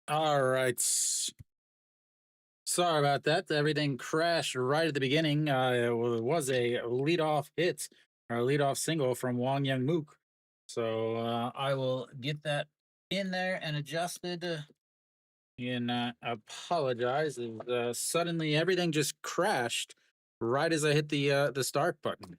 All right. Sorry about that. Everything crashed right at the beginning. It was a leadoff hit or a leadoff single from Wang Young Mook. So I will get that in there and adjusted. And apologize. Suddenly everything just crashed right as I hit the start button.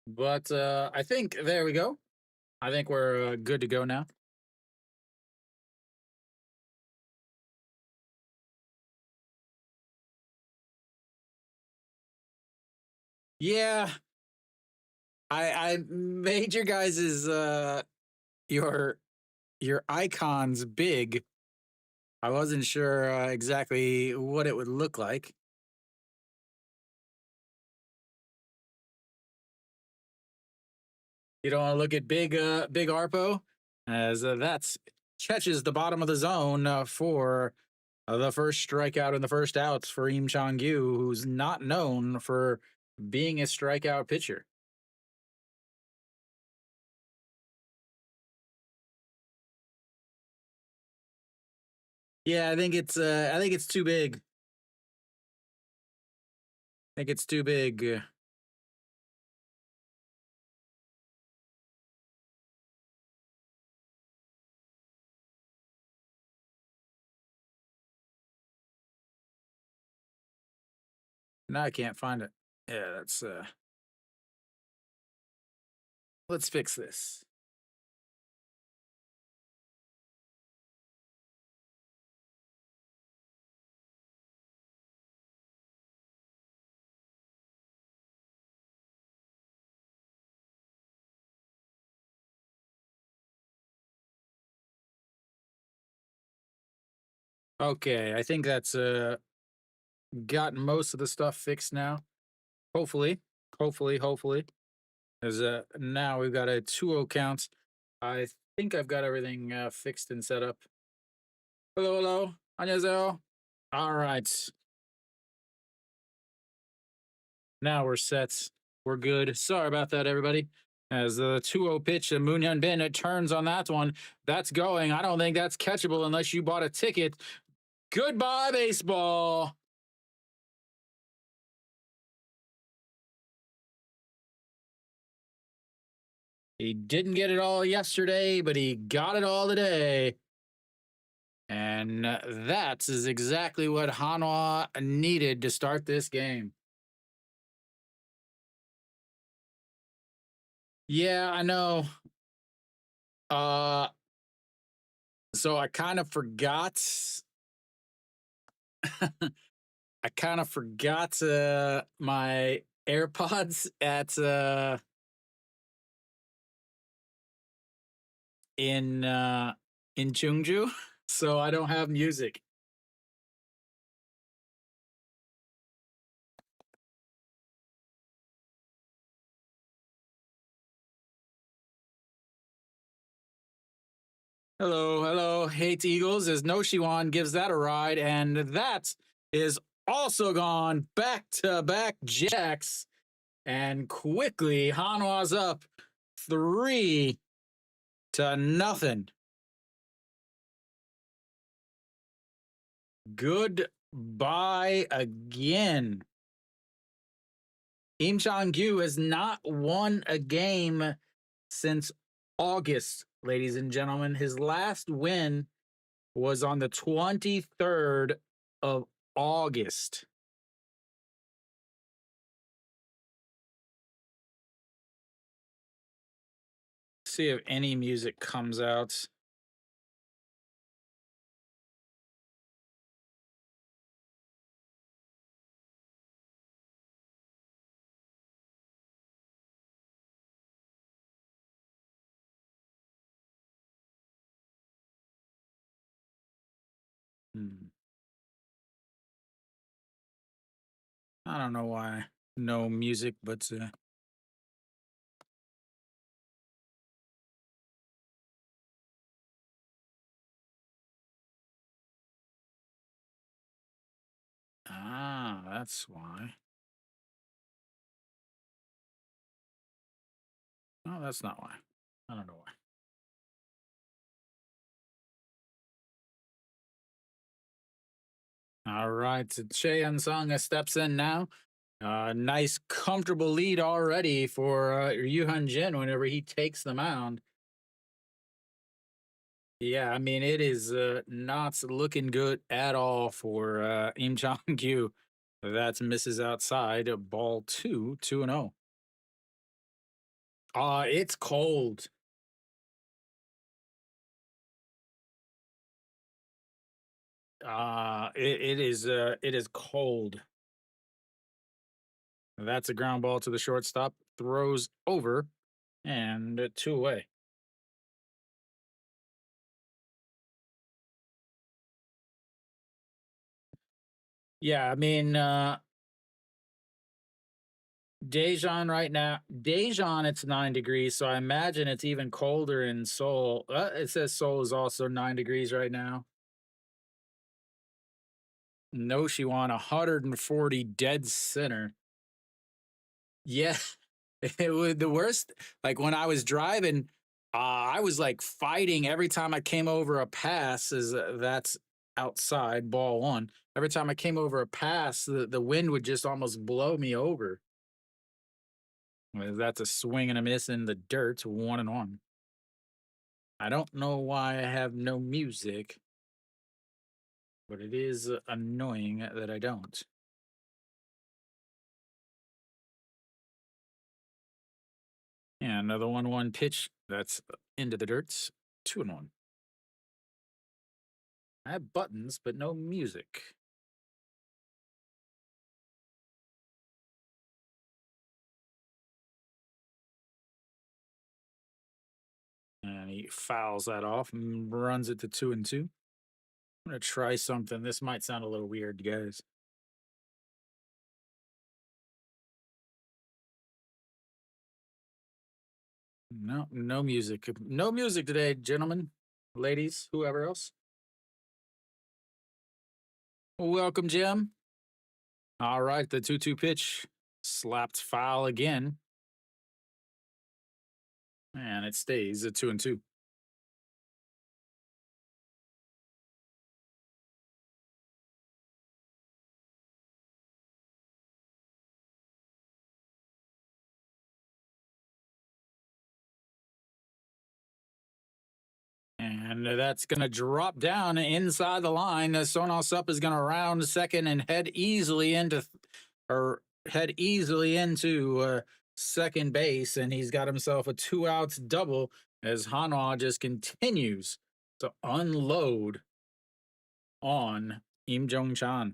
But I think there we go. I think we're good to go now. Yeah, I made your guys's your your icons big. I wasn't sure exactly what it would look like. You don't want to look at big Arpo, as that's catches the bottom of the zone for the first strikeout and the first outs for Im Chong Gyu, who's not known for being a strikeout pitcher. Yeah, I think it's too big. I think it's too big. Now I can't find it. Yeah, that's let's fix this. Okay, I think that's got most of the stuff fixed now. Hopefully, hopefully. As now we've got a 2-0 count. I think I've got everything fixed and set up. Hello, hello. 안녕하세요. All right. Now we're set. We're good. Sorry about that, everybody. As the 2-0 pitch, Moon Hyun Bin, it turns on that one. That's going. I don't think that's catchable unless you bought a ticket. Goodbye, baseball. He didn't get it all yesterday, but he got it all today. And that is exactly what Hanwha needed to start this game. Yeah, I know. Uh, so I kind of forgot. I kind of forgot my AirPods at in in Chungju, so I don't have music. Hello, hello. Hates Eagles as Noshiwan gives that a ride, and that is also gone back to back jacks. And quickly, Hanwha's up 3-0. Goodbye again. Im Chong Gyu has not won a game since August, ladies and gentlemen. His last win was on the 23rd of August. See if any music comes out. Hmm. I don't know why. No music, but that's why. Oh, that's not why. I don't know why. All right, so Cheyenne Song steps in now. Nice, comfortable lead already for Yuhan Jin whenever he takes the mound. Yeah, I mean, it is not looking good at all for Im Chong Kyu. That's misses outside. Ball two, 2-0. It's cold. It is cold. That's a ground ball to the shortstop. Throws over and two away. Yeah, I mean, Daejeon right now, Daejeon, it's 9 degrees, so I imagine it's even colder in Seoul. It says Seoul is also 9 degrees right now. No, she won 140 dead center. Yeah, it was the worst. Like when I was driving, I was like fighting every time I came over a pass. Is That's outside ball one. Every time I came over a pass, the wind would just almost blow me over. That's a swing and a miss in the dirt, 1-1. I don't know why I have no music, but it is annoying that I don't. And another 1-1 pitch that's into the dirt, 2-1. I have buttons, but no music. And he fouls that off and runs it to 2-2. I'm gonna try something. This might sound a little weird, guys. No, no music. No music today, gentlemen, ladies, whoever else. Welcome, Jim. All right, the 2-2 pitch slapped foul again, and it stays at 2-2. And that's going to drop down inside the line. Sonos up is going to round second and head easily into, or head easily into second base. And he's got himself a 2 outs double as Hanwha just continues to unload on Im Jong Chan.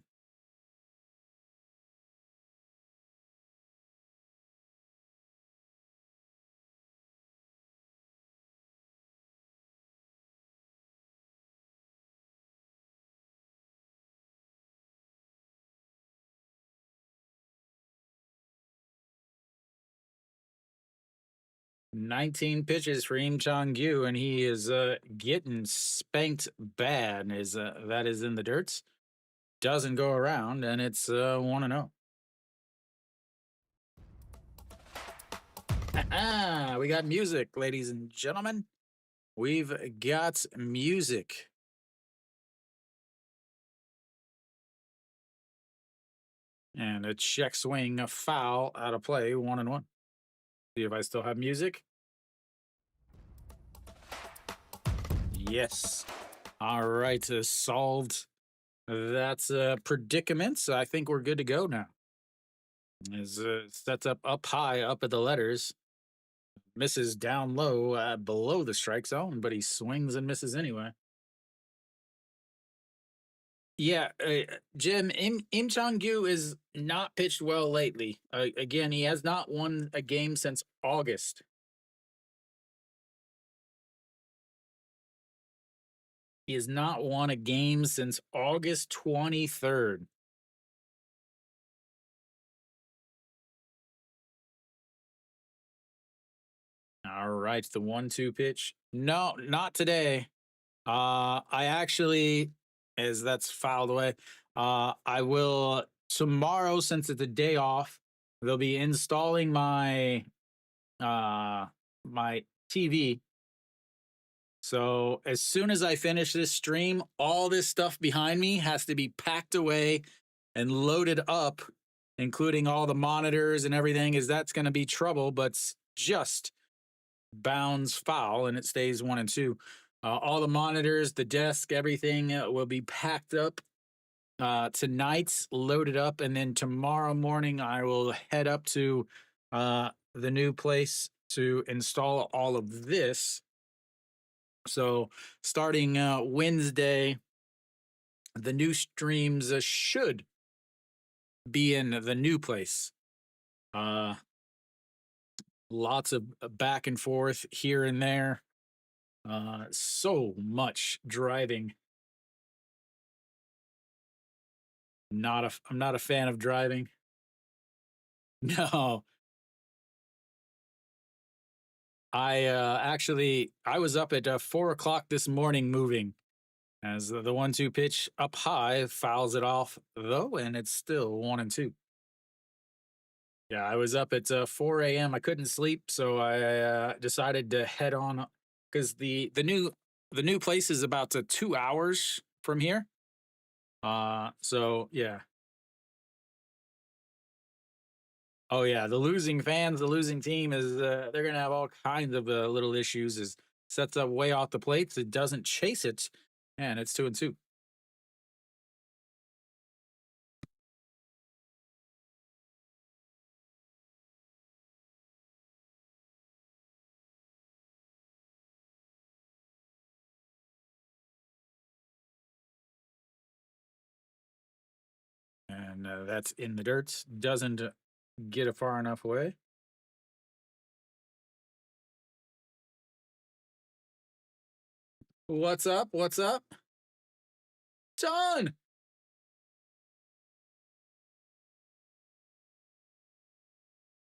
19 pitches for Im Chong Gyu, and he is getting spanked bad. That is in the dirts. Doesn't go around, and it's 1-0. We got music, ladies and gentlemen. We've got music. And a check swing, a foul out of play, 1-1. See if I still have music. Yes. All right, solved. That's predicament. So I think we're good to go now. As sets up high, up at the letters, misses down low, below the strike zone, but he swings and misses anyway. Yeah, Jim, Im Chong Gyu is not pitched well lately. Again, he has not won a game since August. He has not won a game since August 23rd. All right, the 1-2 pitch. No, not today. I actually, as that's fouled away, I will tomorrow, since it's a day off, they'll be installing my my TV. So as soon as I finish this stream, all this stuff behind me has to be packed away and loaded up, including all the monitors and everything, is that's going to be trouble, but just bounds foul and it stays 1-2. All the monitors, the desk, everything will be packed up tonight, loaded up, and then tomorrow morning I will head up to the new place to install all of this. So starting Wednesday, the new streams should be in the new place. Lots of back and forth here and there. So much driving. I'm not a fan of driving. No, I was up at 4 o'clock this morning moving as the 1-2 pitch up high fouls it off though, and it's still 1-2. Yeah, I was up at 4 a.m. I couldn't sleep, so I decided to head on because the new place is about 2 hours from here. So yeah. Oh yeah, the losing fans, the losing team is they're gonna have all kinds of little issues. Is sets up way off the plates, it doesn't chase it, and it's 2-2. And that's in the dirt. Doesn't get it far enough away. What's up? What's up? John!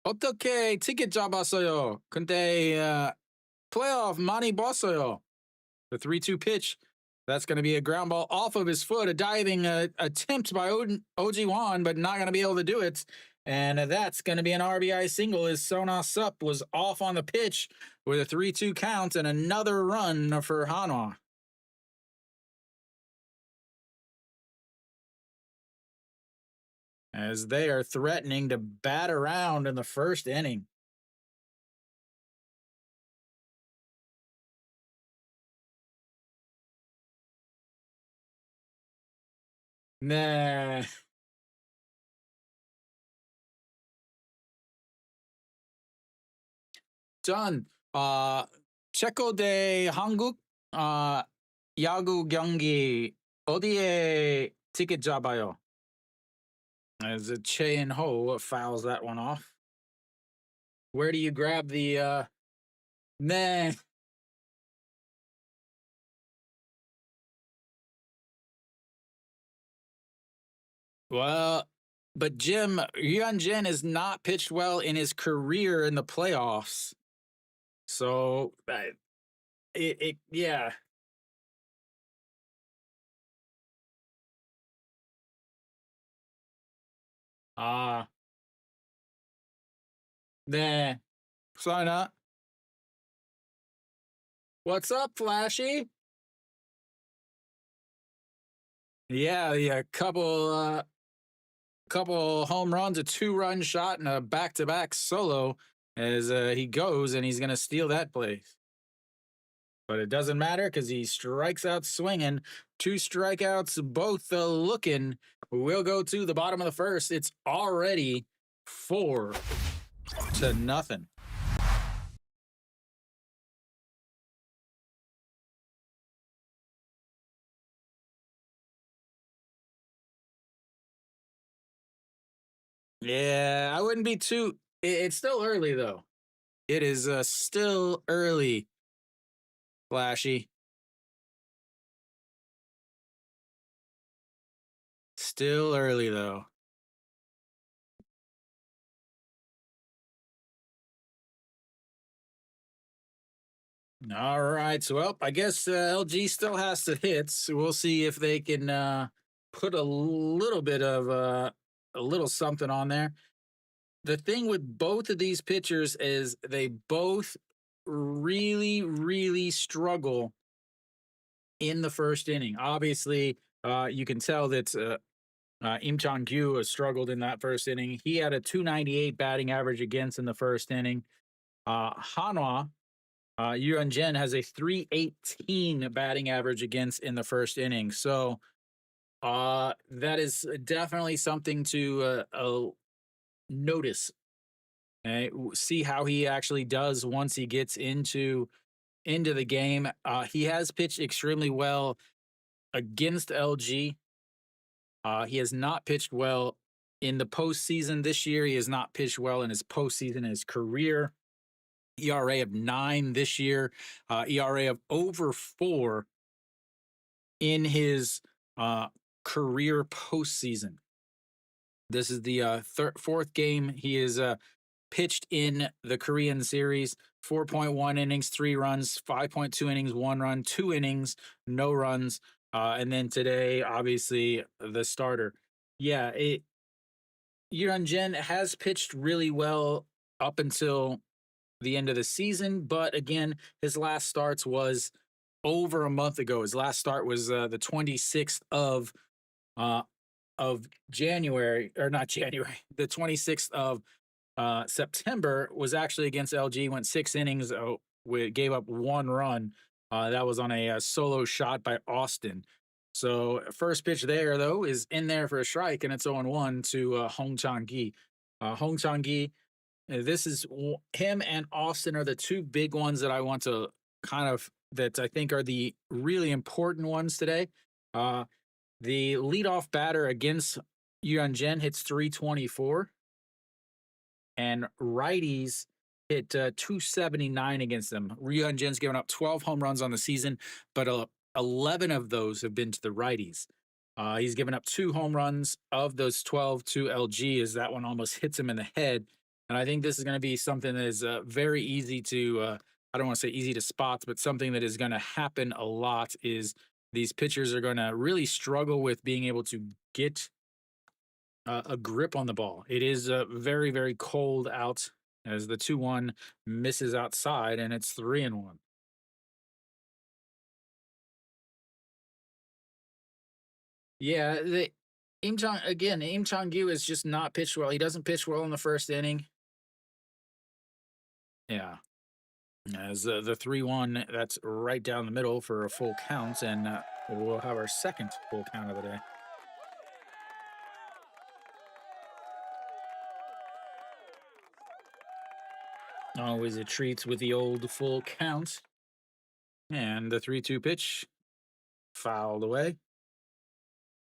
어떻게 티켓 잡았어요? 근데 playoff 많이 봤어요. The 3-2 pitch. That's going to be a ground ball off of his foot, a diving attempt by OG Wan, but not going to be able to do it. And that's going to be an RBI single as Sona Sup was off on the pitch with a 3-2 count and another run for Hanwha. As they are threatening to bat around in the first inning. Nah. Done. 체코 대 한국 야구 경기 어디에 티켓 잡아요? As Che and Ho fouls that one off. Where do you grab the nah? Well, but Jim Yuan Jin has not pitched well in his career in the playoffs. So it yeah. Nah. Sorry not. What's up, Flashy? Yeah, couple home runs, a 2-run shot, and a back-to-back solo as he goes, and he's gonna steal that place. But it doesn't matter because he strikes out swinging. 2 strikeouts, both looking. We'll go to the bottom of the first. It's already 4-0. Yeah, I wouldn't be too. It's still early though. It is still early. Flashy. Still early though. All right. So, well, I guess LG still has to hit. So we'll see if they can put a little bit of a little something on there. The thing with both of these pitchers is they both really struggle in the first inning. Obviously, you can tell that Im Chong Gyu has struggled in that first inning. He had a 298 batting average against in the first inning. Hanwha Yuan Jin has a 318 batting average against in the first inning. So that is definitely something to notice. See how he actually does once he gets into the game. He has pitched extremely well against LG. He has not pitched well in the postseason this year. He has not pitched well in his postseason in his career. ERA of 9 this year, ERA of over 4 in his career postseason. This is the fourth game he is pitched in the Korean series. 4.1 innings, 3 runs, 5.2 innings, 1 run, 2 innings, no runs. And then today, obviously, the starter. Yeah, Yuan Jin has pitched really well up until the end of the season, but again, his last starts was over a month ago. His last start was the 26th uh, of January, or not January, the 26th of September was actually against LG. Went 6 innings, gave up 1 run. That was on a solo shot by Austin. So first pitch there though is in there for a strike, and it's 0-1 to Hong Chang-gi. Hong Chang-gi, this is him and Austin are the two big ones that I want to kind of that I think are the really important ones today. Uh, the leadoff batter against Yuan Jin hits 324, and righties hit 279 against them. Yuan Jin's given up 12 home runs on the season, but 11 of those have been to the righties. He's given up 2 home runs of those 12 to LG, as that one almost hits him in the head. And I think this is going to be something that is very easy to, I don't want to say easy to spot, but something that is going to happen a lot is these pitchers are going to really struggle with being able to get a grip on the ball. It is very cold out as the 2-1 misses outside, and it's 3-1. Yeah, the Im Chong Gyu is just not pitched well. He doesn't pitch well in the first inning. Yeah, as the 3-1, that's right down the middle for a full count, and we'll have our second full count of the day. Always a treat with the old full count. And the 3-2 pitch fouled away.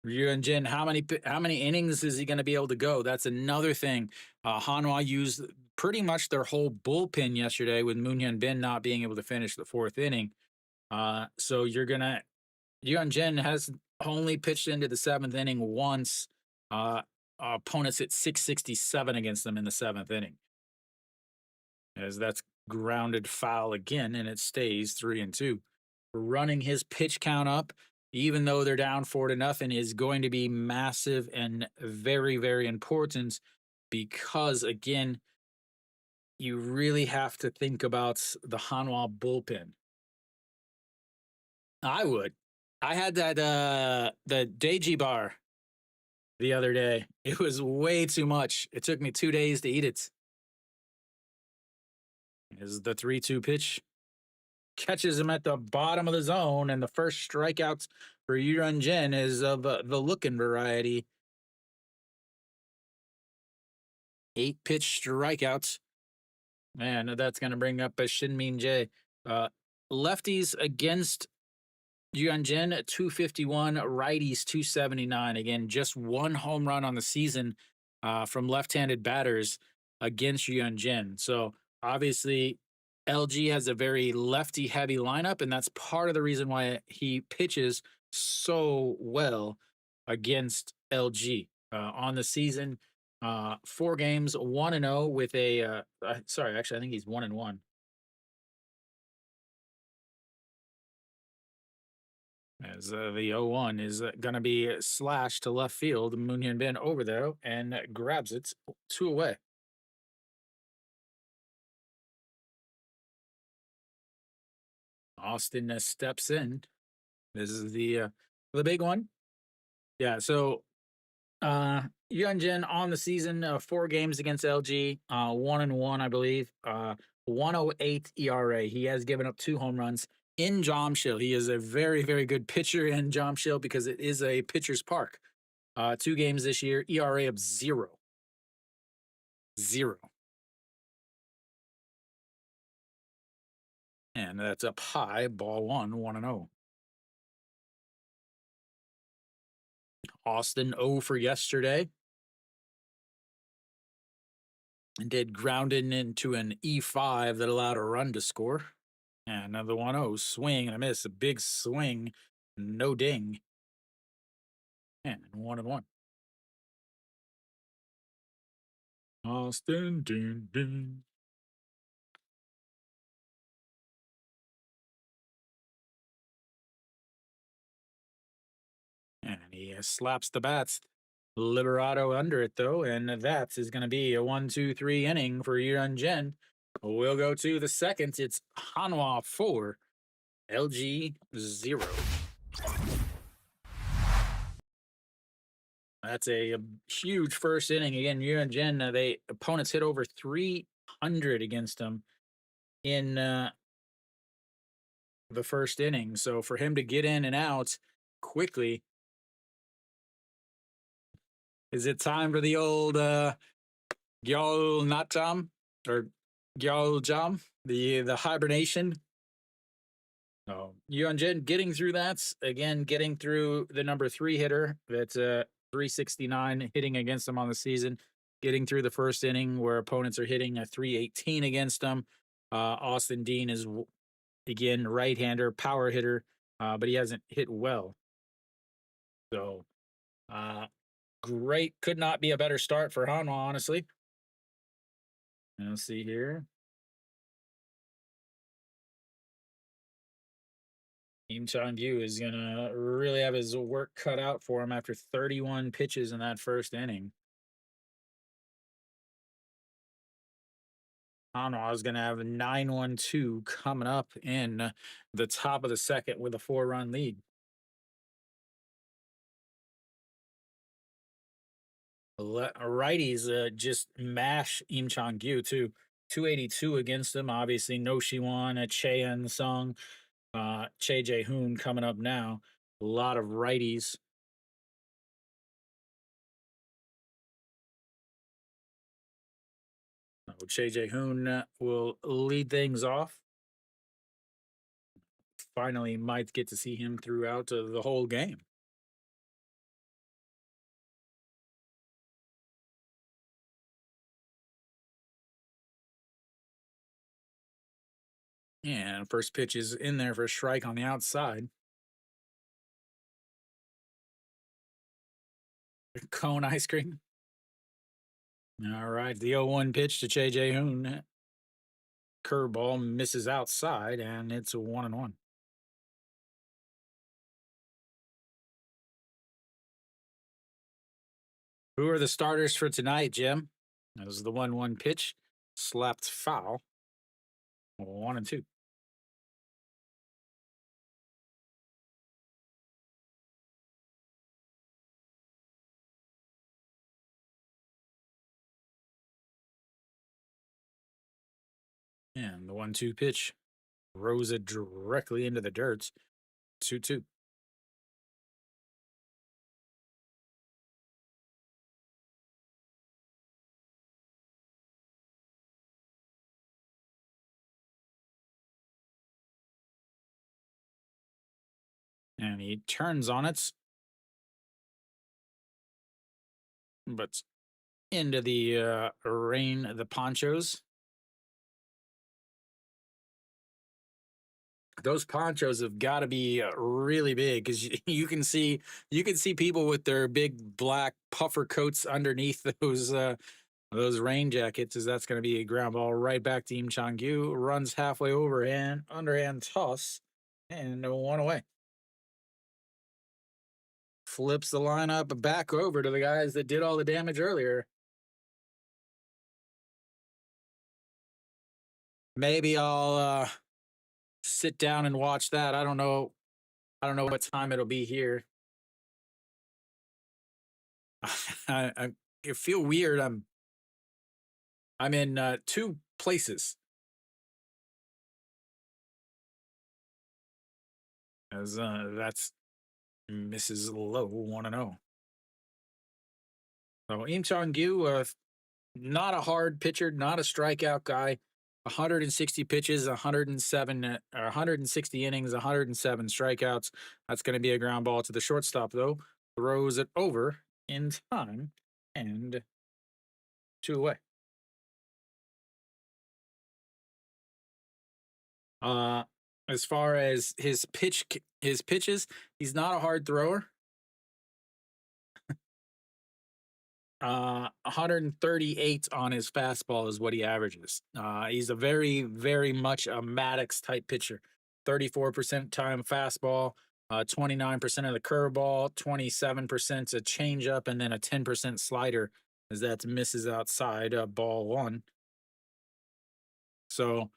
Ryun Jin, how many innings is he going to be able to go? That's another thing. Hanwha used pretty much their whole bullpen yesterday with Moon Hyun Bin not being able to finish the fourth inning. So Ryun Jin has only pitched into the seventh inning once. Opponents hit 667 against them in the seventh inning, as that's grounded foul again, and it stays 3-2. Running his pitch count up, even though they're down 4-0, is going to be massive and very important, because again, you really have to think about the Hanwha bullpen. I would. I had that the Deji bar the other day. It was way too much. It took me 2 days to eat it. Is the 3-2 pitch catches him at the bottom of the zone, and the first strikeouts for Yurun Jin is of the looking variety. 8 pitch strikeouts. Man, that's going to bring up a Shin Min Jae. Lefties against Yuan Jin 251, righties 279. Again, just 1 home run on the season from left-handed batters against Yuan Jin. So obviously, LG has a very lefty-heavy lineup, and that's part of the reason why he pitches so well against LG on the season. 4 games, 1-0 with a. Sorry, actually, I think he's 1-1. As the 0-1 is going to be slashed to left field. Moon Hyun Bin over there and grabs it 2 away. Austin steps in. This is the big one. Yeah. So Yunjin on the season, 4 games against LG, 1-1, I believe. 108 ERA. He has given up 2 home runs in Jamshil. He is a very, very good pitcher in Jamshil because it is a pitcher's park. 2 games this year, ERA of 0. 0. And that's up high, ball one, 1-0. Austin 0 for yesterday. And did grounded into an E5 that allowed a run to score. And another 1-0 swing and a miss, a big swing, no ding. And 1-1. Austin, ding, ding. And he slaps the bats. Liberato under it, though, and that is going to be a 1-2-3 inning for Yunjin. We'll go to the second. It's Hanwha 4, LG 0. That's a huge first inning. Again, Yunjin, they opponents hit over 300 against them in the first inning. So for him to get in and out quickly, is it time for the old Gyal Natam or Gyal Jam, the hibernation? Oh, Yunjin getting through that again, getting through the number 3 hitter that's 369 hitting against them on the season, getting through the first inning where opponents are hitting a 318 against them. Austin Dean is again right-hander, power hitter, but he hasn't hit well. So, great. Could not be a better start for Hanwha, honestly. Let's see here. Kim Chang-gyu is going to really have his work cut out for him after 31 pitches in that first inning. Hanwha is going to have a 9-1-2 coming up in the top of the second with a 4-run lead. Righties just mash Im Chang-gyu too. 282 against him. Obviously, No Shiwan, Che En Sung, Che Jae-hoon coming up now. A lot of righties. Che Jae-hoon will lead things off. Finally, might get to see him throughout the whole game. And first pitch is in there for a strike on the outside. Cone ice cream. All right, the 0-1 pitch to Che Jae-hoon. Curveball misses outside, and it's a 1-1. Who are the starters for tonight, Jim? That was the 1-1 pitch. Slapped foul. 1-2. And the 1-2 pitch rose it directly into the dirt. 2-2. And he turns on it. But into the rain, the ponchos. Those ponchos have got to be really big because you can see people with their big black puffer coats underneath those rain jackets. As that's going to be a ground ball right back to Im Chang-gyu. Runs halfway over and underhand toss and 1 away. Flips the lineup back over to the guys that did all the damage earlier. Maybe I'll sit down and watch that. I don't know. I don't know what time it'll be here. I feel weird. I'm in two places. As that's Mrs. Low want to know. So Im Chong Gyu, not a hard pitcher, not a strikeout guy. 160 pitches, 107 or 160 innings, 107 strikeouts. That's going to be a ground ball to the shortstop though. Throws it over in time and two away. Uh, as far as his pitches, he's not a hard thrower. 138 on his fastball is what he averages. He's a very much a Maddox type pitcher. 34% time fastball, 29% of the curveball, 27% a changeup, and then a 10% slider as that misses outside ball one. So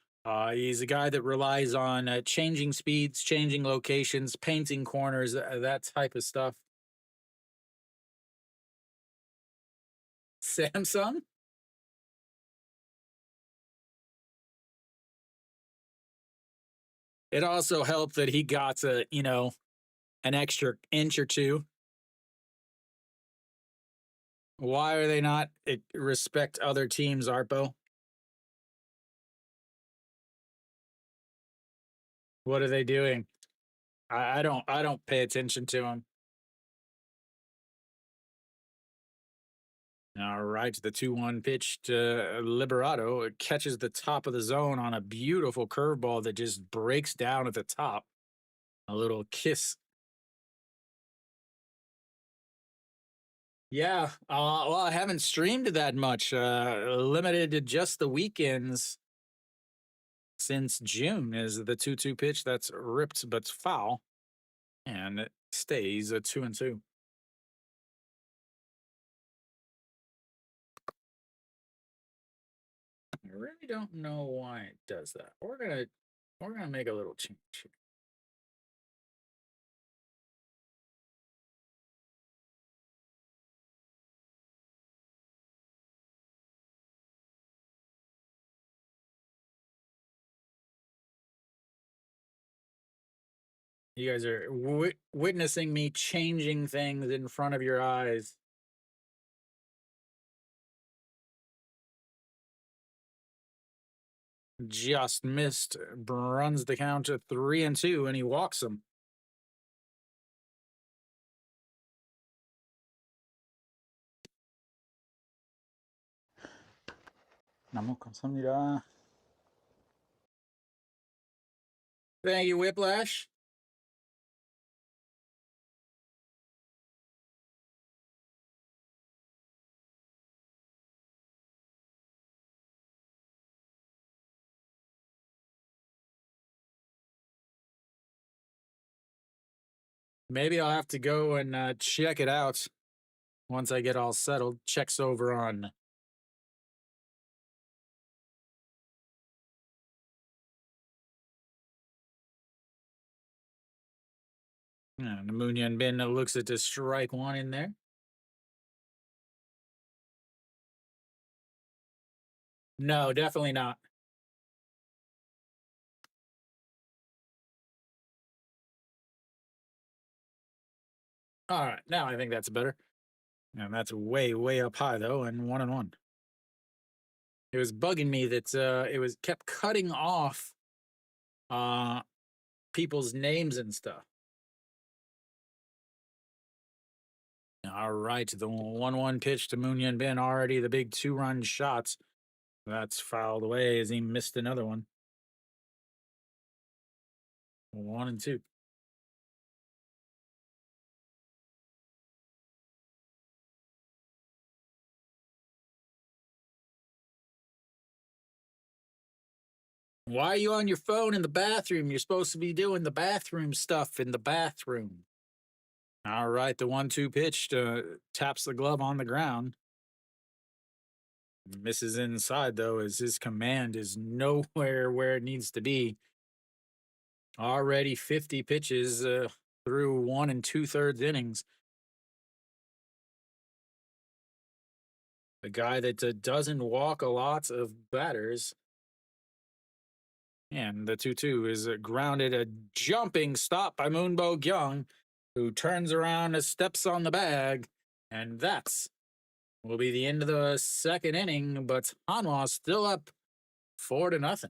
he's a guy that relies on changing speeds, changing locations, painting corners, that type of stuff. Samsung? It also helped that he got an extra inch or two. Why are they not respect other teams, Arpo? What are they doing? I don't pay attention to them. All right, the 2-1 pitch to Liberato. It catches the top of the zone on a beautiful curveball that just breaks down at the top. A little kiss. Yeah. Well, I haven't streamed that much. Limited to just the weekends since June is the 2-2 pitch that's ripped but foul. And it stays a 2-2. I really don't know why it does that. We're gonna make a little change here. You guys are witnessing me changing things in front of your eyes. Just missed. Runs the count to 3-2, and he walks him. 너무 감사합니다. Thank you, Whiplash. Maybe I'll have to go and check it out once I get all settled. Checks over on the Moonyan Bin looks at the strike one in there. No, definitely not. All right, now I think that's better. And that's way up high though, and 1-1. It was bugging me that it was kept cutting off uh people's names and stuff. All right, the 1-1 pitch to Moonyan Bin, already the big 2-run shots. That's fouled away as he missed another one. 1-2. Why are you on your phone in the bathroom? You're supposed to be doing the bathroom stuff in the bathroom. All right, the 1-2 pitch taps the glove on the ground. Misses inside though, as his command is nowhere where it needs to be. Already 50 pitches through 1 2/3 innings. A guy that doesn't walk a lot of batters. And the 2-2 is grounded, a jumping stop by Moonbo Gyung, who turns around and steps on the bag. And that's will be the end of the second inning, but Hanwha still up 4-0.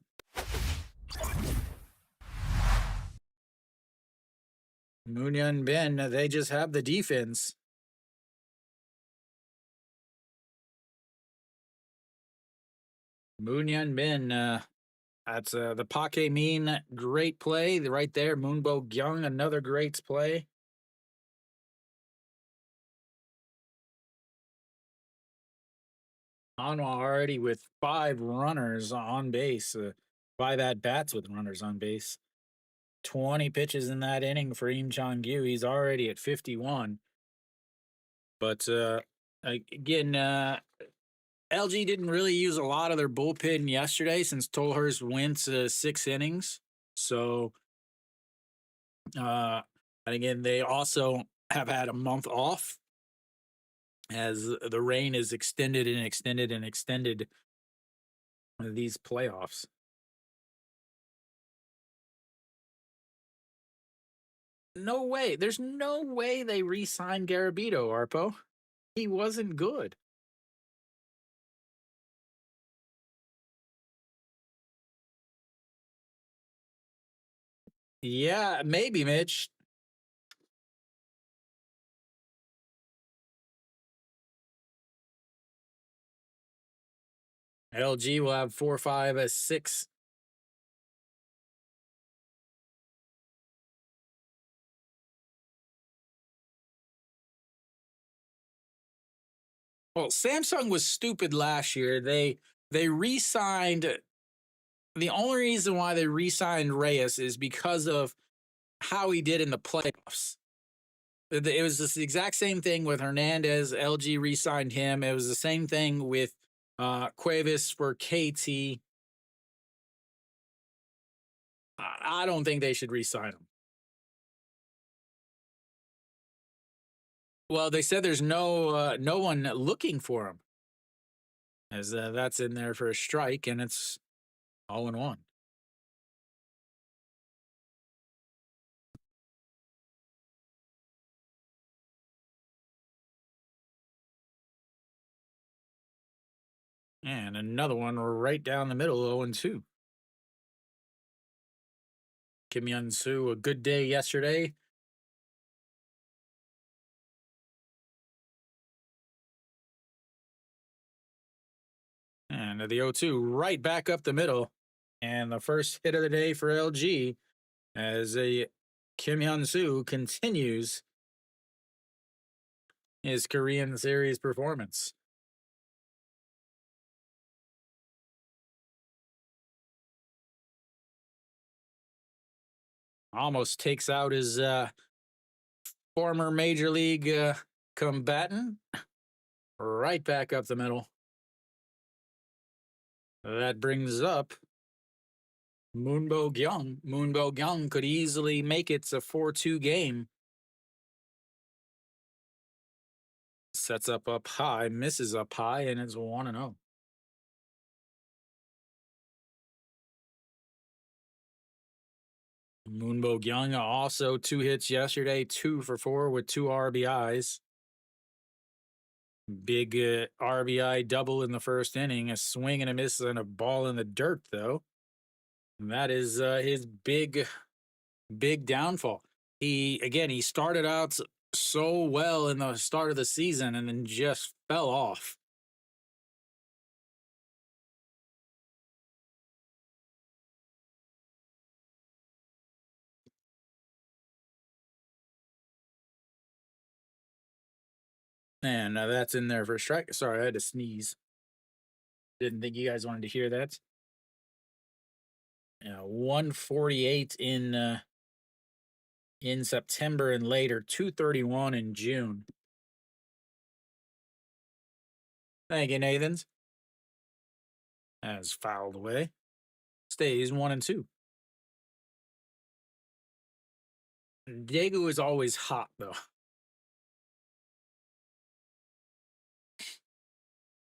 Moonyon Ben, they just have the defense. Moonyon Ben, that's the Pake Mean, great play right there. Moonbo Gyung, another great play. Hanwha already with 5 runners on base, 5 at-bats with runners on base. 20 pitches in that inning for Im Chong-gyu. He's already at 51. But again, LG didn't really use a lot of their bullpen yesterday since Tolhurst went 6 innings. So, and again, they also have had a month off as the rain is extended and extended and extended these playoffs. No way. There's no way they re-signed Garabito, Arpo. He wasn't good. Yeah, maybe, Mitch. LG will have 4, 5, 6. Well, Samsung was stupid last year. They re-signed. The only reason why they re-signed Reyes is because of how he did in the playoffs. It was just the exact same thing with Hernandez. LG re-signed him. It was the same thing with Cuevas for KT. I don't think they should re-sign him. Well, they said there's no one looking for him, as that's in there for a strike, and it's all in one. And another one right down the middle, 0-2. Kim Yun Soo, a good day yesterday. And the 0-2 right back up the middle. And the first hit of the day for LG as a Kim Hyun Soo continues his Korean series performance. Almost takes out his former major league combatant right back up the middle. That brings up Moonbo Gyung. Moonbo Gyung could easily make it a 4-2 game. Sets up high, misses up high, and it's 1-0. Moonbo Gyung also 2 hits yesterday, 2 for 4 with 2 RBIs. Big RBI double in the first inning, a swing and a miss and a ball in the dirt, though. And that is his big downfall. He started out so well in the start of the season and then just fell off. And that's in there for a strike. Sorry, I had to sneeze. Didn't think you guys wanted to hear that. 148 in September and later, 231 in June. Thank you, Nathans. As fouled away. Stays 1-2. Daegu is always hot though.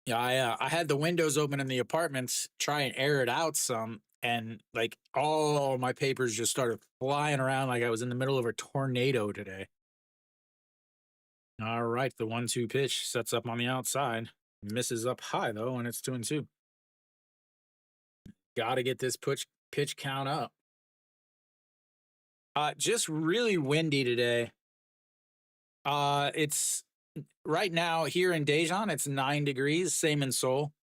Yeah, I had the windows open in the apartments, try and air it out some, and like all my papers just started flying around like I was in the middle of a tornado today. All right, the 1-2 pitch sets up on the outside, misses up high though, and it's 2-2. Got to get this pitch count up. Just really windy today. It's right now here in Daejeon, it's 9 degrees. Same in Seoul.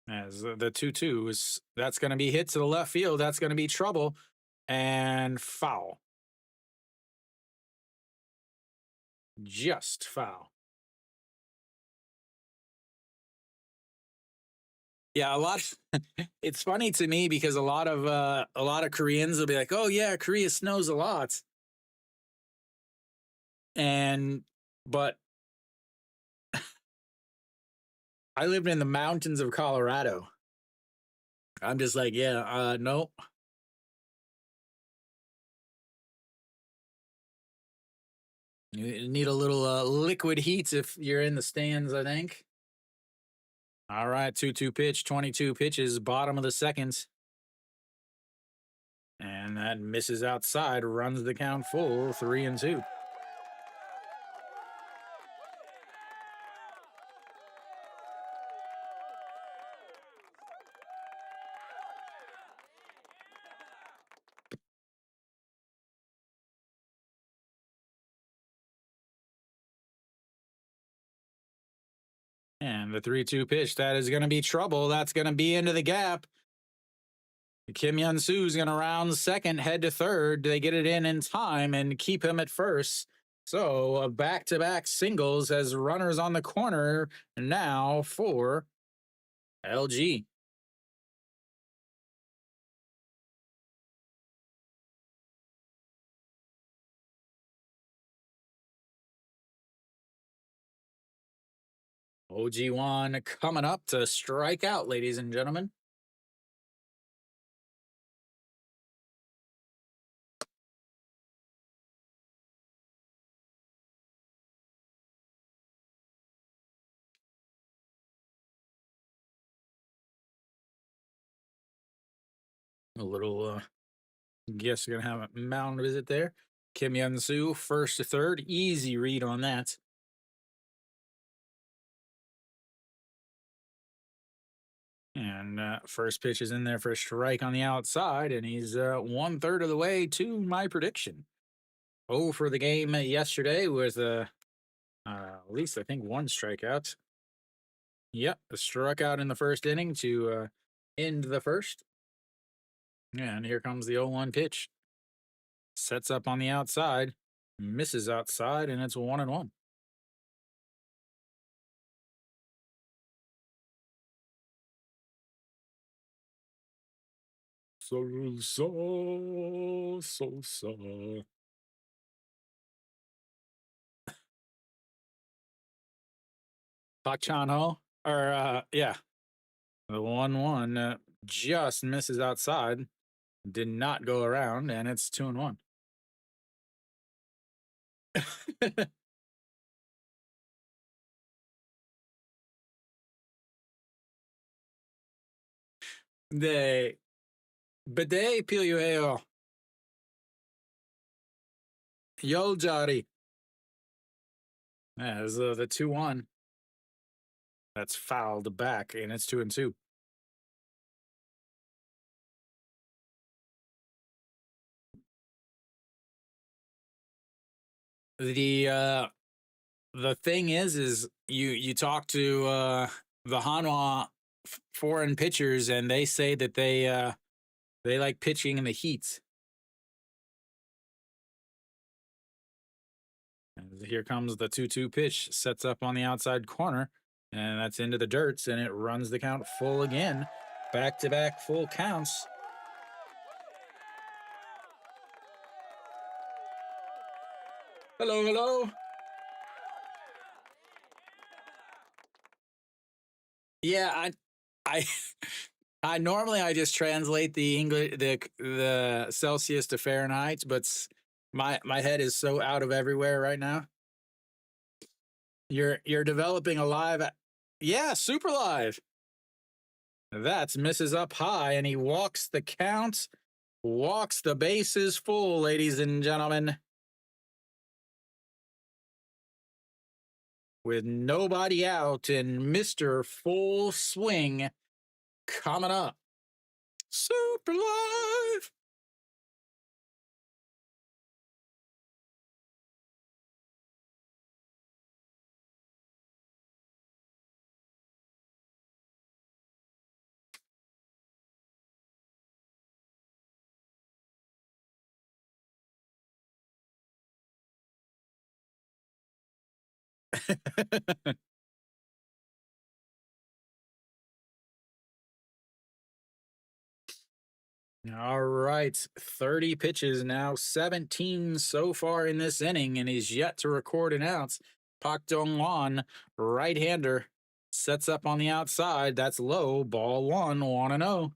As the 2-2 is that's going to be hit to the left field. That's going to be trouble and foul. Just foul. Yeah, a lot. It's funny to me because a lot of Koreans will be like, "Oh yeah, Korea snows a lot," and but I lived in the mountains of Colorado. I'm just like, yeah, no, you need a little liquid heat if you're in the stands. I think. All right, 2-2 pitch, 22 pitches, bottom of the second. And that misses outside, runs the count full, 3-2. And the 3-2 pitch, that is going to be trouble. That's going to be into the gap. Kim Yun Soo's going to round second, head to third. They get it in time and keep him at first. So a back-to-back singles as runners on the corner now for LG. OG1 coming up to strike out, ladies and gentlemen. A little, guess you're going to have a mound visit there. Kim Yun Soo, first to third. Easy read on that. And first pitch is in there for a strike on the outside, and he's 1/3 of the way to my prediction. Oh, for the game yesterday was at least I think one strikeout. Yep, struck out in the first inning to end the first. And here comes the 0-1 pitch. Sets up on the outside, misses outside, and it's 1-1. So. Pak Chan Ho, or yeah, the 1-1 just misses outside. Did not go around, and it's 2-1. They Bidet Pilueo Yoljari as the 2-1. That's fouled back, and it's 2-2. The thing is you talk to the Hanwha foreign pitchers, and they say that they like pitching in the heat. And here comes the 2-2 pitch, sets up on the outside corner, and that's into the dirts, and it runs the count full again. Back-to-back full counts. Hello, hello. Yeah, I I normally I just translate the English the Celsius to Fahrenheit, but my head is so out of everywhere right now. You're developing a live, yeah, super live. That's misses up high, and he walks the count, walks the bases full, ladies and gentlemen, with nobody out and Mister Full Swing coming up. Super live. All right, 30 pitches now, 17 so far in this inning, and he's yet to record an ounce. Pak Dong Wan, right hander, sets up on the outside. That's low, ball one, 1 0.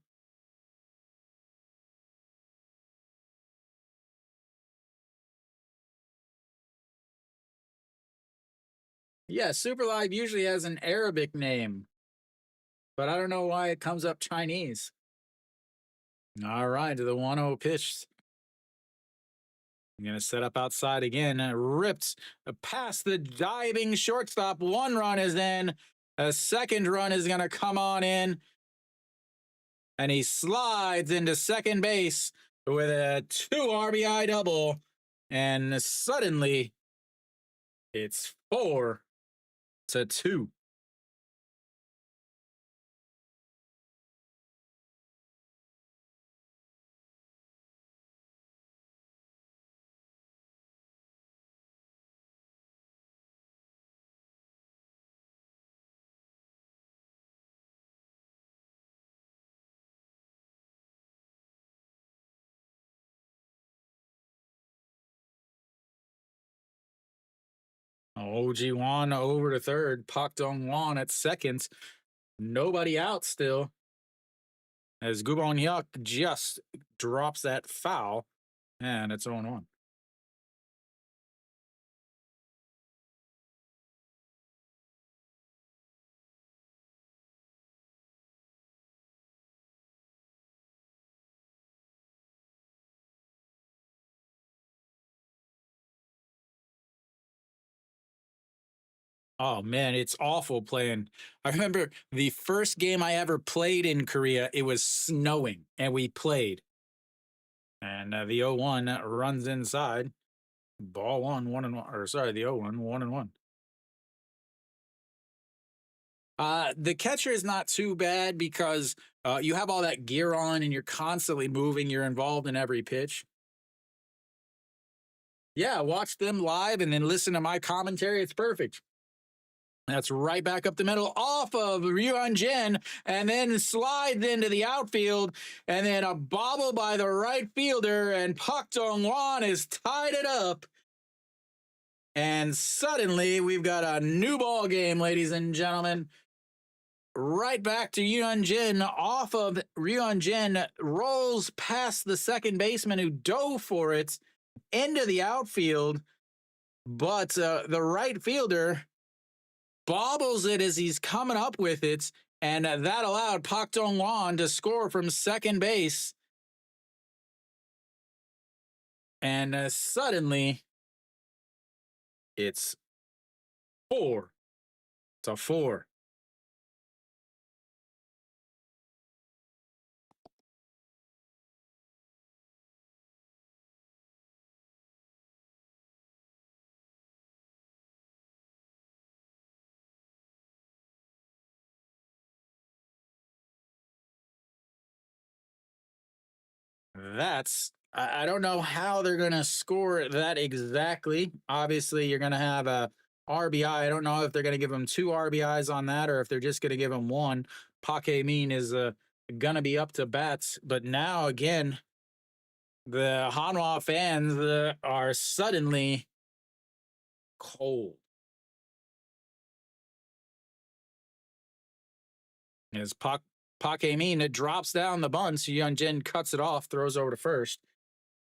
Yeah, Super Live usually has an Arabic name, but I don't know why it comes up Chinese. All right, to the 1 0 pitch. Going to set up outside again. Ripped past the diving shortstop. 1 run is in. A second run is going to come on in. And he slides into second base with a 2 RBI double. And suddenly it's 4-2. OG Wan over to third. Pak Dong Wan at second. Nobody out still. As Gubon Hyuk just drops that foul. And it's 0-1. Oh man, it's awful playing. I remember the first game I ever played in Korea, it was snowing and we played. And the 0-1 runs inside. Ball one, 1-1. Or sorry, the 0-1, 1-1. The catcher is not too bad because you have all that gear on and you're constantly moving. You're involved in every pitch. Yeah, watch them live and then listen to my commentary. It's perfect. That's right back up the middle off of Ryun Jin and then slides into the outfield and then a bobble by the right fielder and Pak Dong Wan is tied it up. And suddenly we've got a new ball game, ladies and gentlemen. Right back to Ryun Jin off of Ryun Jin rolls past the second baseman who dove for it into the outfield. But the right fielder bobbles it as he's coming up with it, and that allowed Pak Dong Wan to score from second base. And suddenly, it's 4-4. I don't know how they're going to score that exactly. Obviously, you're going to have a RBI. I don't know if they're going to give him 2 RBIs on that or if they're just going to give him 1. Pak Min is going to be up to bats. But now, again, the Hanwha fans are suddenly cold. As Pak Pakemina drops down the bunt. So Jin cuts it off, throws over to first,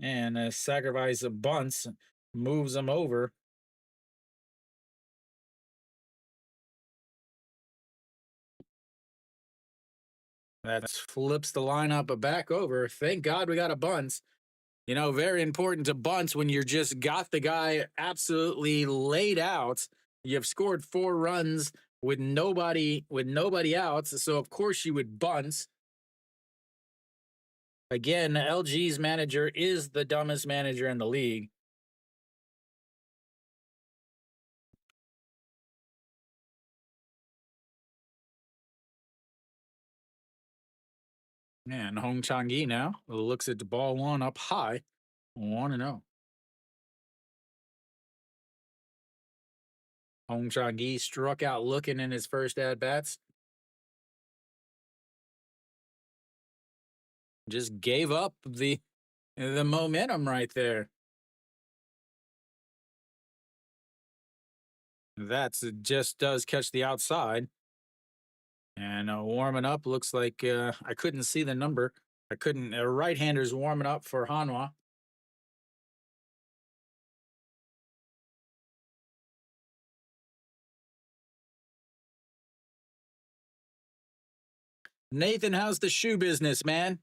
and sacrifice of bunts moves him over. That flips the lineup back over. Thank God we got a bunt. Very important to bunts when you're just got the guy absolutely laid out. You've scored 4 runs with nobody out, so of course you would bunt. Again, LG's manager is the dumbest manager in the league. And Hong Chang-yi now looks at the ball one up high, 1-0. Hong Chang-yi struck out looking in his first at bats. Just gave up the momentum right there. That's just does catch the outside. And warming up looks like I couldn't see the number. I couldn't. Right-handers warming up for Hanwha. Nathan, how's the shoe business, man?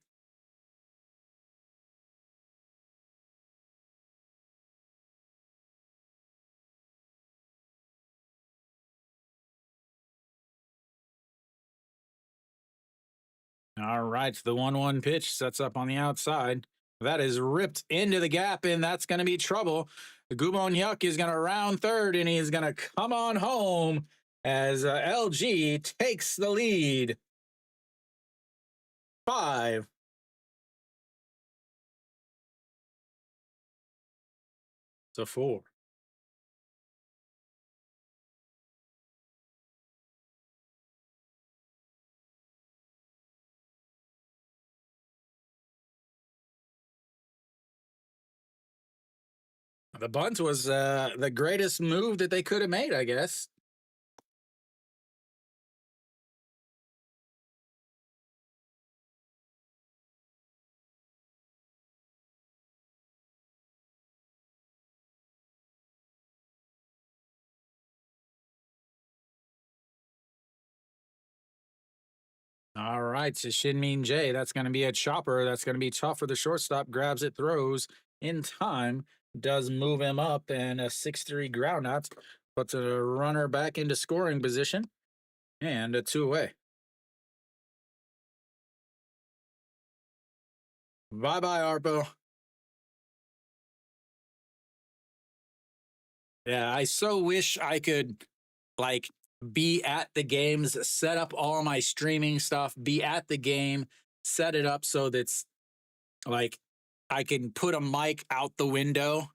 All right, the 1-1 pitch sets up on the outside. That is ripped into the gap, and that's going to be trouble. Gubon Hyuk is going to round third, and he's going to come on home as LG takes the lead. 5-4. The bunt was the greatest move that they could have made, I guess. All right, so Shinmin J, that's going to be a chopper. That's going to be tough for the shortstop. Grabs it, throws in time, does move him up, and a 6-3 ground out. Puts a runner back into scoring position, and a 2 away. Bye bye, Arpo. Yeah, I so wish I could, like, be at the games, set up all my streaming stuff, be at the game, set it up so that's like I can put a mic out the window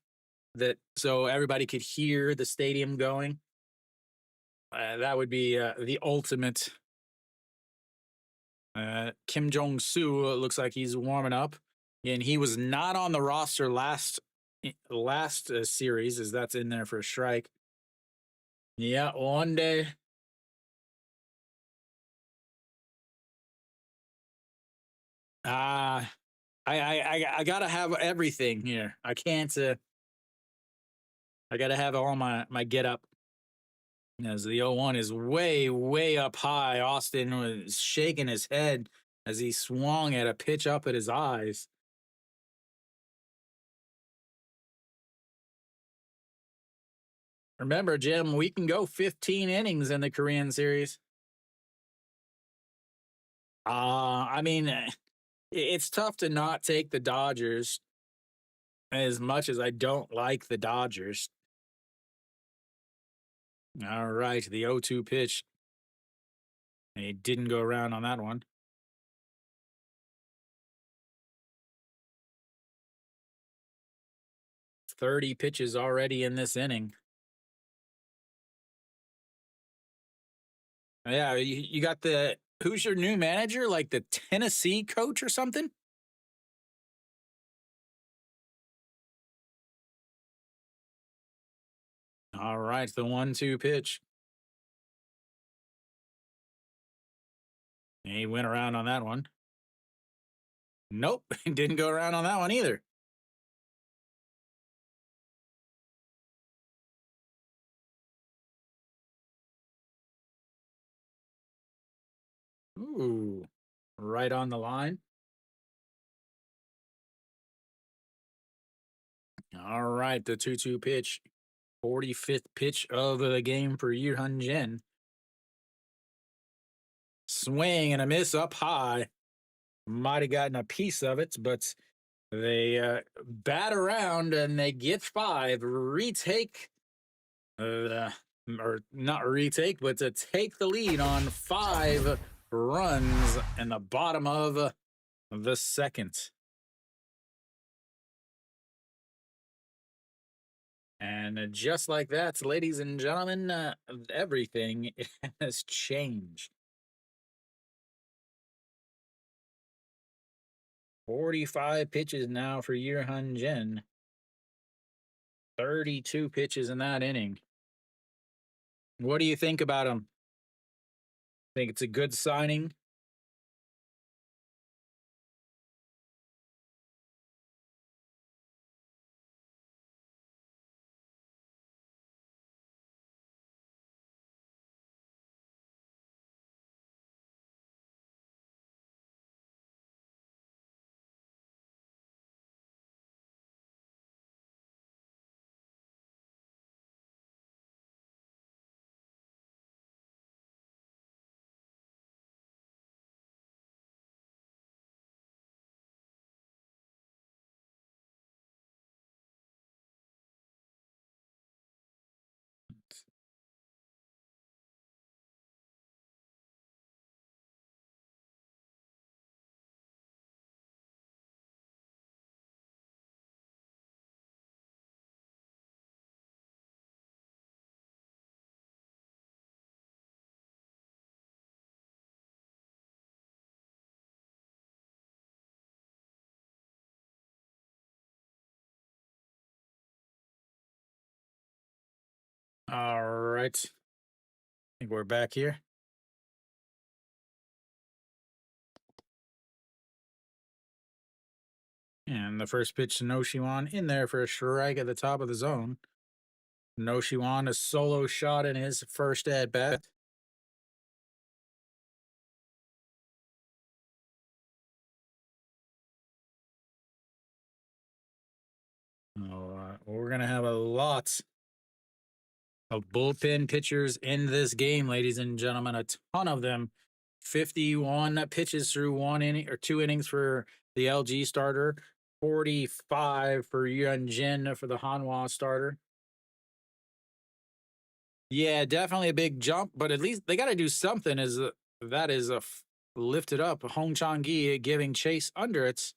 that so everybody could hear the stadium going. That would be the ultimate. Kim Jong Soo looks like he's warming up, and he was not on the roster last series, as that's in there for a strike. Yeah, one day. Uh I gotta have everything here. I can't. I gotta have all my get up. As the 0-1 is way up high. Austin was shaking his head as he swung at a pitch up at his eyes. Remember, Jim, we can go 15 innings in the Korean series. I mean, it's tough to not take the Dodgers as much as I don't like the Dodgers. All right, the 0-2 pitch. He didn't go around on that one. 30 pitches already in this inning. Yeah, you got the who's your new manager? Like the Tennessee coach or something? All right, the 1-2 pitch. He went around on that one. Nope, didn't go around on that one either. Ooh, right on the line. All right, the 2-2 pitch. 45th pitch of the game for Yu Hun Jin. Swing and a miss up high. Might have gotten a piece of it, but they bat around and they get 5. Retake, or not retake, but to take the lead on 5 runs in the bottom of the second. And just like that, ladies and gentlemen, everything has changed. 45 pitches now for Yurhan Jin. 32 pitches in that inning. What do you think about him? Think it's a good signing? All right. I think we're back here. And the first pitch to No Shiwan in there for a strike at the top of the zone. No Shiwan, a solo shot in his first at bat. Oh, we're going to have a lot of bullpen pitchers in this game, ladies and gentlemen. A ton of them. 51 pitches through 1 inning or 2 innings for the LG starter. 45 for Yuan Jin for the Hanwha starter. Yeah, definitely a big jump, but at least they got to do something. That is lifted up Hong Chang Gi giving chase under it,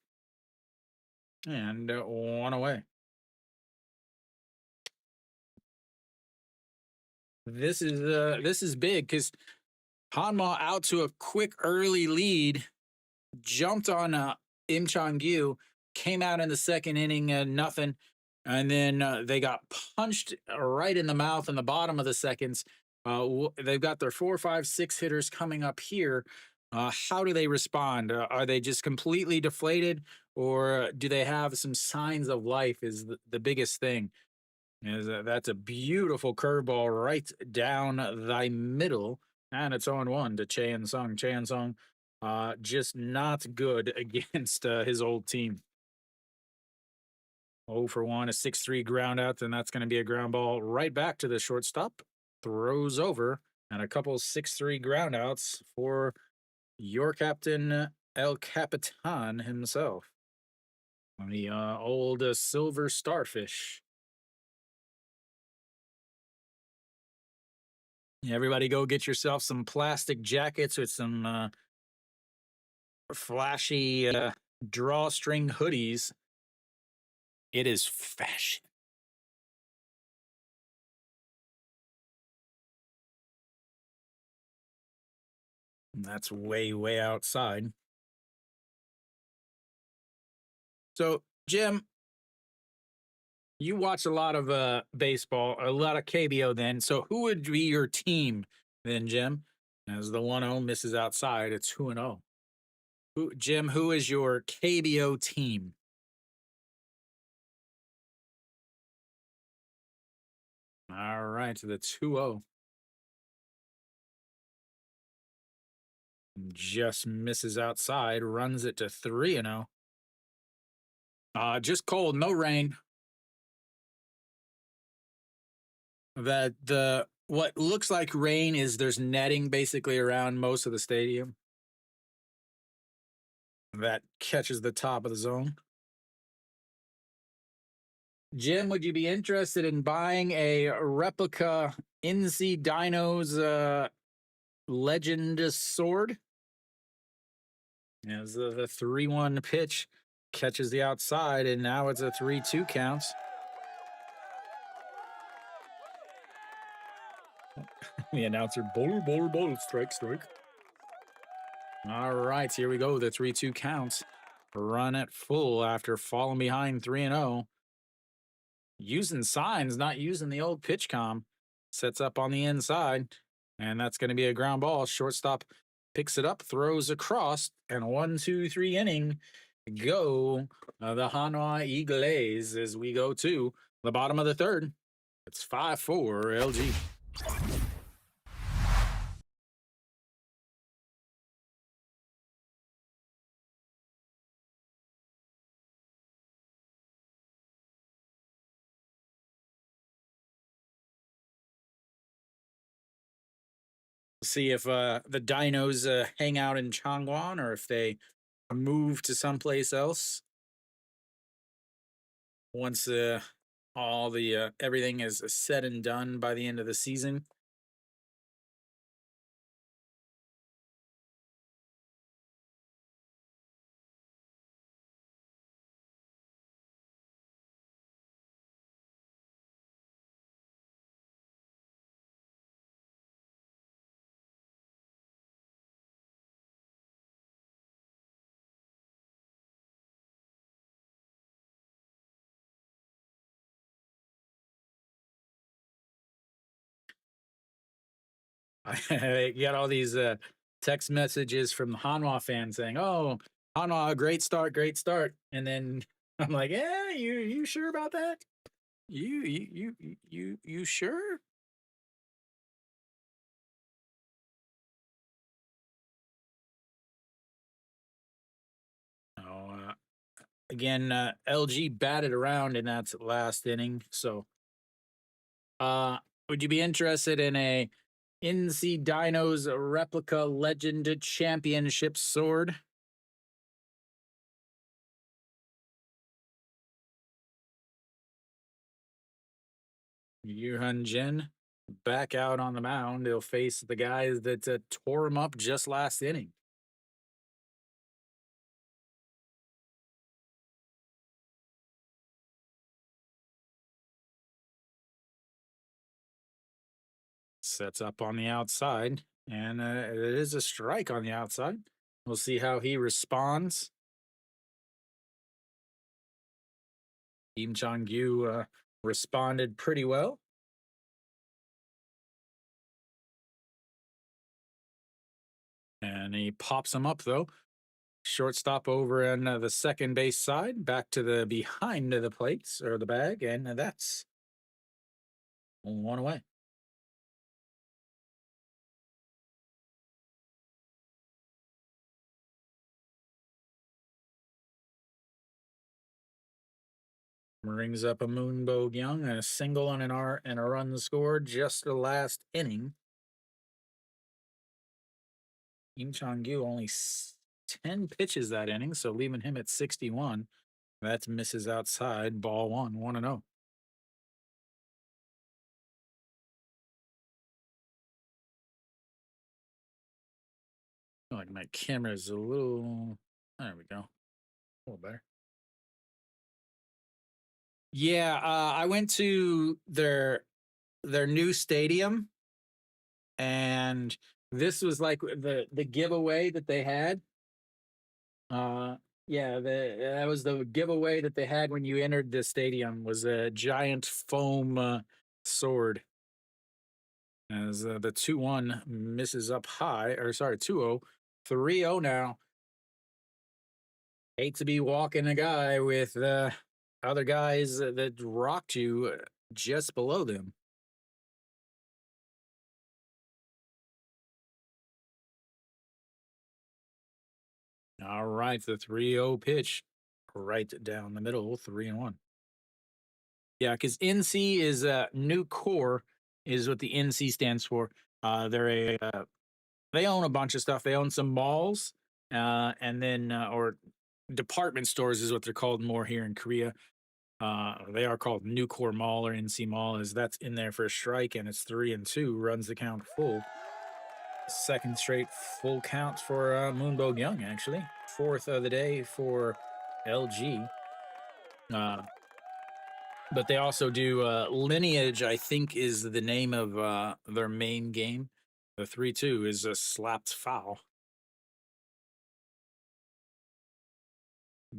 and 1 away. This is big because Hanma out to a quick early lead, jumped on Im Chang Gyu, came out in the second inning, nothing. And then they got punched right in the mouth in the bottom of the seconds. They've got their 4, 5, 6 hitters coming up here. How do they respond? Are they just completely deflated, or do they have some signs of life? Is the biggest thing. That's a beautiful curveball right down the middle, and it's on 1 to Chan Sung. Chan Sung, just not good against his old team. 0 for 1, a 6-3 ground out, and that's going to be a ground ball right back to the shortstop. Throws over, and a couple 6-3 ground outs for your captain, El Capitan himself. The old silver starfish. Everybody go get yourself some plastic jackets with some flashy drawstring hoodies. It is fashion. That's way, way outside. So, Jim, you watch a lot of baseball, a lot of KBO then. So who would be your team then, Jim? as the 1-0 misses outside. It's 2-0. Jim, who is your KBO team? All right, the 2-0 just misses outside, runs it to 3-0. Just cold, no rain. That the what looks like rain is there's netting basically around most of the stadium that catches the top of the zone. Jim, would you be interested in buying a replica NC Dinos Legend sword? As the 3-1 pitch catches the outside, and now it's a 3-2 counts. The announcer, ball, strike, strike. All right, here we go. The 3-2 counts. Run at full after falling behind 3-0. Using signs, not using the old pitch com. Sets up on the inside, and that's going to be a ground ball. Shortstop picks it up, throws across, and 1-2-3 inning go. The Hanwha Eagles as we go to the bottom of the third. It's 5-4 LG. See if the Dinos hang out in Changwon or if they move to someplace else once all the everything is said and done by the end of the season. I get all these text messages from the Hanwha fans saying, "Oh, Hanwha, great start, great start," and then I'm like, "Yeah, you sure about that? You sure?" Oh, again, LG batted around in that last inning. So, would you be interested in a NC Dinos replica Legend Championship sword? Yuhan Jin back out on the mound. He'll face the guys that tore him up just last inning. Sets up on the outside, and it is a strike on the outside. We'll see how he responds. Kim Chong-gyu responded pretty well. And he pops him up, though. Shortstop over on the second base side, back to the behind of the plates or the bag, and that's one away. Brings up a Moonbo Young, a single and an R and a run scored just the last inning. Kim Chong-gyu only 10 pitches that inning, so leaving him at 61. That's misses outside, ball one, 1-0. Like my camera's a little. There we go. A little better. Yeah, I went to their new stadium, and this was like the giveaway that they had. Yeah, that was the giveaway that they had when you entered the stadium was a giant foam sword. as the 2-1 misses up high, or sorry, 2-0, 3-0 now. Hate to be walking a guy with other guys that rocked you just below them. All right, the 3-0 pitch right down the middle, 3-1. Yeah, because NC is new core is what the NC stands for. They're they own a bunch of stuff. They own some malls, and then or department stores is what they're called more here in Korea. They are called New Core Mall or NC Mall, as that's in there for a strike, and it's 3-2. Runs the count full. Second straight full count for Moonbo Young, actually. Fourth of the day for LG. But they also do Lineage, I think, is the name of their main game. The 3-2 is a slapped foul.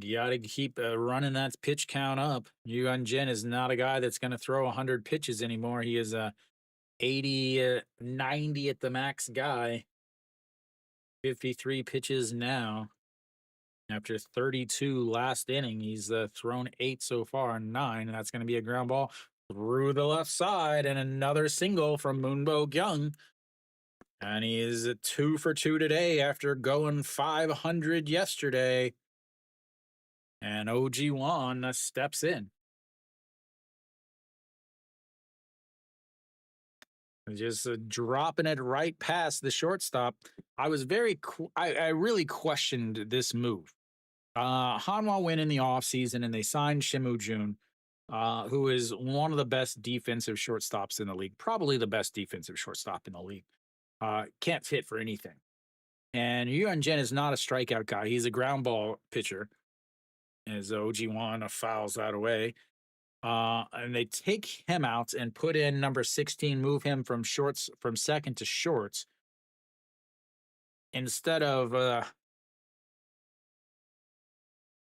You got to keep running that pitch count up. Yuan Jin is not a guy that's going to throw 100 pitches anymore. He is a 80, 90 at the max guy. 53 pitches now. After 32 last inning, he's thrown 8 so far, 9. And that's going to be a ground ball through the left side, and another single from Moonbo Young. And he is 2 for 2 today after going 500 yesterday. And OG Wan steps in. Just dropping it right past the shortstop. I was I really questioned this move. Hanwha went in the offseason and they signed Shimu Jun, who is one of the best defensive shortstops in the league, probably the best defensive shortstop in the league. Can't hit for anything. And Yuan Jin is not a strikeout guy. He's a ground ball pitcher. As OG Wan fouls that away. And they take him out and put in number 16, move him from second to shorts. Instead of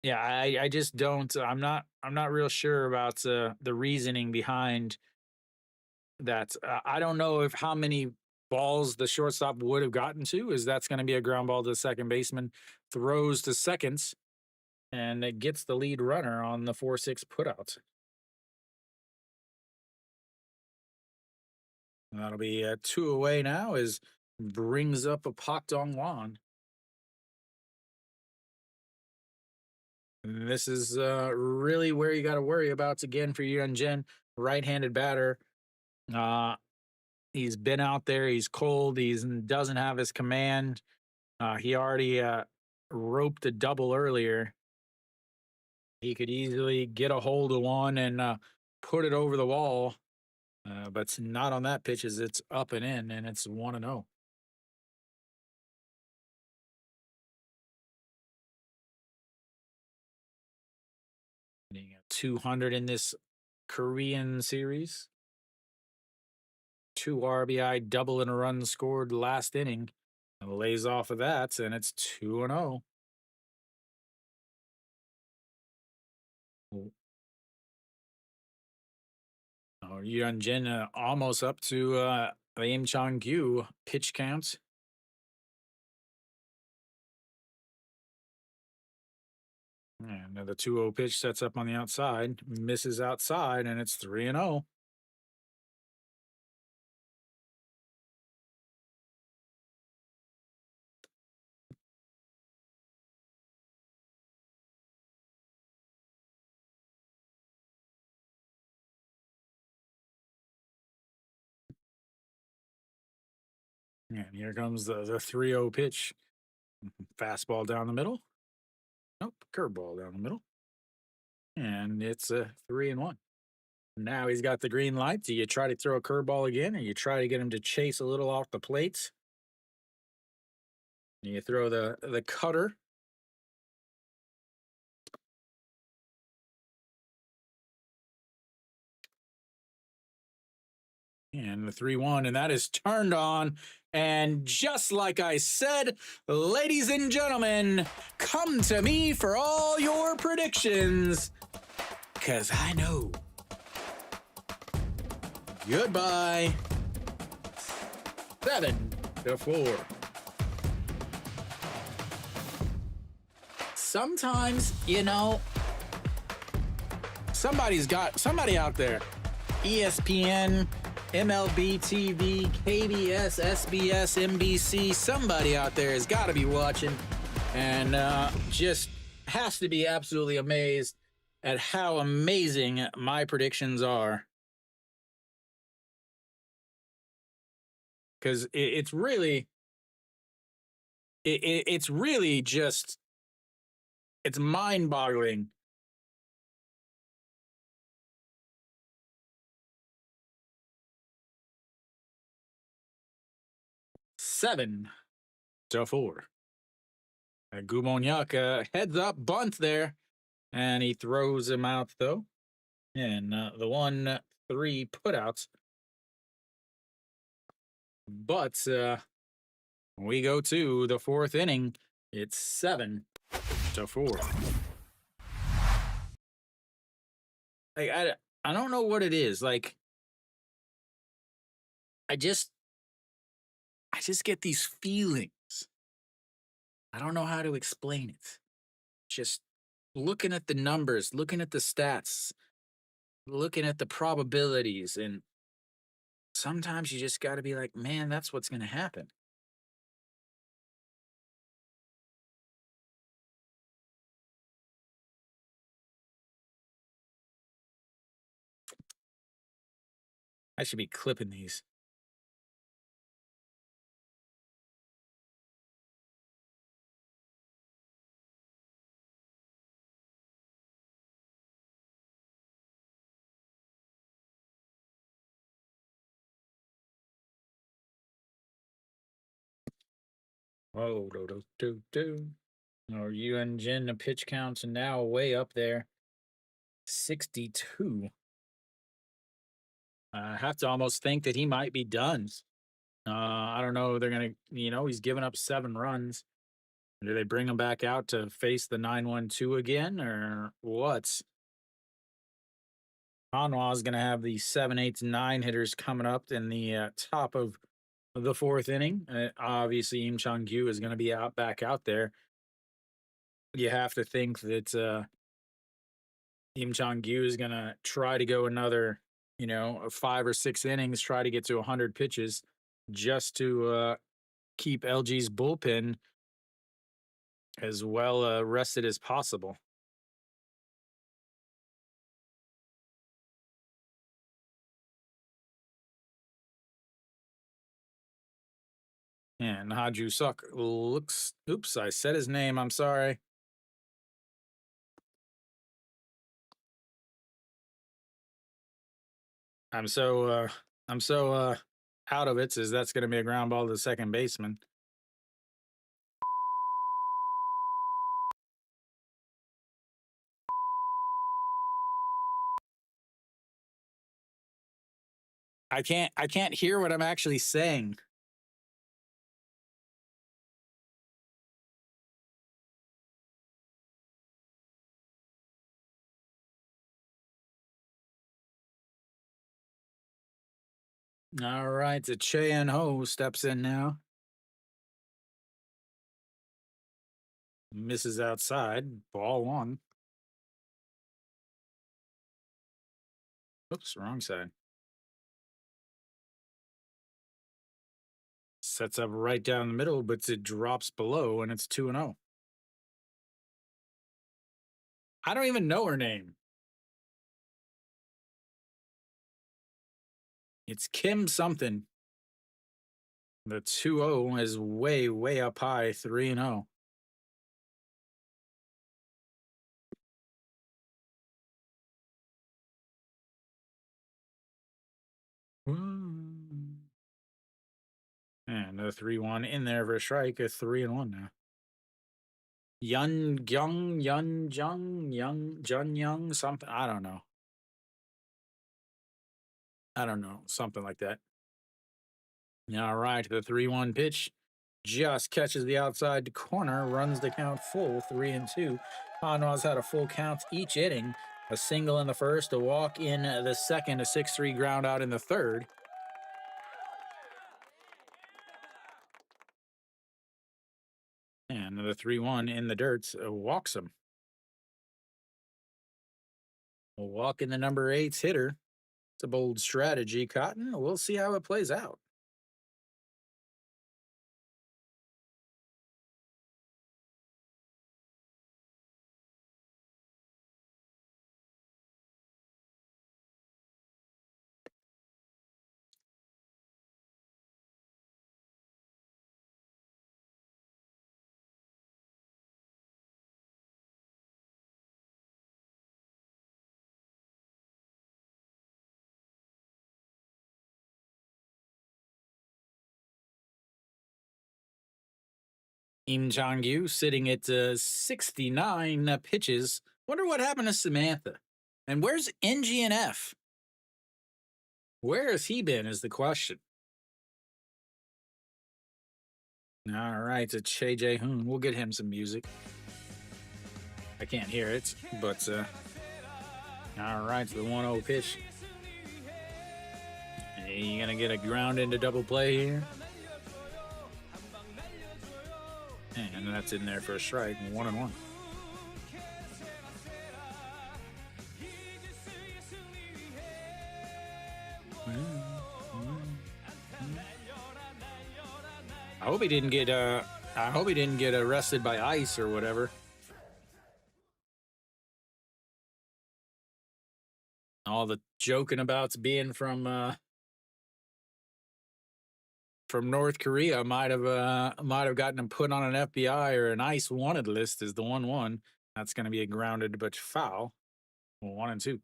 I just don't I'm not real sure about the reasoning behind that. I don't know if how many balls the shortstop would have gotten to, is that's going to be a ground ball to the second baseman, throws to seconds, and it gets the lead runner on the 4-6 putout. That'll be 2 away now, as brings up a Pak Dong Wan. This is really where you got to worry about again for Yuan Jin, right-handed batter. He's been out there. He's cold. He doesn't have his command. He already roped a double earlier. He could easily get a hold of one and put it over the wall. But it's not on that pitch, as it's up and in, and it's 1-0. Getting a 200 in this Korean series. 2 RBI, double and a run scored last inning. And lays off of that, and it's 2-0. Yuan Jin almost up to Im Chong-gyu pitch count. And the 2-0 pitch sets up on the outside, misses outside, and it's 3-0. And here comes the 3-0 pitch. Fastball down the middle. Nope, curveball down the middle. And it's a 3-1. Now he's got the green light. Do you try to throw a curveball again, or you try to get him to chase a little off the plate? You throw the cutter. And the 3-1, and that is turned on. And just like I said, ladies and gentlemen, come to me for all your predictions, because I know. Goodbye. 7-4. Sometimes, somebody out there, ESPN, MLB TV, KBS, SBS, NBC, somebody out there has got to be watching and just has to be absolutely amazed at how amazing my predictions are. Because it's really just, it's mind-boggling. Seven to 4. Gumoniak heads up bunt there, and he throws him out though. And the 1-3 putouts. But we go to the 4th inning. It's 7 to 4. Like, I don't know what it is. Like, I just get these feelings. I don't know how to explain it. Just looking at the numbers, looking at the stats, looking at the probabilities, and sometimes you just got to be like, man, that's what's going to happen. I should be clipping these. Oh, do. Or you and Jen, the pitch counts are now way up there. 62. I have to almost think that he might be done. I don't know. They're going to, he's given up 7 runs. Do they bring him back out to face the 9-1-2 again, or what? Hanwha is going to have the 7, 8, 9 hitters coming up in the top of the 4th inning. Obviously, Im Chang-gyu is going to be back out there. You have to think that Im Chang-gyu is going to try to go another, 5 or 6 innings, try to get to 100 pitches just to keep LG's bullpen as well rested as possible. And Haju Suk looks, oops, I said his name, I'm sorry. I'm so out of it, as that's going to be a ground ball to the second baseman. I can't hear what I'm actually saying. All right, so Che Ho steps in now. Misses outside, ball 1. Oops, wrong side. Sets up right down the middle, but it drops below, and it's 2-0. I don't even know her name. It's Kim something. The 2-0 is way, way up high, 3-0. And a 3-1 in there for a strike, a 3-1 now. Jun Young, something. I don't know. Something like that. All right, the 3-1 pitch just catches the outside corner, runs the count full, 3-2. Hanwha's had a full count each inning, a single in the first, a walk in the second, a 6-3 ground out in the third. And the 3-1 in the dirt walks him. Walking the number 8's hitter. It's a bold strategy, Cotton. We'll see how it plays out. Im Chang-yu sitting at 69 pitches. Wonder what happened to Samantha. And where's NGNF? Where has he been is the question. All right, it's Che Jae Hoon. We'll get him some music. I can't hear it, but all right, the 1-0 pitch. You gonna get a ground into double play here? And that's in there for a strike. 1-1. I hope he didn't get arrested by ICE or whatever. All the joking about being from North Korea might have gotten him put on an FBI or an ICE wanted list as the 1-1. That's going to be a grounded but foul. 1-2.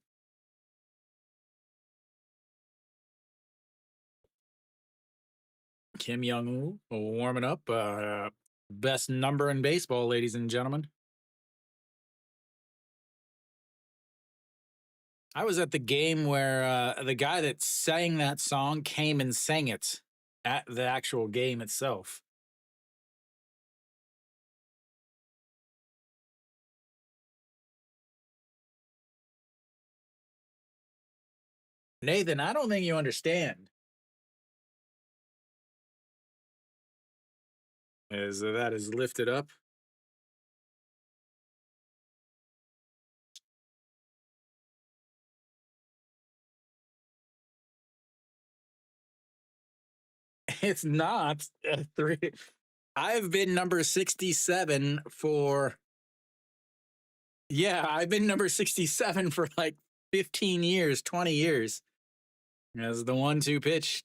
Kim Young-woo warming up. Best number in baseball, ladies and gentlemen. I was at the game where the guy that sang that song came and sang it at the actual game itself. Nathan, I don't think you understand. As that is lifted up. It's not 3. I've been number 67 for. Yeah, I've been number 67 for like 15 years, 20 years. As the 1-2 pitch.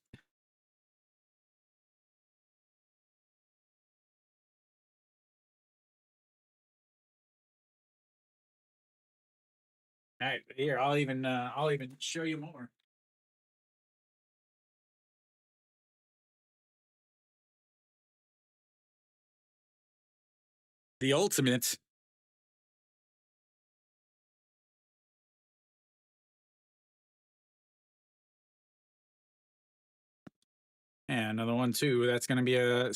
All right, here I'll even show you more. The ultimate. And another 1-2. That's going to be a.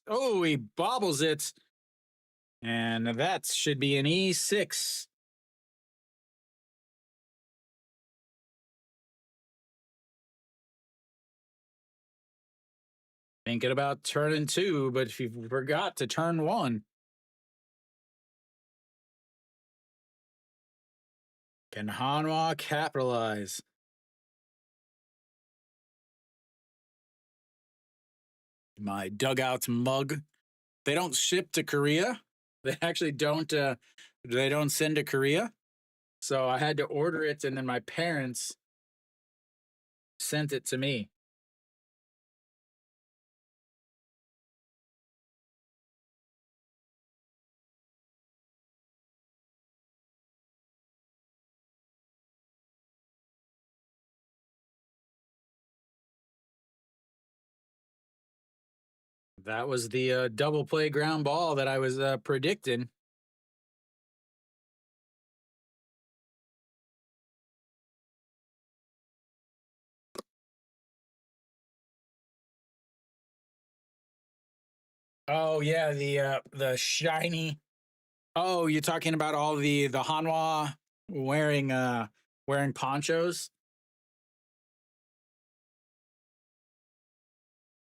Oh, he bobbles it. And that should be an E6. Thinking about turning 2, but if you forgot to turn 1. Can Hanwha capitalize? My dugout mug. They don't ship to Korea. They actually don't. They don't send to Korea. So I had to order it, and then my parents sent it to me. That was the double play ground ball that I was predicting. Oh yeah, the shiny. Oh, you're talking about all the Hanwha wearing ponchos.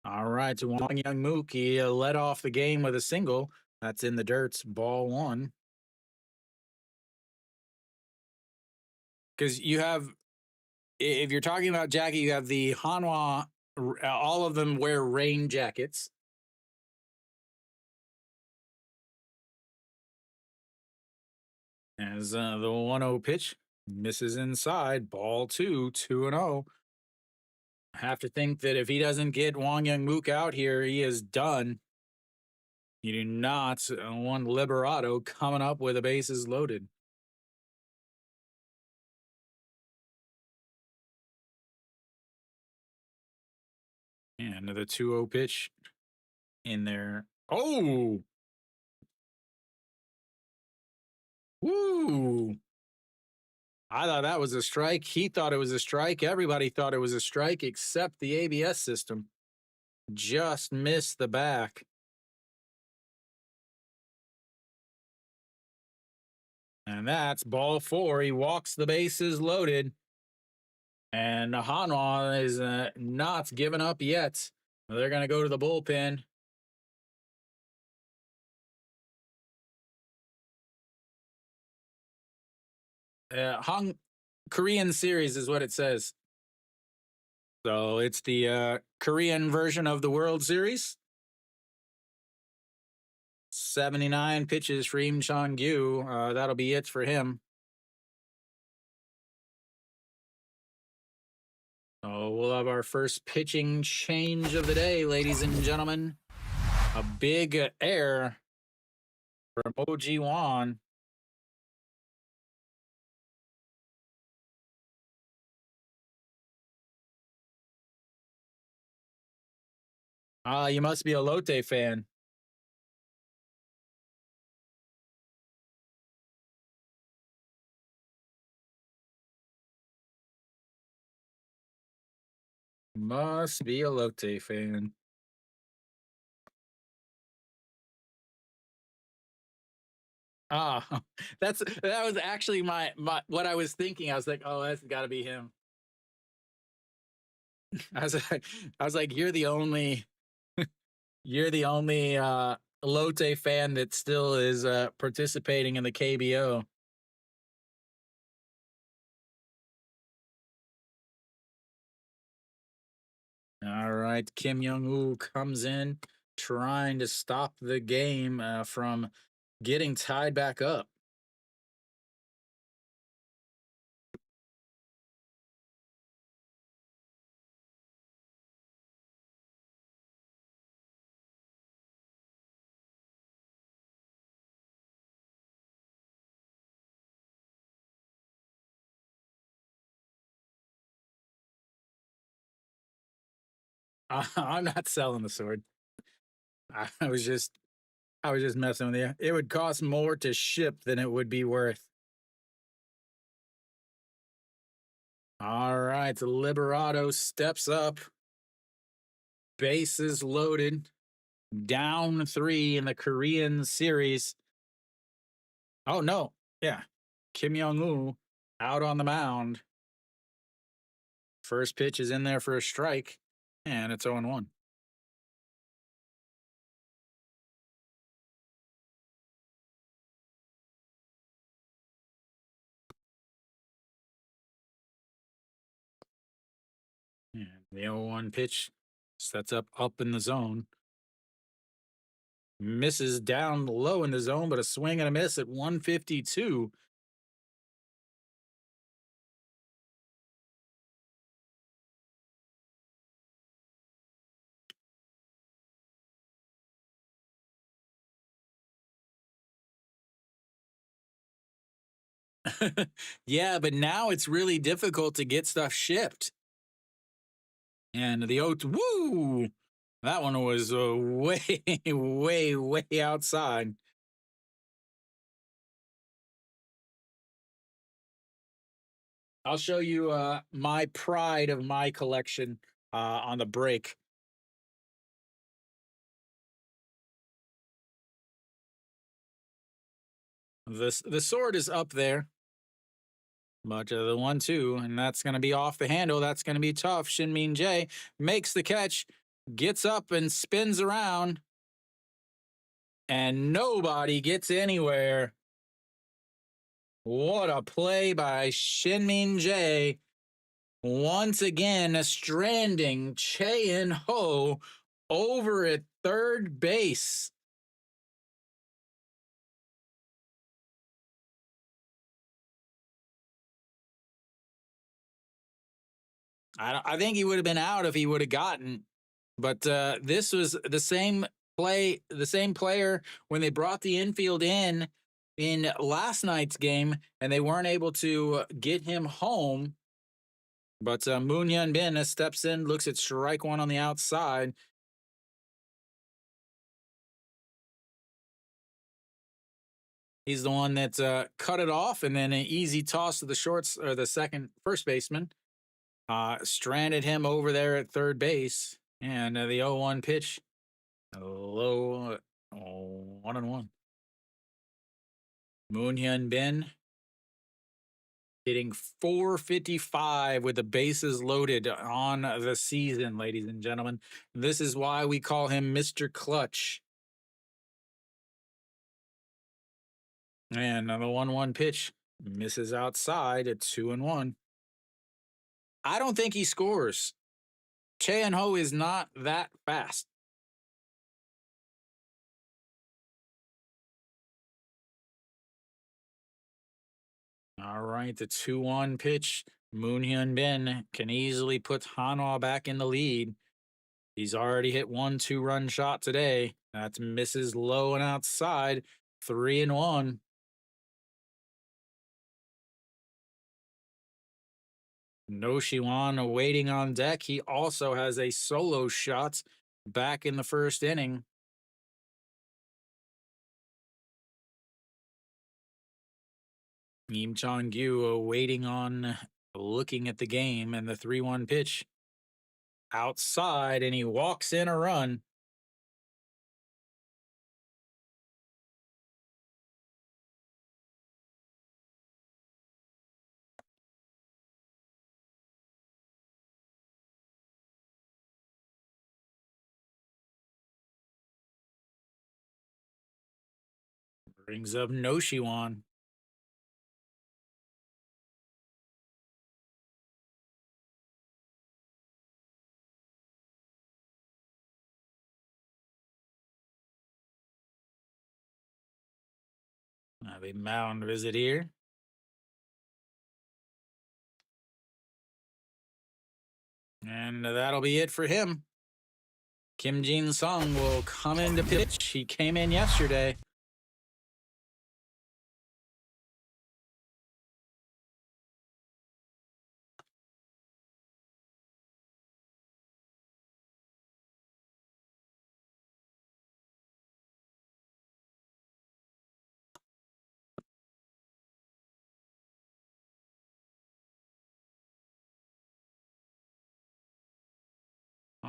All right, so Wang Young Mook, he led off the game with a single. That's in the dirts. Ball one. Because you have, if you're talking about Jackie, you have the Hanwha. All of them wear rain jackets. As the 1-0 pitch misses inside. Ball two, 2-0. I have to think that if he doesn't get Wang Young Mook out here, he is done. You do not want Liberato coming up with the bases loaded. And the 2-0 pitch in there. Oh! Woo! I thought that was a strike. He thought it was a strike. Everybody thought it was a strike except the ABS system. Just missed the back. And that's ball four. He walks the bases loaded. And Hanwha is not giving up yet. They're going to go to the bullpen. Korean series is what it says. So it's the Korean version of the World Series. 79 pitches for Im Chong-gyu. That'll be it for him. So we'll have our first pitching change of the day, ladies and gentlemen. A big air for Mo Ji-won. You must be a Lotte fan. Must be a Lotte fan. Ah, that was actually my what I was thinking. I was like, oh, that's got to be him. I was like, you're the only Lotte fan that still is participating in the KBO. All right, Kim Young-woo comes in trying to stop the game from getting tied back up. I'm not selling the sword. I was just messing with you. It would cost more to ship than it would be worth. All right, Liberato steps up. Bases loaded. Down 3 in the Korean series. Oh no, yeah. Kim Young-woo out on the mound. First pitch is in there for a strike, and it's 0-1. And the 0-1 pitch sets up in the zone. Misses down low in the zone, but a swing and a miss at 152. Yeah, but now it's really difficult to get stuff shipped. And the oats, woo! That one was way, way outside. I'll show you my pride of my collection on the break. The sword is up there. But the 1-2, and that's going to be off the handle. That's going to be tough. Shin-Min Jae makes the catch, gets up and spins around. and nobody gets anywhere. What a play by Shinmin Jae. Once again, stranding Che Ho over at third base. I think he would have been out if he would have gotten. But this was the same play, the same player when they brought the infield in last night's game, and they weren't able to get him home. But Moon Hyun Bin steps in, looks at strike one on the outside. He's the one that cut it off, and then an easy toss to the shorts or the first baseman. Stranded him over there at third base, and the 0-1 pitch, low 1-1. Moon Hyun Bin hitting 455 with the bases loaded on the season, ladies and gentlemen. This is why we call him Mr. Clutch. And the 1-1 pitch misses outside at 2-1. I don't think he scores. Che Ho is not that fast. All right, the 2-1 pitch. Moon Hyun Bin can easily put Hanwha back in the lead. He's already hit 1 2-run shot today. That's misses low and outside. 3-1. No Shiwan waiting on deck. He also has a solo shot back in the first inning. Im Chong Gyu waiting on, looking at the game, and the 3-1 pitch outside, and he walks in a run. Brings up No Shiwan. Have a mound visit here. And that'll be it for him. Kim Jin Sung will come in to pitch. He came in yesterday.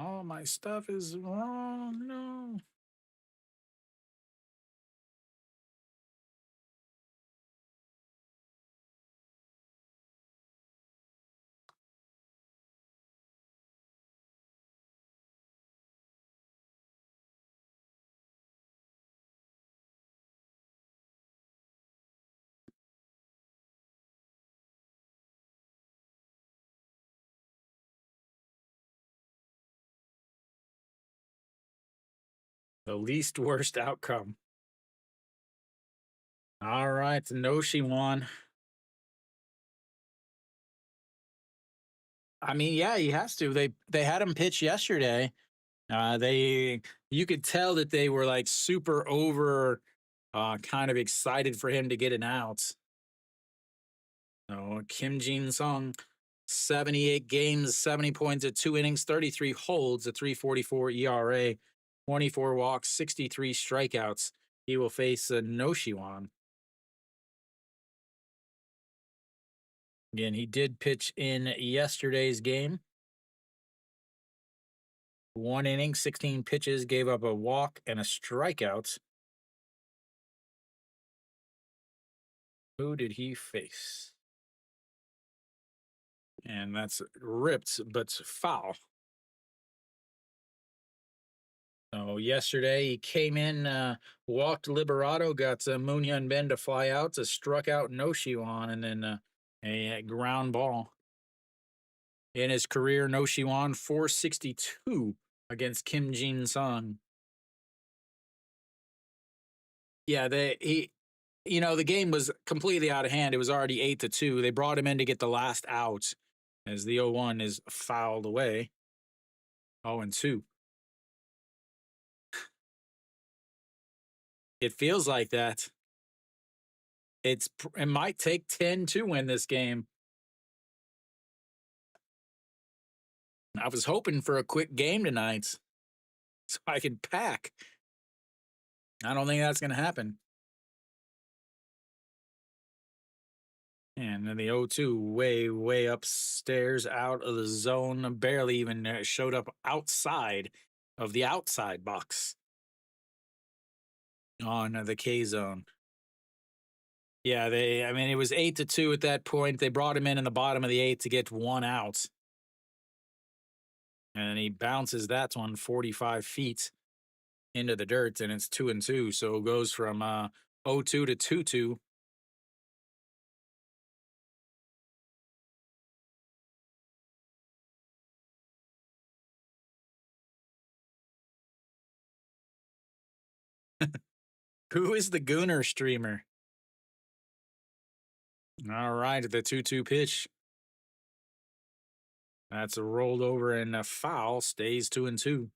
Oh, my stuff is wrong. No. The least worst outcome. All right, No Shiwan. I mean, yeah, he has to. They had him pitch yesterday. They You could tell that they were like super over, kind of excited for him to get an out. So Kim Jin Sung, 78 games, 70 points at 2 innings, 33 holds, a 3.44 ERA, 24 walks, 63 strikeouts. He will face No Shiwan. Again, he did pitch in yesterday's game. 1 inning, 16 pitches, gave up a walk and a strikeout. Who did he face? And that's ripped, but foul. So yesterday he came in, walked Liberato, got Moon Hyun Ben to fly out, to struck out No Shiwan, and then a ground ball. In his career, No Shiwan 462 against Kim Jin Sung. Yeah, the game was completely out of hand. It was already 8-2. They brought him in to get the last out as the 0-1 is fouled away. 0-2. It feels like that. It might take 10 to win this game. I was hoping for a quick game tonight so I could pack. I don't think that's going to happen. And then the 0-2 way, way upstairs out of the zone, barely even showed up outside of the outside box on the K zone. Yeah, I mean, it was 8-2 at that point. They brought him in the bottom of the 8th to get one out. And he bounces that one 45 feet into the dirt, and it's 2-2. So it goes from 0-2 to 2-2. Who is the Gooner streamer? All right, the 2-2 pitch. That's a rolled over and a foul. Stays 2-2.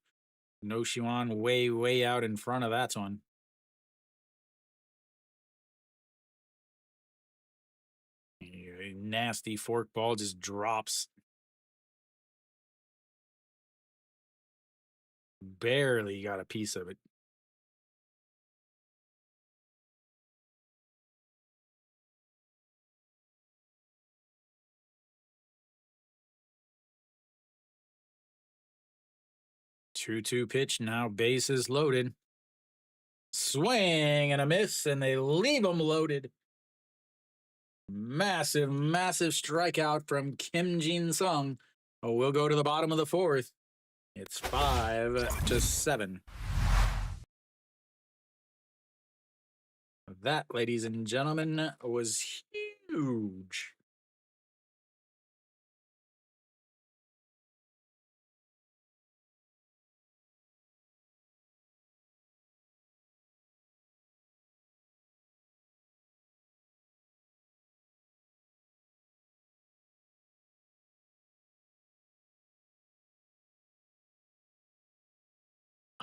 No Shiwan way, way out in front of that one. A nasty fork ball just drops. Barely got a piece of it. Two pitch, now bases loaded. Swing and a miss, and they leave them loaded. Massive, massive strikeout from Kim Jin Sung. Oh, we'll go to the bottom of the 4th. It's 5-7. That, ladies and gentlemen, was huge.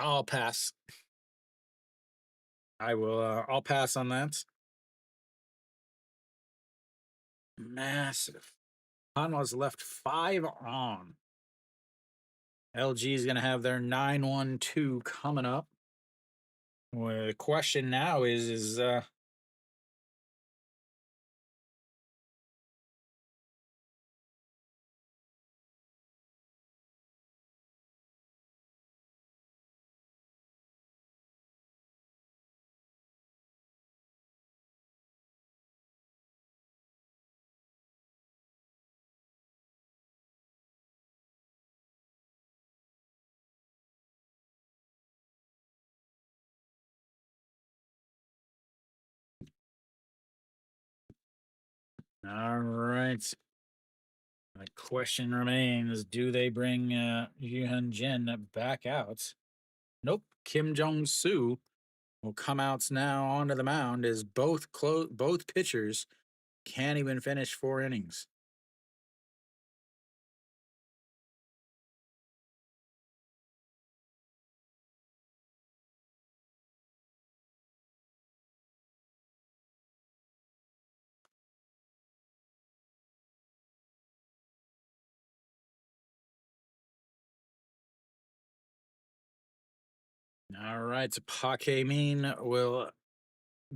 I'll pass. I will. I'll pass on that. Massive. Hanwha's left 5 on. LG is going to have their 9-1-2 coming up. Well, the question now is all right. The question remains: do they bring Yuhan Jin back out? Nope. Kim Jong Soo will come out now onto the mound as both pitchers can't even finish 4 innings. All right, so Park Hae-min will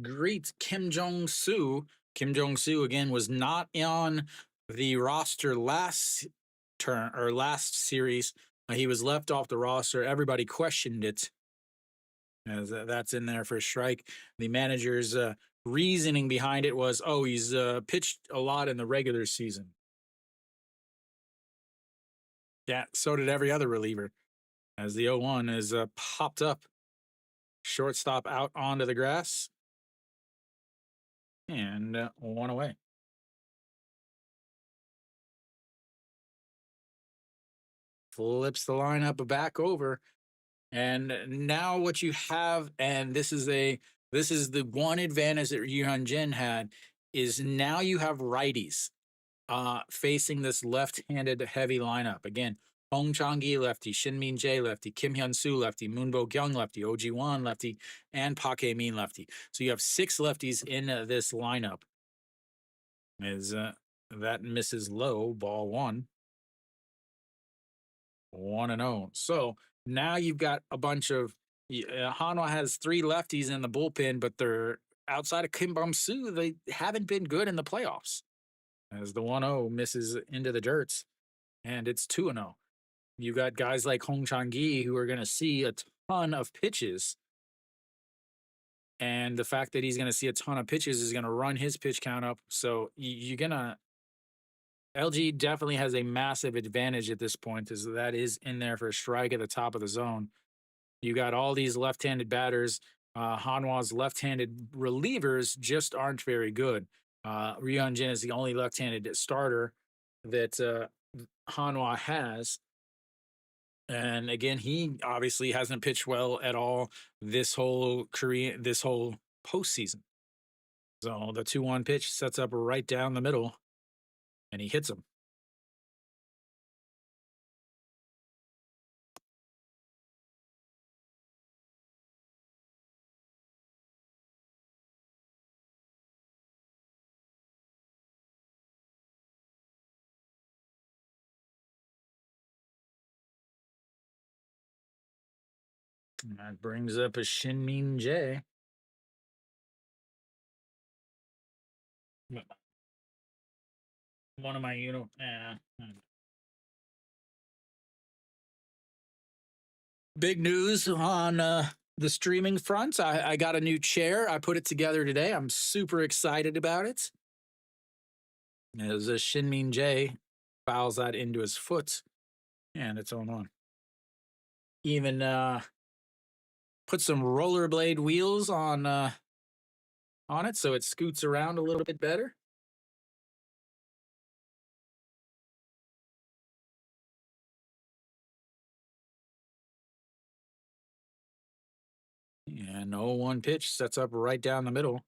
greet Kim Jong Soo. Kim Jong Soo again was not on the roster last turn or last series. He was left off the roster. Everybody questioned it, as that's in there for a strike. The manager's reasoning behind it was, oh, he's pitched a lot in the regular season. Yeah, so did every other reliever. as the 0-1 is popped up. Shortstop out onto the grass and one away. Flips the lineup back over. And now what you have, and this is the one advantage that Ryuhan Jin had, is now you have righties facing this left-handed heavy lineup. Again, Hong Chang-gi lefty, Shin Min Jae lefty, Kim Hyun-soo lefty, Moonbo Kyung lefty, Oh Ji-won lefty, and Park Hae-min lefty. So you have 6 lefties in this lineup. Is that misses low, ball 1. 1-0. So now you've got a bunch of Hanwha has 3 lefties in the bullpen, but they're outside of Kim Bum-soo. They haven't been good in the playoffs. As the 1-0 misses into the dirts, and it's 2-0. You got guys like Hong Chang-gi who are going to see a ton of pitches. And the fact that he's going to see a ton of pitches is going to run his pitch count up. So you're going to LG definitely has a massive advantage at this point, as that is in there for a strike at the top of the zone. You got all these left-handed batters. Hanwha's left-handed relievers just aren't very good. Ryuhan Jin is the only left-handed starter that Hanwha has. And again, he obviously hasn't pitched well at all this whole postseason. So the 2-1 pitch sets up right down the middle, and he hits him. And that brings up a Shin Min Jae. One of my big news on the streaming front. I got a new chair. I put it together today. I'm super excited about it. As a Shin Min Jae fouls that into his foot, and it's 0-1. Even put some rollerblade wheels on it so it scoots around a little bit better. And 0-1 pitch sets up right down the middle.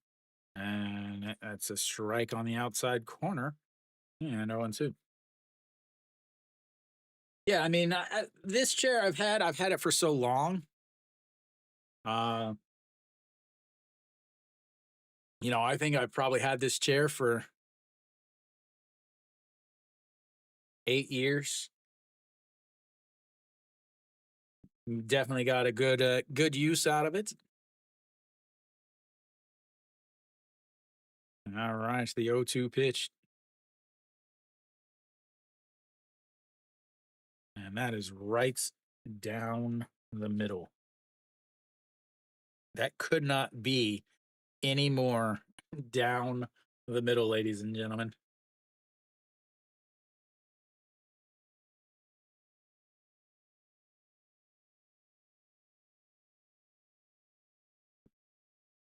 And that's a strike on the outside corner. And 0-2. Yeah, I mean, this chair I've had it for so long. I think I've probably had this chair for 8 years. Definitely got a good use out of it. All right, the 0-2 pitch. And that is right down the middle. That could not be any more down the middle, ladies and gentlemen.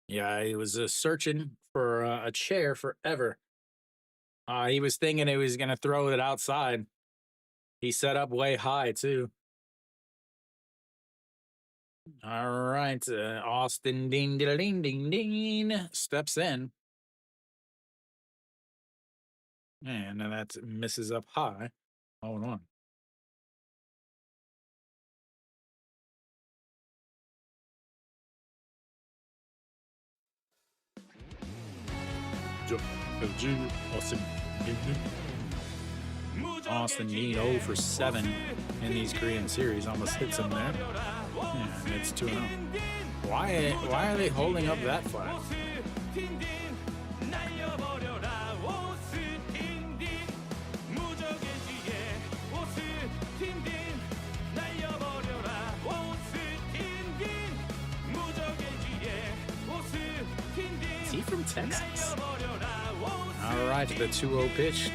Yeah, he was searching for a chair forever. He was thinking he was going to throw it outside. He set up way high, too. All right, Austin ding ding ding ding ding steps in. And that misses up high. 0-1. Austin Dean 0 for 7 in these Korean series. Almost hits him there. And it's 2-0. Why are they holding up that flag? Is he from Texas? All right, the 2-0 pitch.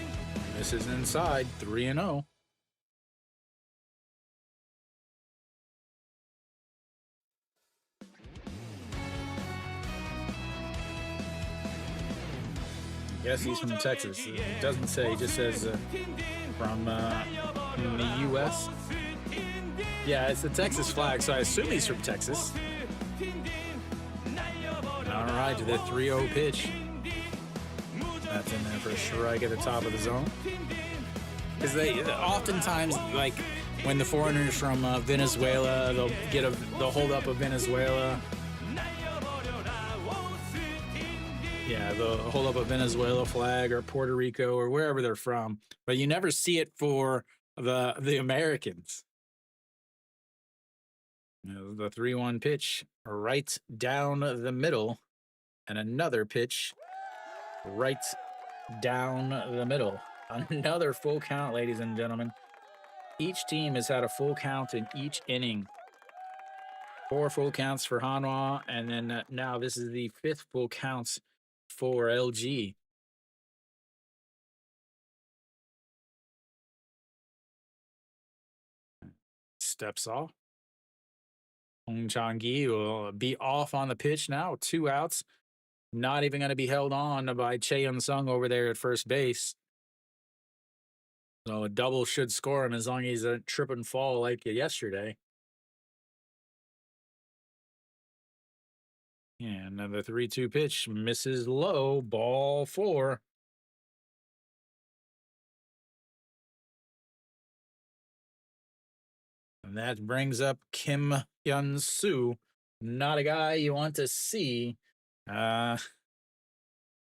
This is inside, 3-0. guess he's from Texas. It doesn't say. It just says from the U.S. Yeah, it's the Texas flag, so I assume he's from Texas. All right, to the 3-0 pitch. That's in there for a strike at the top of the zone. Because they oftentimes, like when the foreigners from Venezuela, they'll hold up a Venezuela. Yeah, they'll hold up a Venezuela flag or Puerto Rico or wherever they're from, but you never see it for the Americans. The 3-1 pitch right down the middle, and another pitch right down the middle. Another full count, ladies and gentlemen. Each team has had a full count in each inning. 4 full counts for Hanwha, and then now this is the 5th full counts for LG. Steps off. Hong Chang-gi will be off on the pitch now. 2 outs. Not even going to be held on by Che Yun-sung over there at first base. So a double should score him as long as he's a trip and fall like yesterday. And the 3-2 pitch misses low. Ball 4. And that brings up Kim Hyun-soo. Not a guy you want to see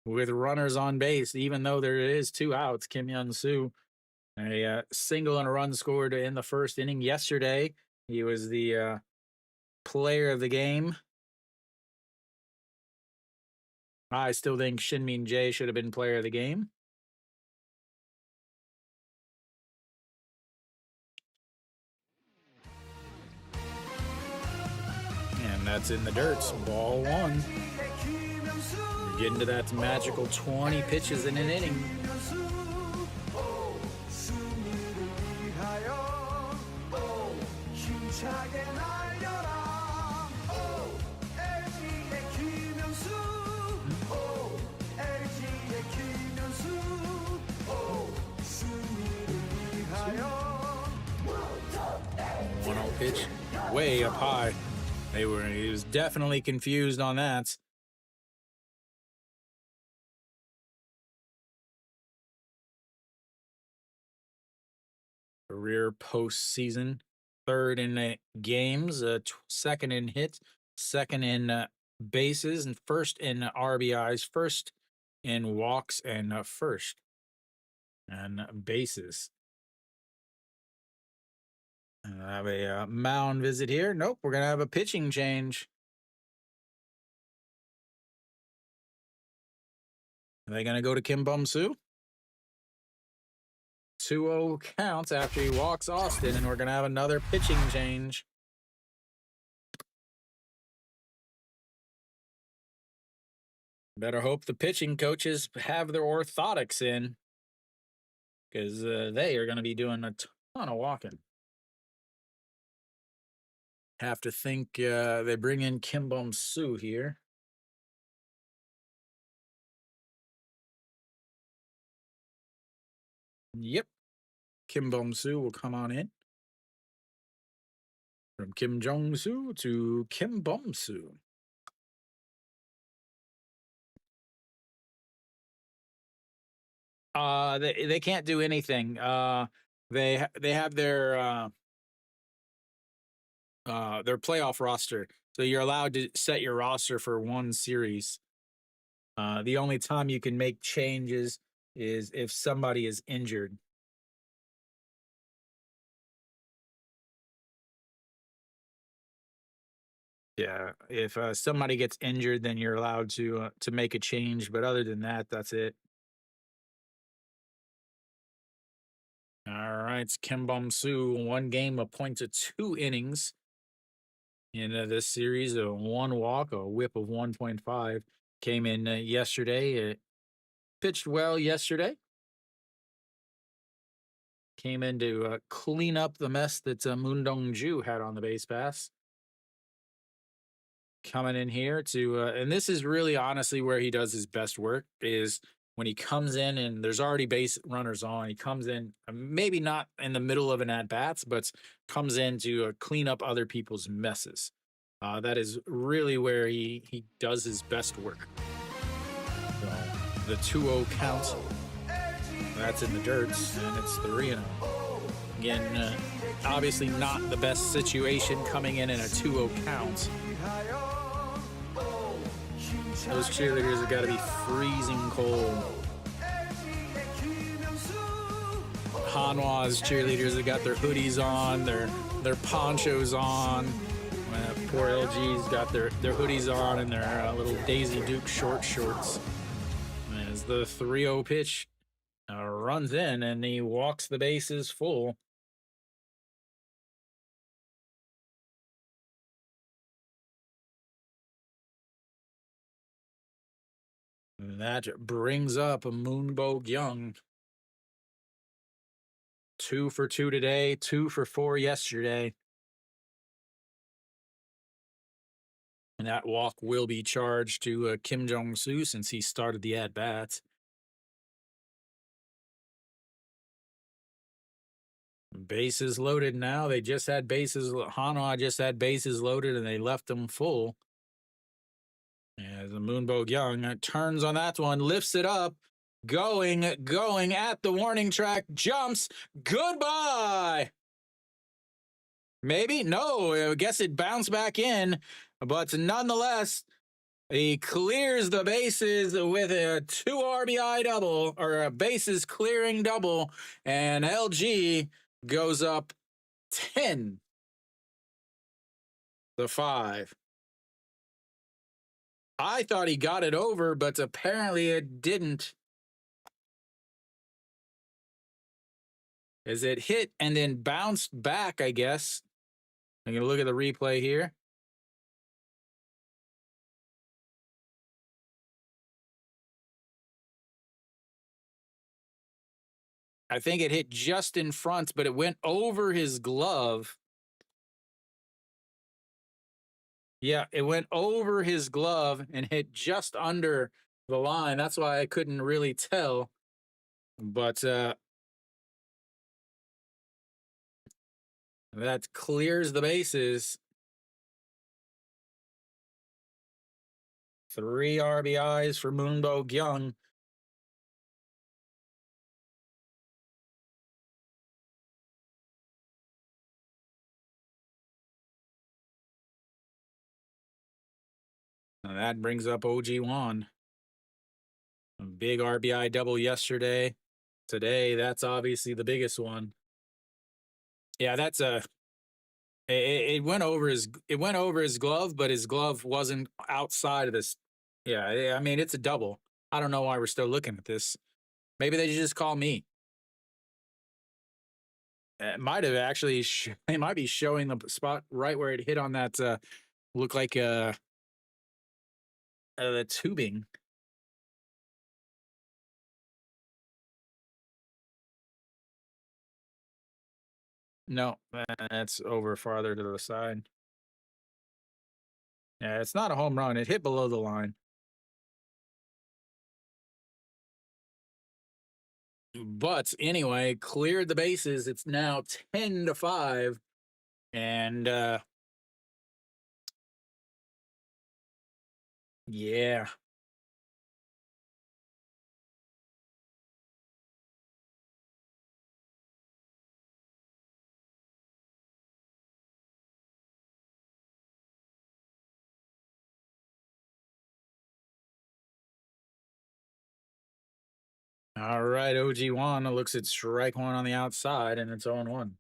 with runners on base, even though there is 2 outs. Kim Hyun-soo, a single and a run scored in the first inning yesterday. He was the player of the game. I still think Shin-min Jae should have been player of the game. And that's in the dirt. Ball 1. We're getting to that magical 20 pitches in an inning. Pitch way up high. He was definitely confused on that. Career postseason, 3rd in games, 2nd in hits, 2nd in bases, and 1st in RBIs, 1st in walks, and 1st and bases. I have a mound visit here. Nope, we're going to have a pitching change. Are they going to go to Kim Bum-soo? 2-0 counts after he walks Austin, and we're going to have another pitching change. Better hope the pitching coaches have their orthotics in, because they are going to be doing a ton of walking. Have to think they bring in Kim Bum-soo here. Yep. Kim Bum-soo will come on in. From Kim Jong-soo to Kim Bum-soo. They can't do anything. They have their playoff roster, so you're allowed to set your roster for 1 series. The only time you can make changes is if somebody is injured. Yeah, if somebody gets injured, then you're allowed to make a change. But other than that, that's it. All right, it's Kim Bum-soo, 1 game, a point to 2 innings in this series. A 1 walk, a whip of 1.5 came in yesterday. Pitched well yesterday. Came in to clean up the mess that Moon Dong-ju had on the base pass. Coming in here to, and this is really honestly where he does his best work, is when he comes in and there's already base runners on. He comes in, maybe not in the middle of an at bats, but comes in to clean up other people's messes. That is really where he does his best work. So the 2-0 count. That's in the dirts, and it's 3-0. Again, obviously not the best situation coming in a 2-0 count. Those cheerleaders have got to be freezing cold. Hanwha's cheerleaders have got their hoodies on, their ponchos on. Poor LG's got their hoodies on and their little Daisy Duke shorts. As the 3-0 pitch runs in and he walks the bases full. That brings up Moonbo Young. 2 for 2 today, 2 for 4 yesterday. And that walk will be charged to Kim Jong-soo since he started the at-bats. Bases loaded now. They just had bases. Hanwha just had bases loaded and they left them full. As the Moonbo Young turns on that one, lifts it up, going at the warning track, jumps, goodbye. Maybe? No, I guess it bounced back in, but nonetheless, he clears the bases with a 2 RBI double, or a bases clearing double, and LG goes up 10-5. I thought he got it over, but apparently it didn't. As it hit and then bounced back, I guess. I'm going to look at the replay here. I think it hit just in front, but it went over his glove. Yeah, it went over his glove and hit just under the line. That's why I couldn't really tell. But that clears the bases. 3 RBIs for Moonbo Young. And that brings up OG1. A big RBI double yesterday. Today, that's obviously the biggest one. Yeah, that's it went over his glove, but his glove wasn't outside of this. Yeah, I mean, it's a double. I don't know why we're still looking at this. Maybe they just call me. It might have actually. They might be showing the spot right where it hit on that. Look like the tubing. No, that's over farther to the side. Yeah, it's not a home run. It hit below the line. But anyway, cleared the bases. It's now 10-5. And yeah. All right, OG1 looks at strike one on the outside, and it's 0-1.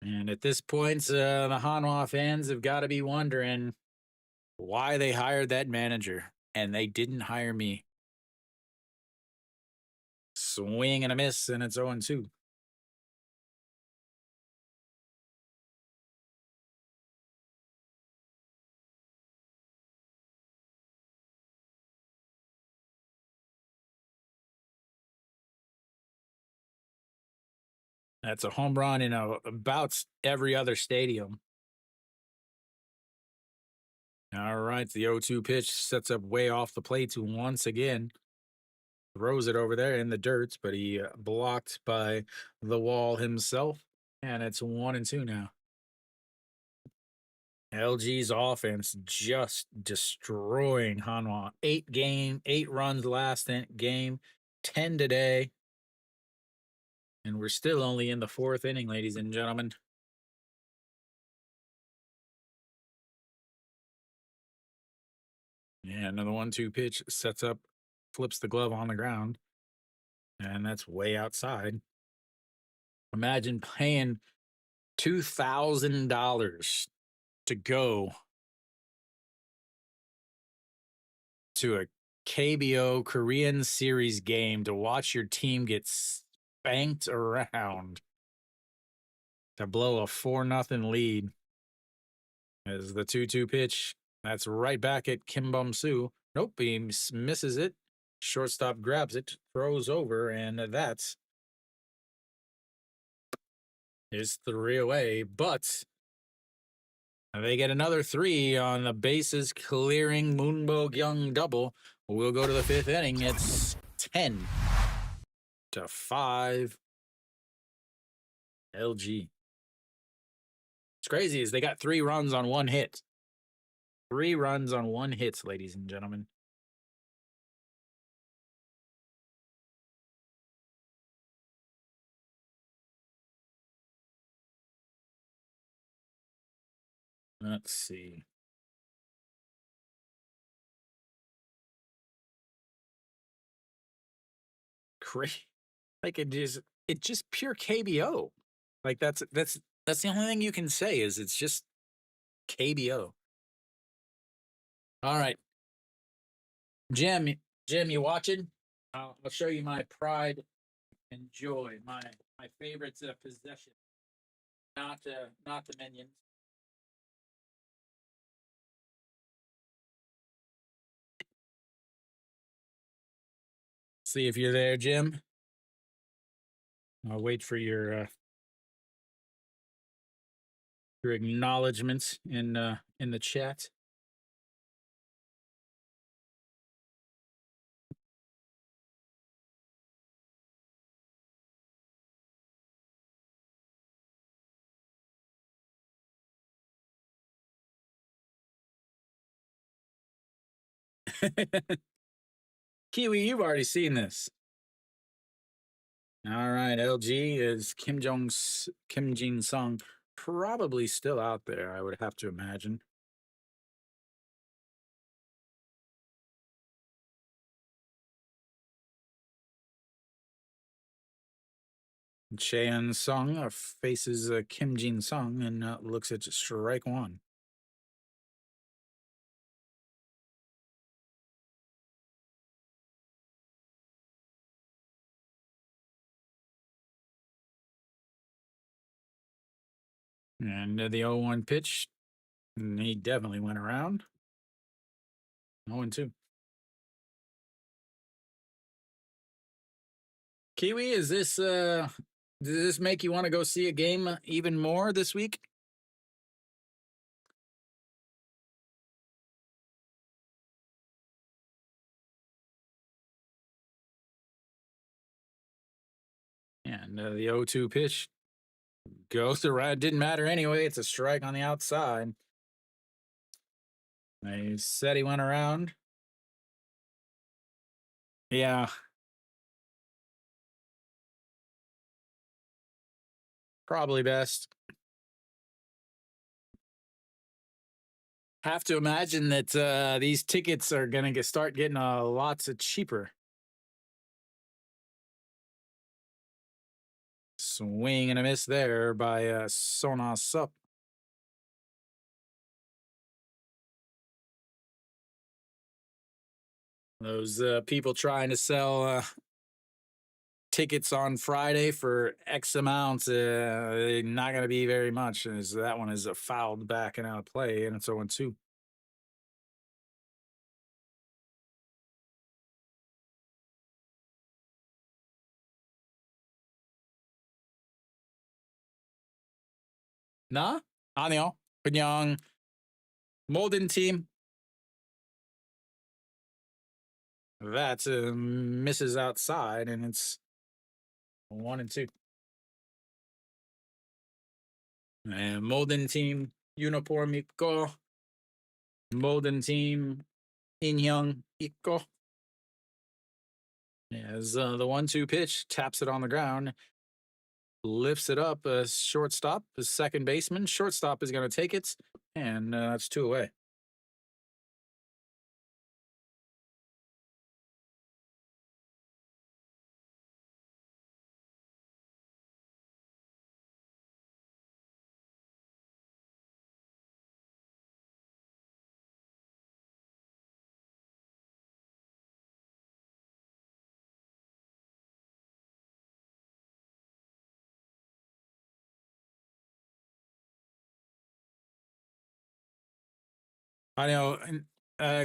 And at this point, the Hanwha fans have got to be wondering why they hired that manager, and they didn't hire me. Swing and a miss, and it's 0-2. That's a home run in about every other stadium. All right, the 0-2 pitch sets up way off the plate once again. Throws it over there in the dirt, but he blocked by the wall himself. And it's 1-2 now. LG's offense just destroying Hanwha. 8 runs last game, 10 today. And we're still only in the 4th inning, ladies and gentlemen. Yeah, another 1-2 pitch sets up, flips the glove on the ground. And that's way outside. Imagine paying $2,000 to go to a KBO Korean Series game to watch your team get spanked around to blow a 4-0 lead. As the 2-2 pitch, that's right back at Kim Bum Soo. Nope, he misses it. Shortstop grabs it, throws over, and that's his 3 away. But they get another 3 on the bases clearing Moonbo Young double. We'll go to the 5th inning. It's 10-5 LG. What's crazy is they got 3 runs on 1 hit. 3 runs on 1 hit, ladies and gentlemen. Let's see. Great. Like it's just pure KBO. Like that's the only thing you can say is it's just KBO. All right. Jim, you watching? I'll show you my pride and joy, my favorite possession. Not the minions. See if you're there, Jim. I'll wait for your acknowledgments in the chat. Kiwi, you've already seen this. All right, LG is Kim Jin Sung, probably still out there, I would have to imagine. Cheon Sung faces Kim Jin Sung and looks at strike 1. And the 0-1 pitch, and he definitely went around. 0-2. Kiwi, is this does this make you want to go see a game even more this week? And the 0-2 pitch goes around. Didn't matter anyway. It's a strike on the outside. They said he went around. Yeah. Probably best. Have to imagine that these tickets are going to start getting lots of cheaper. Swing and a miss there by Sona Sup. Those people trying to sell tickets on Friday for X amounts, not going to be very much. As that one is fouled back and out of play, and it's 0-2. 나? 아니요. 그냥 모든 팀 That misses outside, and it's 1-2. And Molden team uniform 있고, Molden team 인형 있고. As the 1-2 pitch taps it on the ground, lifts it up. Shortstop, the second baseman. Shortstop is going to take it, and that's 2 away. 아니요,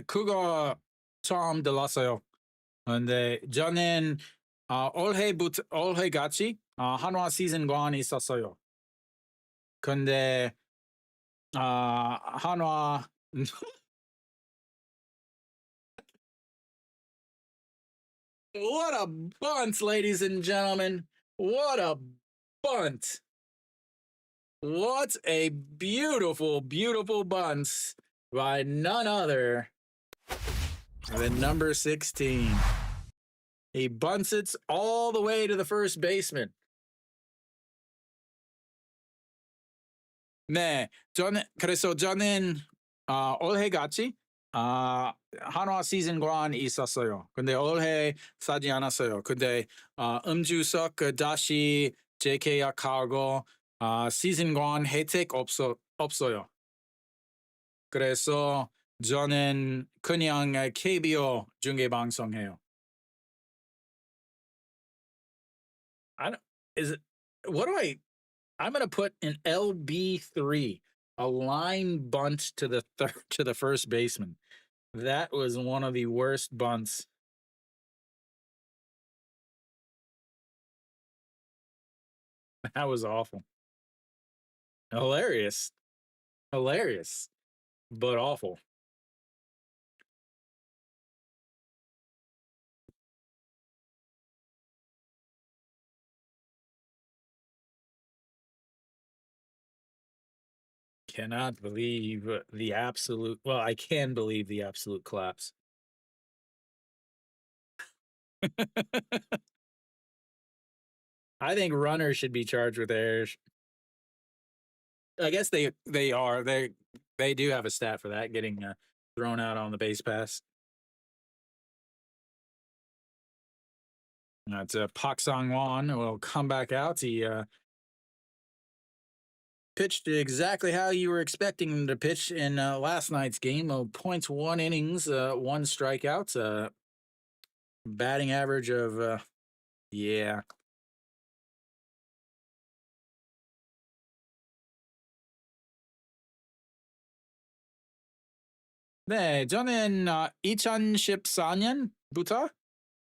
그거 처음 들었어요. 근데 저는 올해 같이 한화 시즌 1 있었어요. 근데 한화 what a bunt, ladies and gentlemen! What a bunt! What a beautiful, beautiful bunt by none other than number 16. He bunts it all the way to the first baseman. 네, 그래서 저는 올해 같이 한화 시즌 1 있었어요. 근데 올해 사지 않았어요. 근데 음주석 다시 재계약하고 시즌 1 혜택 없어요. 그래서 저는 그냥 KBO 중계 방송해요. I don't, is it what do I'm going to put an LB3, a line bunt to the to the first baseman. That was one of the worst bunts. That was awful. Hilarious. Hilarious, but awful. Cannot believe the absolute, well, I can believe the absolute collapse. I think runners should be charged with errors. I guess they are. They do have a stat for that, getting thrown out on the base pass. That's Pak Sang-won will come back out. He pitched exactly how you were expecting him to pitch in last night's game. 0.1 innings, 1 strikeout, batting average of yeah. 네, 저는 2014년부터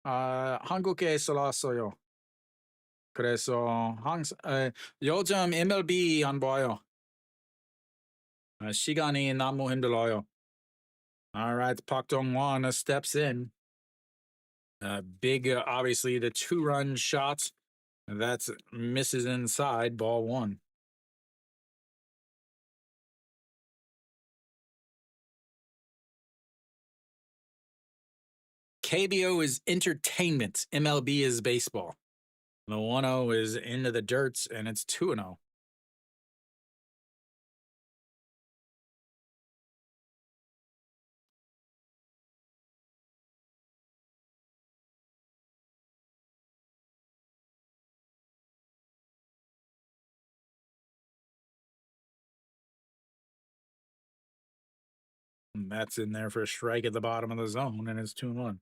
한국에 살았어요. 그래서 항상 요즘 MLB 안 봐요. 시간이 너무 힘들어요. All right, Park Dong-won steps in. Big, obviously, the 2-run shot. That misses inside, ball 1. KBO is entertainment. MLB is baseball. The 1-0 is into the dirt, and it's 2-0. And that's in there for a strike at the bottom of the zone, and it's 2-1.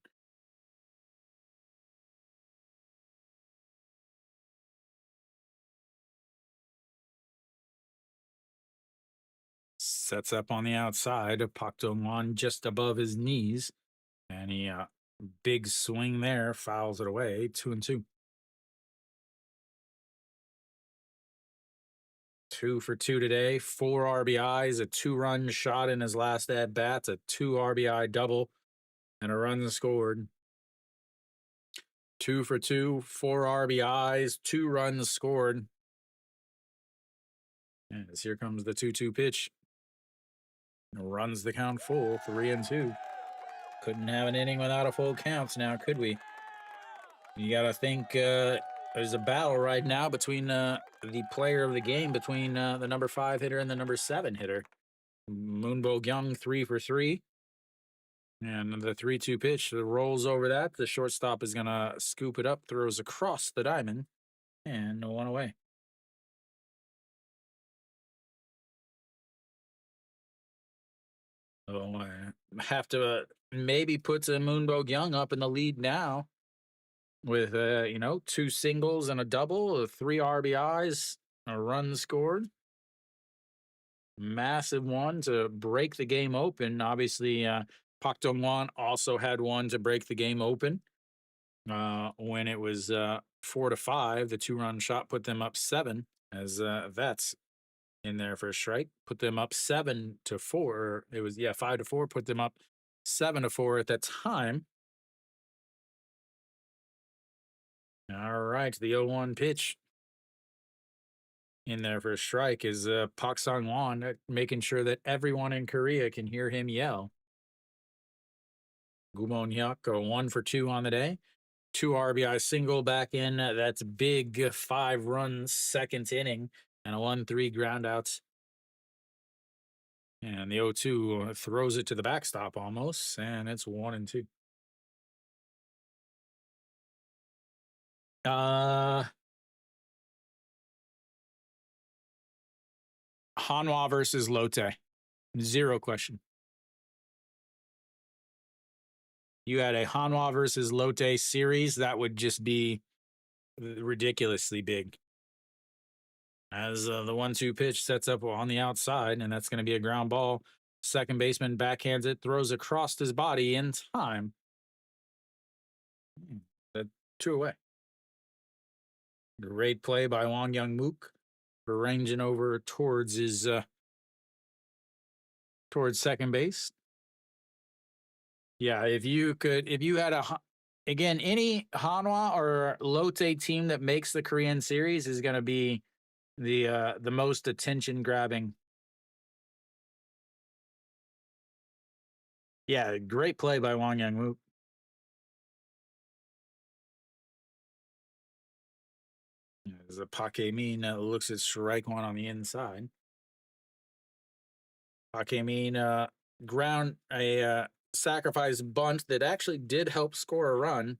Sets up on the outside of Pak Dong-won just above his knees. And he big swing there, fouls it away. 2-2. 2 for 2 today, 4 RBIs, a 2-run shot in his last at bats, a 2 RBI double, and a run scored. 2 for 2, 4 RBIs, 2 runs scored. As here comes the 2-2 pitch. Runs the count full, 3-2. Couldn't have an inning without a full count now, could we? You got to think there's a battle right now between the player of the game, between the number 5 hitter and the number 7 hitter. Moonbo Young, 3 for 3. And the 3-2 pitch rolls over that. The shortstop is going to scoop it up, throws across the diamond, and 1 away. Oh, I have to maybe put Moonbo Young up in the lead now with, 2 singles and a double, 3 RBIs, a run scored. Massive one to break the game open. Obviously, Pak Dong-won also had one to break the game open. When it was 4-5, the 2-run shot put them up 7 as Vets in there for a strike, put them up 7-4. It was 5-4, put them up 7-4 at that time. All right, the 0-1 pitch in there for a strike is Pak Sang-won, making sure that everyone in Korea can hear him yell. Gumon Hyuk, 1 for 2 on the day. 2 RBI single back in. That's big 5-run second inning and a 1-3 ground outs. And the 0-2 throws it to the backstop almost, and it's 1-2. Hanwha versus Lotte. 0 question. You had a Hanwha versus Lotte series, that would just be ridiculously big. As the 1-2 pitch sets up on the outside, and that's going to be a ground ball. Second baseman backhands it, throws across his body in time. 2 away. Great play by Wang Young-mook, ranging over towards his towards second base. Yeah, if you had again, any Hanwha or Lotte team that makes the Korean series is going to be the most attention grabbing. Yeah, great play by Wang Young-mook. As a Pak Min looks at strike 1 on the inside. Pak Min ground a sacrifice bunt that actually did help score a run,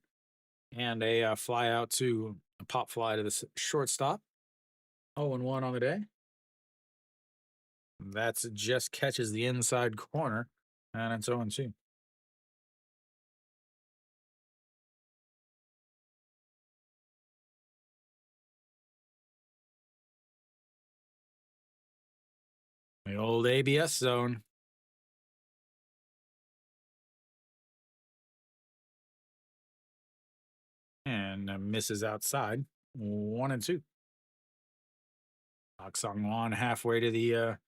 and a fly out to a pop fly to the shortstop. 0-1 on the day. That's just catches the inside corner, and it's 0-2. The old ABS zone. And misses outside. 1-2. Pak Sang-won halfway to the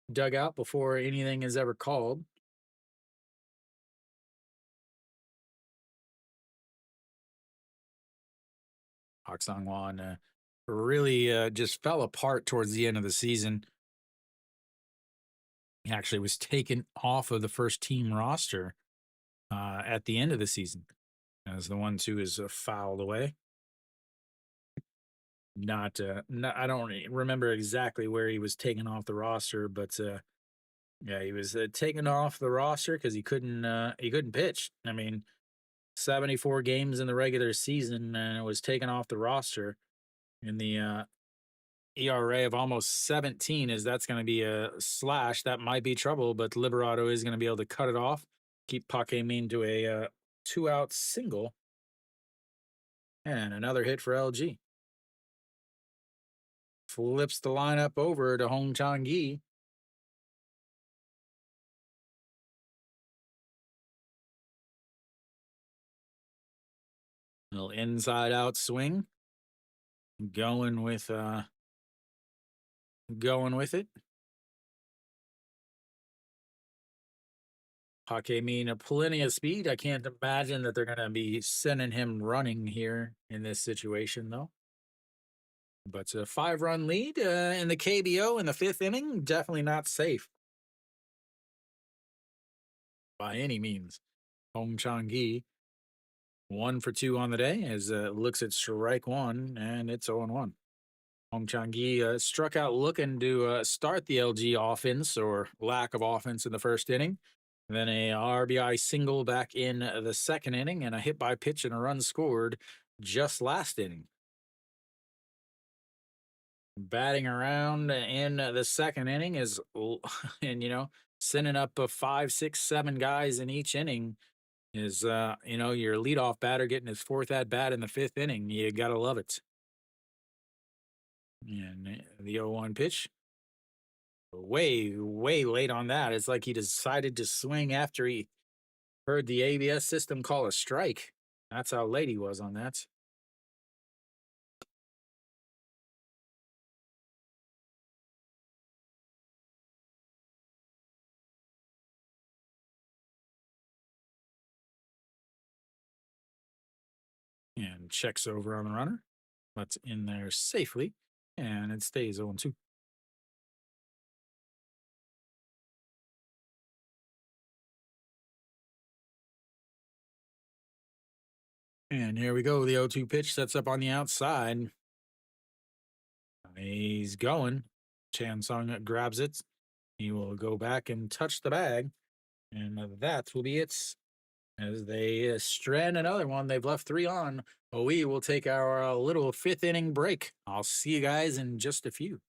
dugout before anything is ever called. Pak Sang-won really just fell apart towards the end of the season. He actually was taken off of the first team roster at the end of the season as the 1-2 is fouled away. Not, I don't remember exactly where he was taken off the roster, but yeah, he was taken off the roster because he couldn't pitch. I mean, 74 games in the regular season, and was taken off the roster in the ERA of almost 17. Is that's going to be a slash? That might be trouble, but Liberato is going to be able to cut it off, keep Pak Min to a 2-out single, and another hit for LG. Flips the lineup over to Hong Chang-gi. Little inside out swing. Going with it. mean plenty of speed. I can't imagine that they're going to be sending him running here in this situation, though. But a 5-run lead in the KBO in the fifth inning, definitely not safe by any means. Hong Chang-gi, 1 for 2 on the day, as looks at strike one, and it's 0-1. Hong Chang-gi struck out looking to start the LG offense or lack of offense in the first inning. Then a RBI single back in the second inning, and a hit by pitch and a run scored just last inning. Batting around in the second inning is, and sending up 5, 6, 7 guys in each inning is, your leadoff batter getting his fourth at bat in the fifth inning. You gotta love it. And the 0-1 pitch, way, way late on that. It's like he decided to swing after he heard the ABS system call a strike. That's how late he was on that. And checks over on the runner. That's in there safely. And it stays 0-2. And here we go. The 0-2 pitch sets up on the outside. He's going. Chan Sung grabs it. He will go back and touch the bag. And that will be it. As they strand another one, they've left 3 on. We will take our little fifth inning break. I'll see you guys in just a few.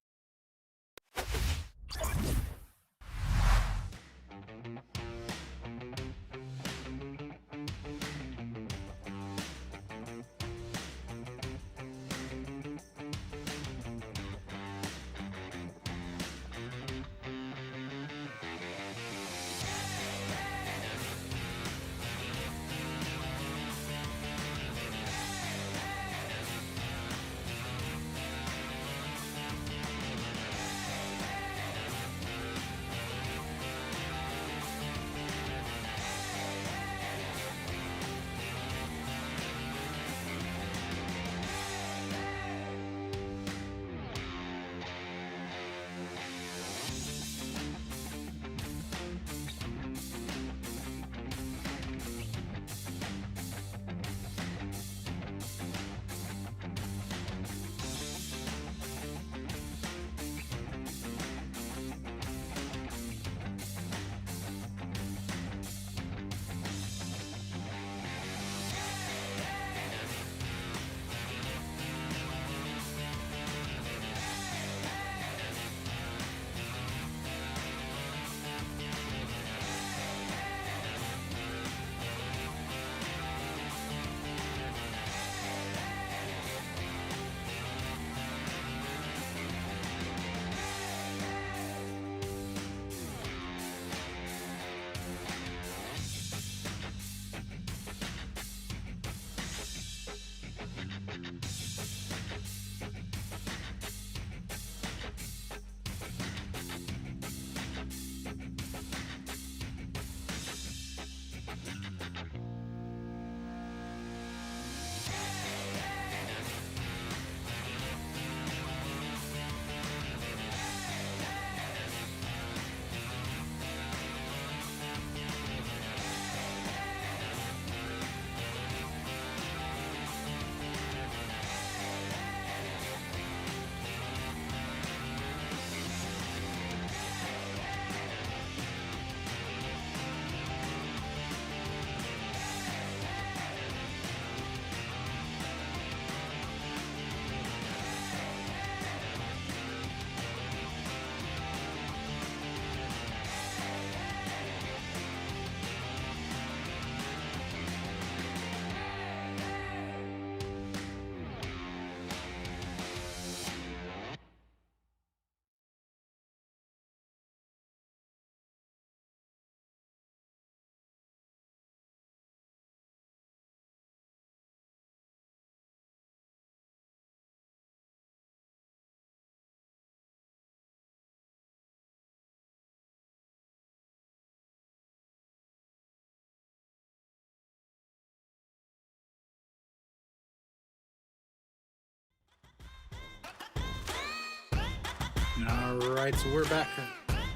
All right, so we're back.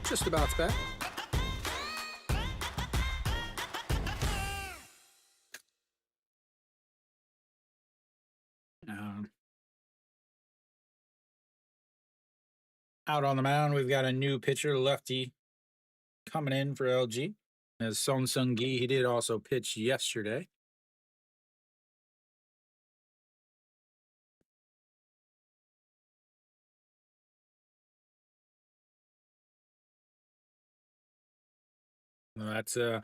Just about back. Um, Out on the mound, we've got a new pitcher, lefty, coming in for LG. As Son Sung Gi, he did also pitch yesterday. That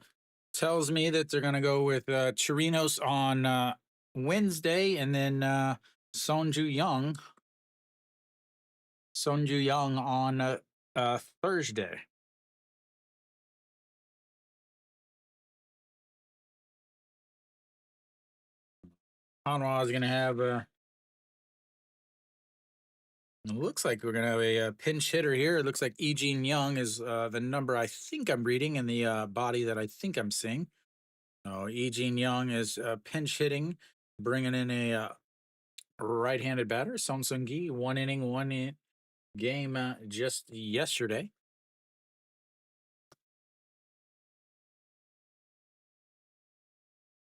tells me that they're going to go with Chirinos on Wednesday, and then Sonju Young on Thursday. Hanwha is going to have it looks like we're going to have a, pinch hitter here. It looks like Eugene Young is the number I think I'm reading in the body that I think I'm seeing. Oh, Eugene Young is pinch hitting, bringing in a right-handed batter. Song Sung Gi, 1 inning, game just yesterday.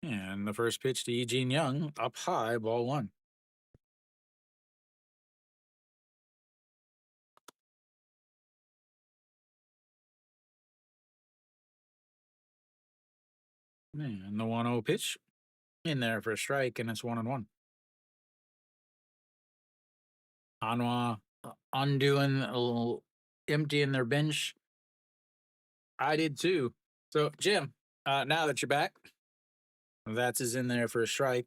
And the first pitch to Eugene Young, up high, ball one. And the 1-0 pitch in there for a strike, and it's 1-1. Hanwha undoing a little, emptying their bench. I did too. So, Jim, now that you're back, that's is in there for a strike.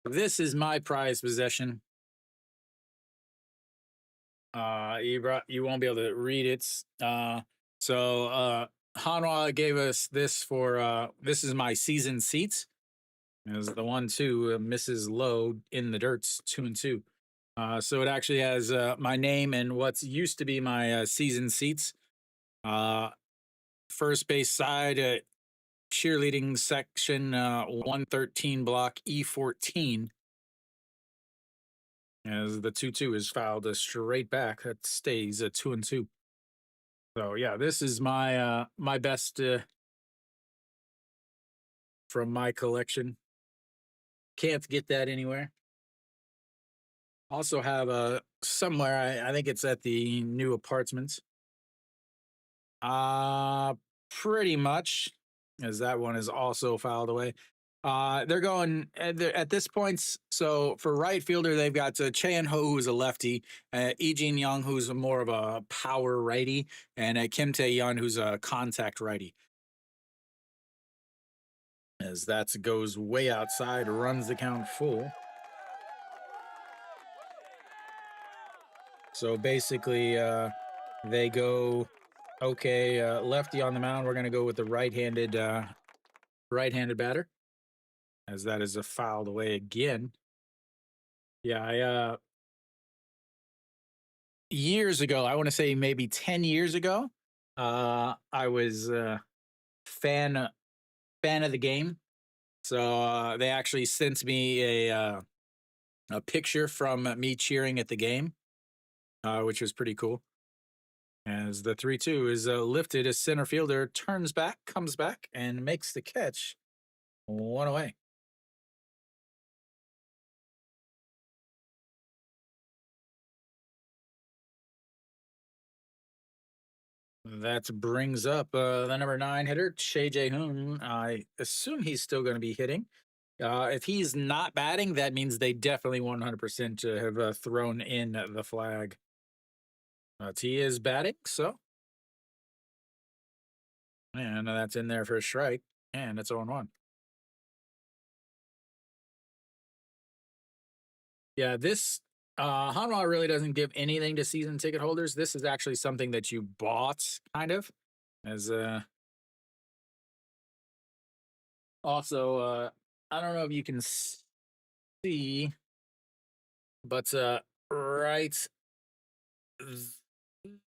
This is my prized possession. You won't be able to read it. Hanwha gave us this for this is my season seats. It was the 1-2 Mrs. Lowe in the dirts 2-2. So it actually has my name and what's used to be my season seats. First base side, cheerleading section 113 block E14. As the 2-2 is fouled straight back, that stays a 2-2. So yeah, this is my my best from my collection. Can't get that anywhere. Also have a somewhere. I think it's at the new apartments. Uh Pretty much, as that one is also fouled away. They're going at this point. So for right fielder, they've got Chan Ho, who's a lefty, Lee Jin Young, who's more of a power righty, and Kim Tae Yun, who's a contact righty. As that goes way outside, runs the count full. So basically, they go, okay, lefty on the mound. We're going to go with the right-handed batter, as that is a fouled away again. Yeah, years ago, I want to say maybe 10 years ago, I was fan of the game. So they actually sent me a picture from me cheering at the game, which was pretty cool. As the 3-2 is lifted, as center fielder turns back, comes back, and makes the catch. 1 away. That brings up the number 9 hitter, Che Jae-hoon. I assume he's still going to be hitting. If he's not batting, that means they definitely 100% have thrown in the flag. He is batting, so. And that's in there for a strike, and it's 0-1. Yeah, this Hanwha really doesn't give anything to season ticket holders. This is actually something that you bought, kind of, as also I don't know if you can see, but right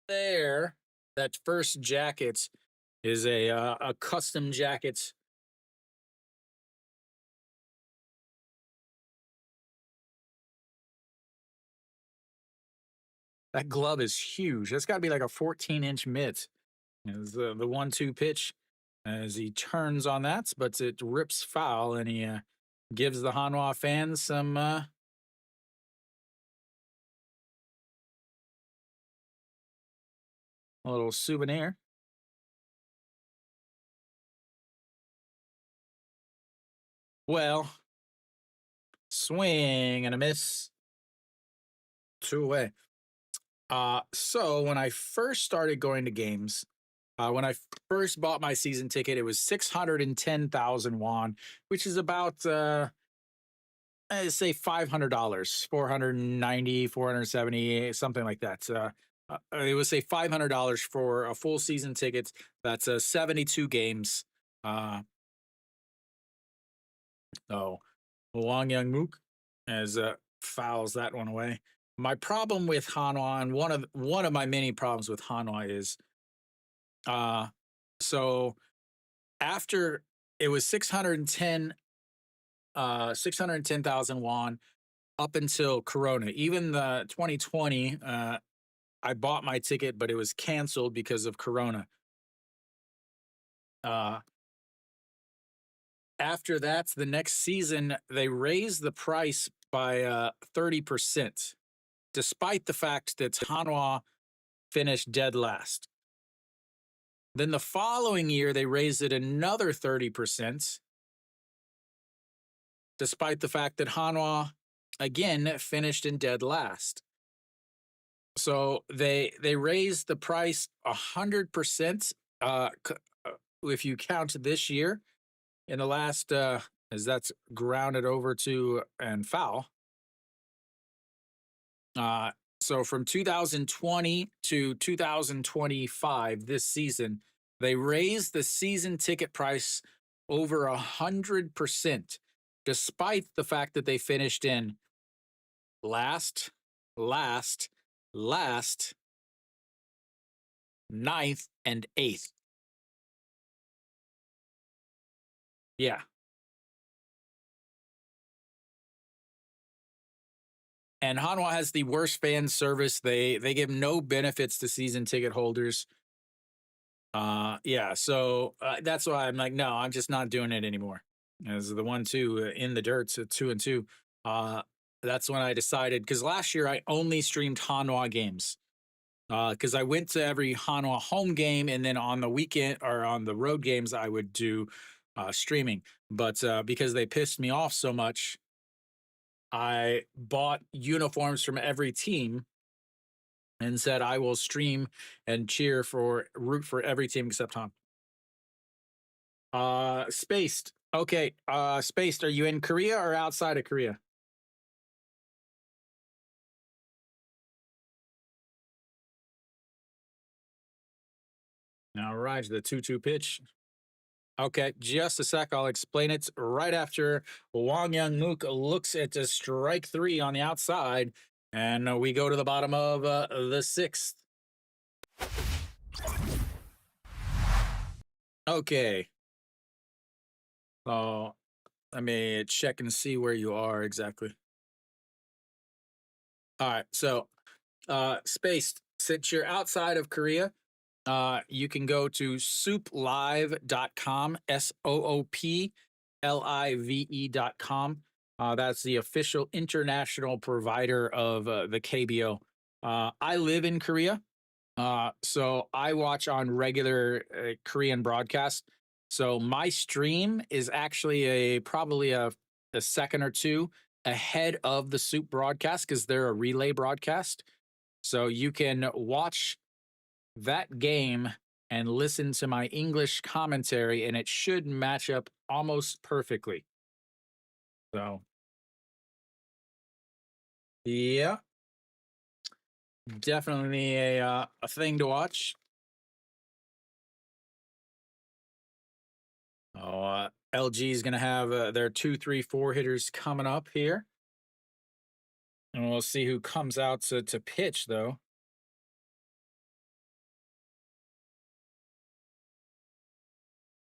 there, that first jacket is a custom jacket. That glove is huge. That's got to be like a 14-inch mitt. Is the 1-2 pitch as he turns on that, but it rips foul, and he gives the Hanwha fans some a little souvenir. Well, swing and a miss, two away. So when I first started going to games, when I first bought my season ticket, it was 610,000 won, which is about say $500, 490, 470, something like that. It would say $500 for a full season ticket. That's 72 games. Uh, oh, Wang Young Mook as fouls that one away. My problem with Hanwha, and one of my many problems with Hanwha is, uh, so after it was 610,000 won up until Corona. Even the 2020, I bought my ticket, but it was canceled because of Corona. Uh, After that, the next season, they raised the price by 30%, despite the fact that Hanwha finished dead last. Then the following year, they raised it another 30%, despite the fact that Hanwha again finished in dead last. So they raised the price 100%. If you count this year, in the last as that's grounded over to and foul. Uh, so from 2020 to 2025, this season, they raised the season ticket price over 100%, despite the fact that they finished in last, last, last, ninth, and eighth. Yeah. And Hanwha has the worst fan service. They give no benefits to season ticket holders. Yeah, so that's why I'm like, no, I'm just not doing it anymore. As the 1-2 in the dirt, so 2-2. Uh, that's when I decided, because last year I only streamed Hanwha games. Because I went to every Hanwha home game, and then on the weekend or on the road games, I would do streaming. But because they pissed me off so much, I bought uniforms from every team and said I will stream and root for every team except Han. Spaced. Okay. Spaced. Are you in Korea or outside of Korea? All right. The 2-2 pitch. Okay, just a sec. I'll explain it right after Wang Young Mook looks at a strike three on the outside, and we go to the bottom of the sixth. Okay. So let me check and see where you are exactly. All right. So, spaced. Since you're outside of Korea, you can go to souplive.com, SOOPLIVE.com. That's the official international provider of the KBO. I live in Korea, so I watch on regular Korean broadcast. So my stream is actually probably a second or two ahead of the Soup broadcast because they're a relay broadcast. So you can watch that game and listen to my English commentary, and it should match up almost perfectly. So, yeah, definitely a thing to watch. Oh, LG is going to have their 2, 3, 4 hitters coming up here, and we'll see who comes out to pitch though.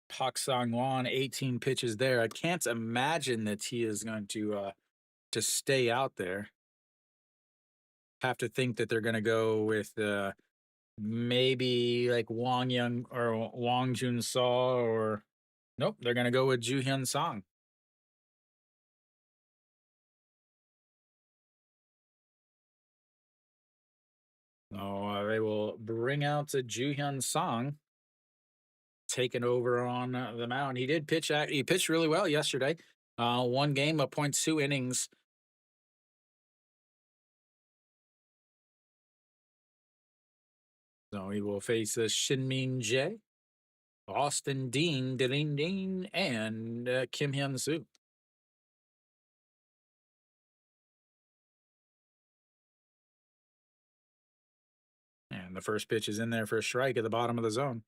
Pak Sang Won, 18 pitches there. I can't imagine that he is going to stay out there. have to think that they're going to go with maybe like Wang Young or Wang Jun Saw, or nope, they're going to go with Ju Hyun Song. So they will bring out Ju Hyun Song, taking over on the mound. He did pitch. He pitched really well yesterday. One game, 0.2 innings. So he will face Shin Min Jae, Austin Dean, Dean Dean, and Kim Hyun Soo. And the first pitch is in there for a strike at the bottom of the zone.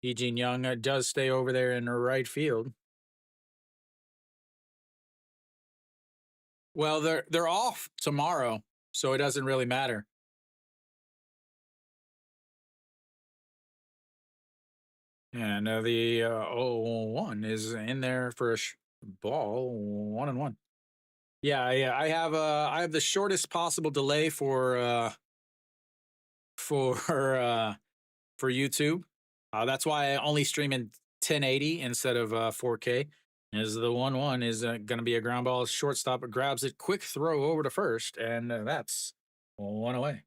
Lee Jin Young does stay over there in right field. Well, they're off tomorrow, so it doesn't really matter. And the 0-1 is in there for a ball, 1-1. Yeah, yeah. I have the shortest possible delay for for YouTube. That's why I only stream in 1080 instead of 4K. Is the 1-1 is going to be a ground ball. Shortstop grabs it, quick throw over to first, and that's one away.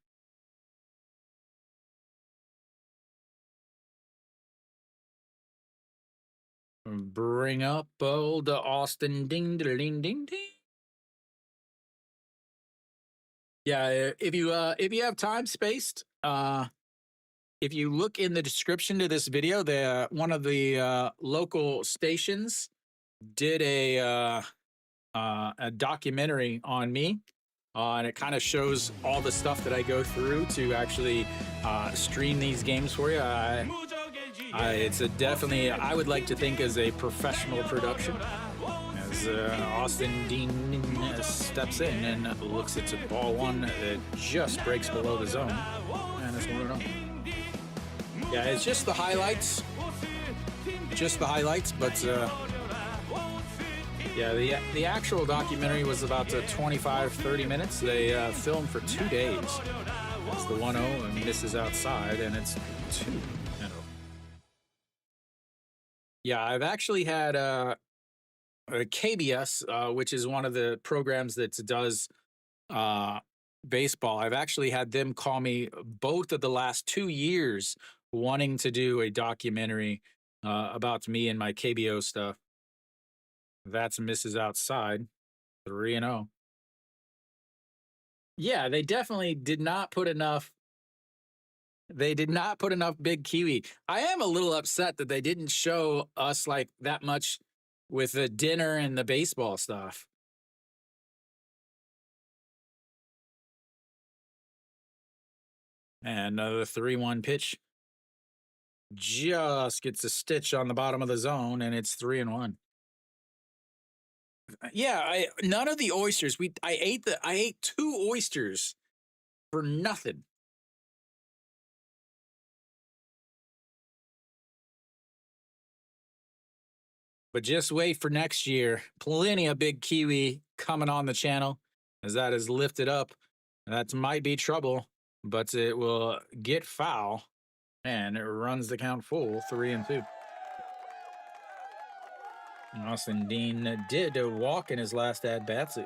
Bring up old Austin ding ding ding ding ding. Yeah, if you have time spaced, if you look in the description to this video, the one of the local stations did a documentary on me, and it kind of shows all the stuff that I go through to actually stream these games for you. It's definitely, I would like to think, as a professional production. As Austin Dean steps in and looks at ball one that just breaks below the zone, and it's 1-0. Yeah, it's just the highlights, but yeah, the actual documentary was about 25-30 minutes. They filmed for 2 days. It's the 1-0 and misses outside, and it's 2-0. Yeah, I've actually had KBS, which is one of the programs that does baseball. I've actually had them call me both of the last 2 years wanting to do a documentary about me and my KBO stuff. That's misses outside, 3-0. Yeah, they definitely did not put enough. They did not put enough Big Kiwi. I am a little upset that they didn't show us like that much with the dinner and the baseball stuff. And the 3-1 pitch just gets a stitch on the bottom of the zone, and it's 3-1. Yeah, none of the oysters. I ate 2 oysters for nothing. But just wait for next year. Plenty of Big Kiwi coming on the channel, as that is lifted up. That might be trouble, but it will get foul, and it runs the count full, 3-2. Austin Dean did walk in his last at bats.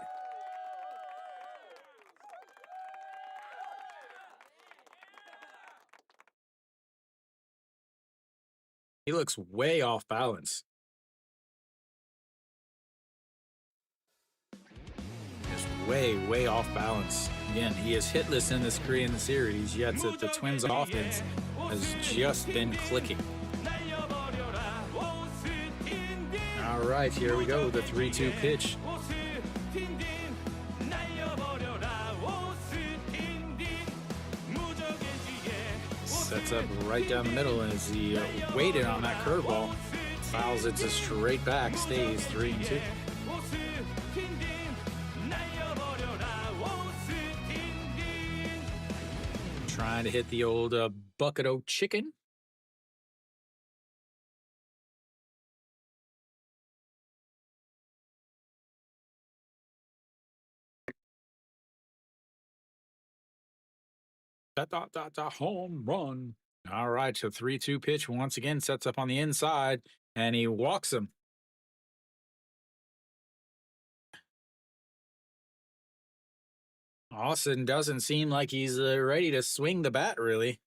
He looks way off balance. Just way off balance. Again, he is hitless in this Korean series, yet the Twins offense has just been clicking. All right, here we go. The 3-2 pitch. Sets up right down the middle as he waited on that curveball. Fouls it to straight back, stays 3-2. Trying to hit the old bucket o' chicken. Home run. All right, so 3-2 pitch once again sets up on the inside, and he walks him. Austin doesn't seem like he's ready to swing the bat, really.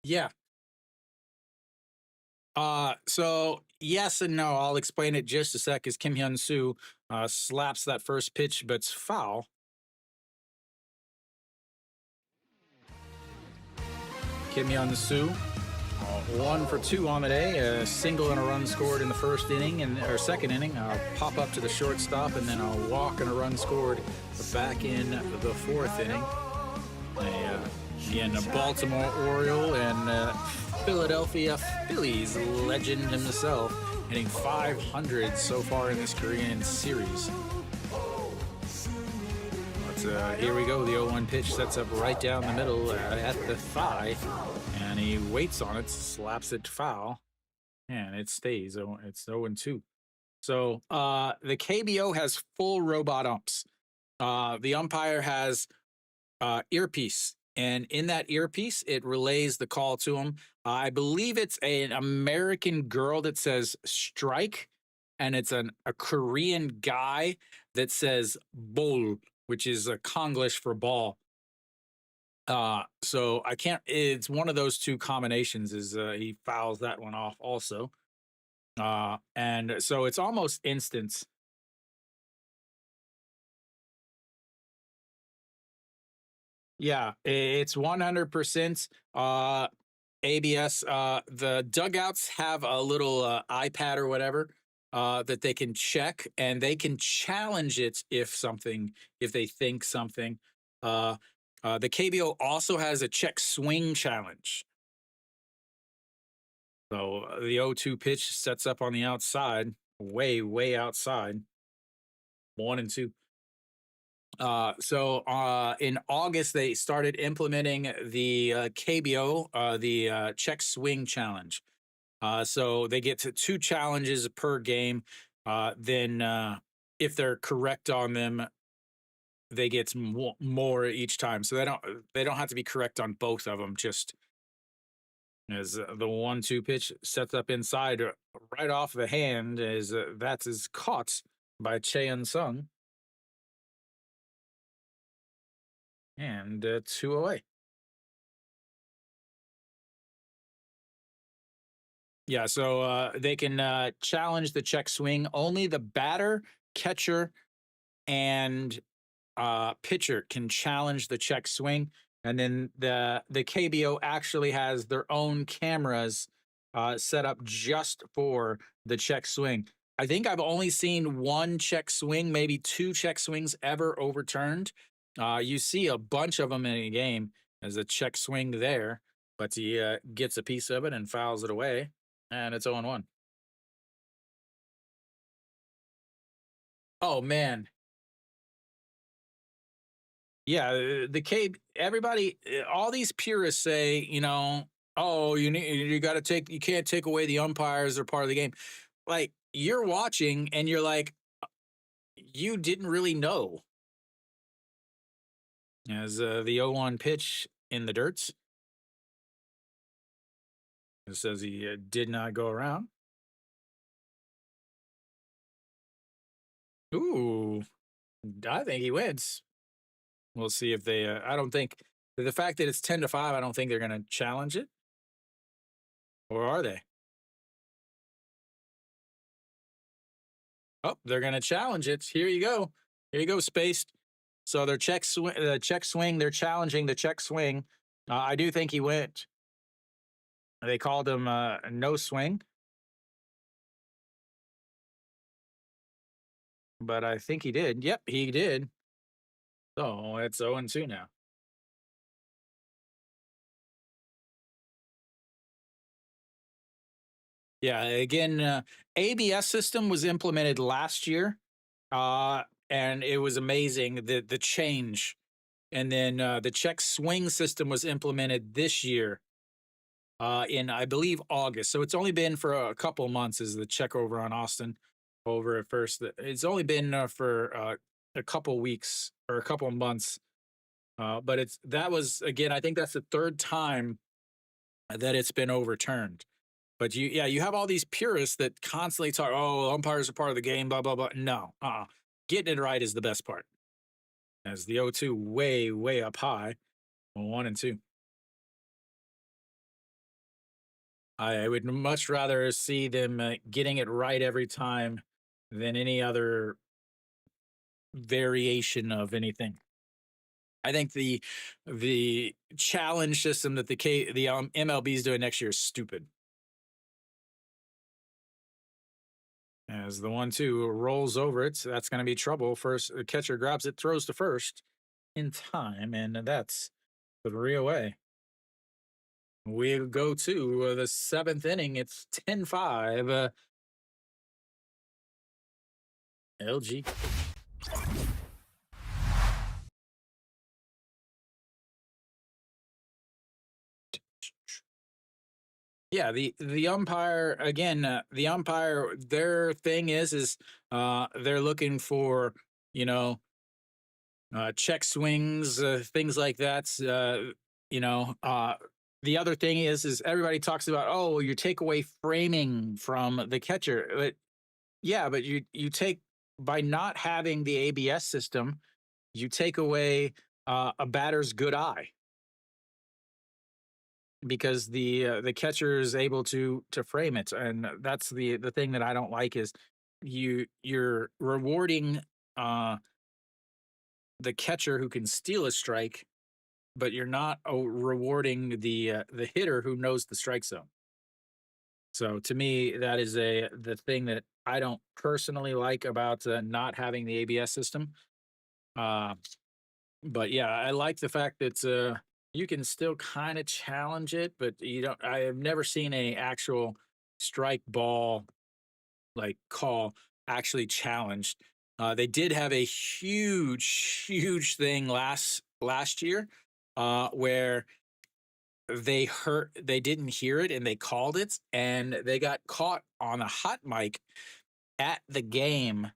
Yeah. So yes and no. I'll explain it just a sec. As Kim Hyun Soo slaps that first pitch, but it's foul. Kim Hyun Soo, 1 for 2 on the day. A single and a run scored in the first inning and or second inning. Pop up to the shortstop, and then a walk and a run scored back in the fourth inning. Again, a Baltimore Oriole and Philadelphia Phillies legend himself, hitting 500 so far in this Korean series. Here we go. The 0-1 pitch sets up right down the middle at the thigh, and he waits on it, slaps it foul, and it stays. It's 0-2. So the KBO has full robot umps. The umpire has earpiece, and in that earpiece, it relays the call to him. I believe it's an American girl that says strike, and it's a Korean guy that says bol, which is a Konglish for ball. So I can't. It's one of those two combinations. Is he fouls that one off also, and so it's almost instant. Yeah, it's 100% ABS. The dugouts have a little iPad or whatever that they can check, and they can challenge it if they think something. Uh, the KBO also has a check swing challenge. So the 0-2 pitch sets up on the outside, way outside, 1-2. In August, they started implementing the KBO, the check swing challenge. So they get to 2 challenges per game. Then, if they're correct on them, they get more each time. So they don't have to be correct on both of them. Just as the 1-2 pitch sets up inside right off the hand, is that is caught by Cheon Sung, and 2 away. Yeah, so they can challenge the check swing. Only the batter, catcher, and pitcher can challenge the check swing, and then the KBO actually has their own cameras set up just for the check swing. I think I've only seen one check swing, maybe 2 check swings ever overturned. You see a bunch of them in a game as a check swing there, but he gets a piece of it and fouls it away, and it's 0-1. Oh man, yeah, the K everybody, all these purists say, oh, you got to you can't take away the umpires; they're part of the game. Like you're watching and you're like, you didn't really know. As the 0-1 pitch in the dirt, it says he did not go around. Ooh, I think he wins. We'll see if they. I don't think the fact that it's 10-5. I don't think they're going to challenge it, or are they? Oh, they're going to challenge it. Here you go. Here you go, Spaced. So their check swing, they're challenging the check swing. I do think he went. They called him no swing, but I think he did. Yep, he did. So it's 0-2 now. Yeah, again, ABS system was implemented last year, uh, and it was amazing the change. And then the check swing system was implemented this year in I believe August. So it's only been for a couple of months. Is the check over on Austin over at first? It's only been for a couple weeks or a couple of months. But it's that was again. I think that's the third time that it's been overturned. But yeah, you have all these purists that constantly talk, "Oh, umpires are part of the game." Blah blah blah. No, getting it right is the best part. As the 0-2 way way up high, 1-2. I would much rather see them getting it right every time than any other variation of anything. I think the challenge system that the MLB is doing next year is stupid. As the 1-2 rolls over it, so that's going to be trouble. First, the catcher grabs it, throws to first in time, and that's 3 away. We'll go to the seventh inning. It's 10-5. LG. Yeah, the umpire again. The umpire, their thing is they're looking for you know check swings, things like that. You know, the other thing is everybody talks about, oh, you take away framing from the catcher. But yeah, but you take by not having the ABS system, you take away a batter's good eye because the catcher is able to frame it, and that's the thing that I don't like is you're rewarding uh the catcher who can steal a strike, but you're not rewarding the hitter who knows the strike zone. So to me, that is the thing that I don't personally like about not having the ABS system. Uh, but yeah, I like the fact that you can still kind of challenge it, but you don't. I have never seen a actual strike ball like call actually challenged. They did have a huge thing last year where they didn't hear it and they called it and they got caught on a hot mic at the game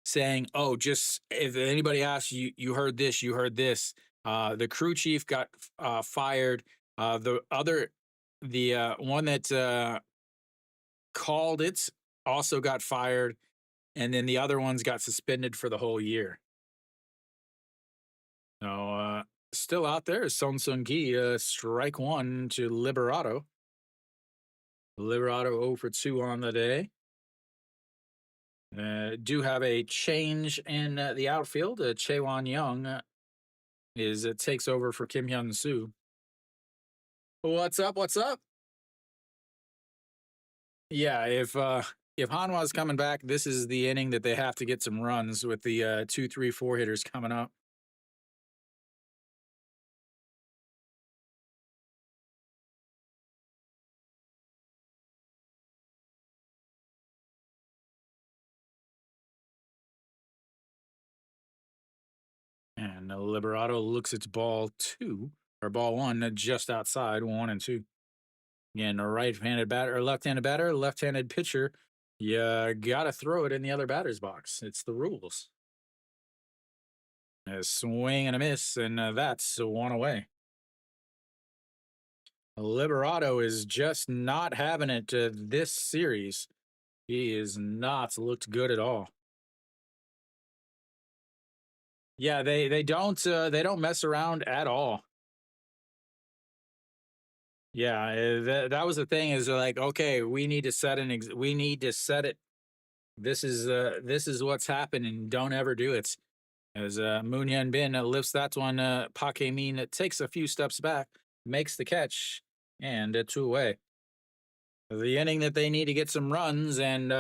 saying, "Oh, just if anybody asks you, you heard this, you heard this." The crew chief got fired. The one that called it also got fired, and then the other ones got suspended for the whole year. So still out there is Song Sung Ki, strike one to Liberato. Liberato 0 for 2 on the day. Do have a change in the outfield. Chaewon Young is takes over for Kim Hyun Soo. What's up? What's up? Yeah, if Hanwha's coming back, this is the inning that they have to get some runs with the 2, 3, 4 hitters coming up. And Liberato looks its ball two or ball one just outside 1-2. Again, a right-handed batter or left-handed pitcher. You gotta throw it in the other batter's box. It's the rules. A swing and a miss, and that's 1 away. Liberato is just not having it this series. He is not looked good at all. Yeah, they don't mess around at all. Yeah, that was the thing is like, okay, we need to set we need to set it. This is what's happening. Don't ever do it. As Moon Hyun Bin lifts that one, Pak Min takes a few steps back, makes the catch, and 2 away. The inning that they need to get some runs, and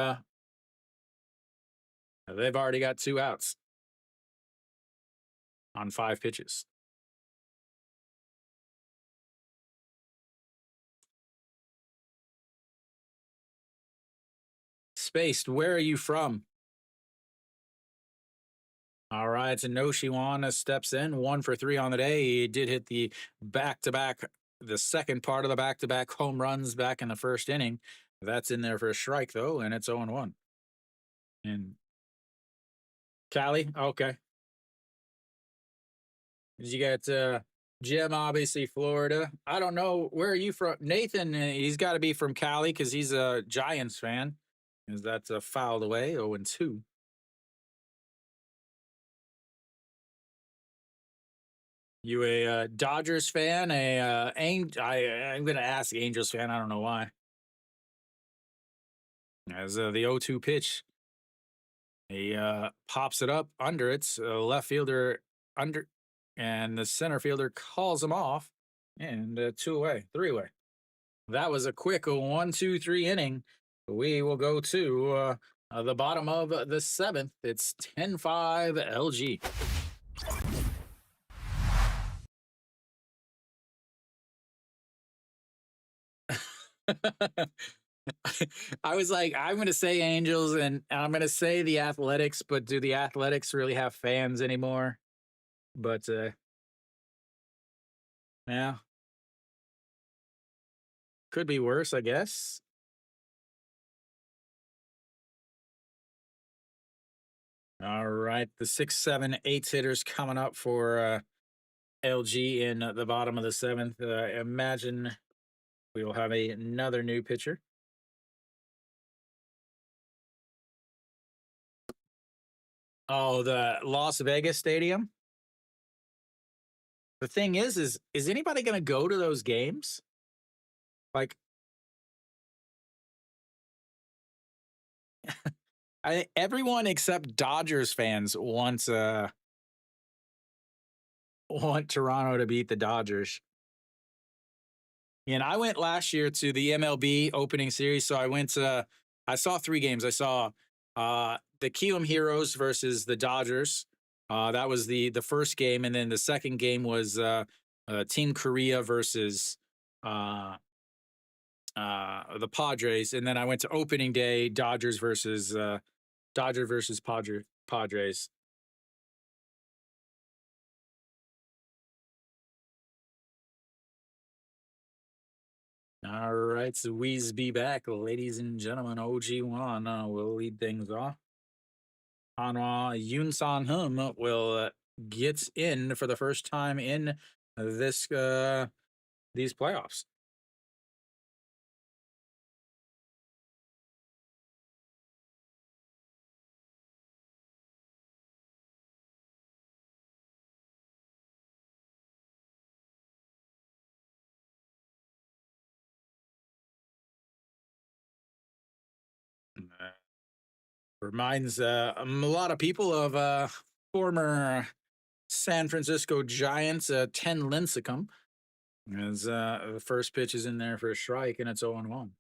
they've already got 2 outs on 5 pitches. Spaced, where are you from? All right, so Noshiwana steps in 1 for 3 on the day. He did hit the back to back, the second part of the back to back home runs back in the first inning. That's in there for a strike, though, and it's 0-1. And Cali, okay. You got Jim, obviously Florida. I don't know, where are you from? Nathan, he's got to be from Cali because he's a Giants fan. Is that fouled away? 0-2. You a Dodgers fan? I'm gonna ask Angels fan. I don't know why. As the 0-2 pitch, he pops it up under its left fielder under, and the center fielder calls him off, and 2 away, 3 away. That was a quick 1-2-3 inning. We will go to the bottom of the seventh. It's 10-5 LG. I was like, I'm going to say Angels and I'm going to say the Athletics, but do the Athletics really have fans anymore? But yeah, could be worse, I guess. All right, the 6, 7, 8 hitters coming up for LG in the bottom of the seventh. Imagine we will have another new pitcher. Oh, the Las Vegas Stadium. The thing is anybody going to go to those games? Like, everyone except Dodgers fans want Toronto to beat the Dodgers. And I went last year to the MLB opening series, so I saw 3 games. I saw the Kiewam Heroes versus the Dodgers. That was the first game, and then the second game was Team Korea versus the Padres, and then I went to opening day, Dodgers versus Padres. All right, so we's be back, ladies and gentlemen. OG1 will lead things off. Hanwha Yunsan Hum will get in for the first time in this these playoffs. Uh, Reminds a lot of people of former San Francisco Giants, 10 Lincecum. As the first pitch is in there for a strike, and it's 0-1.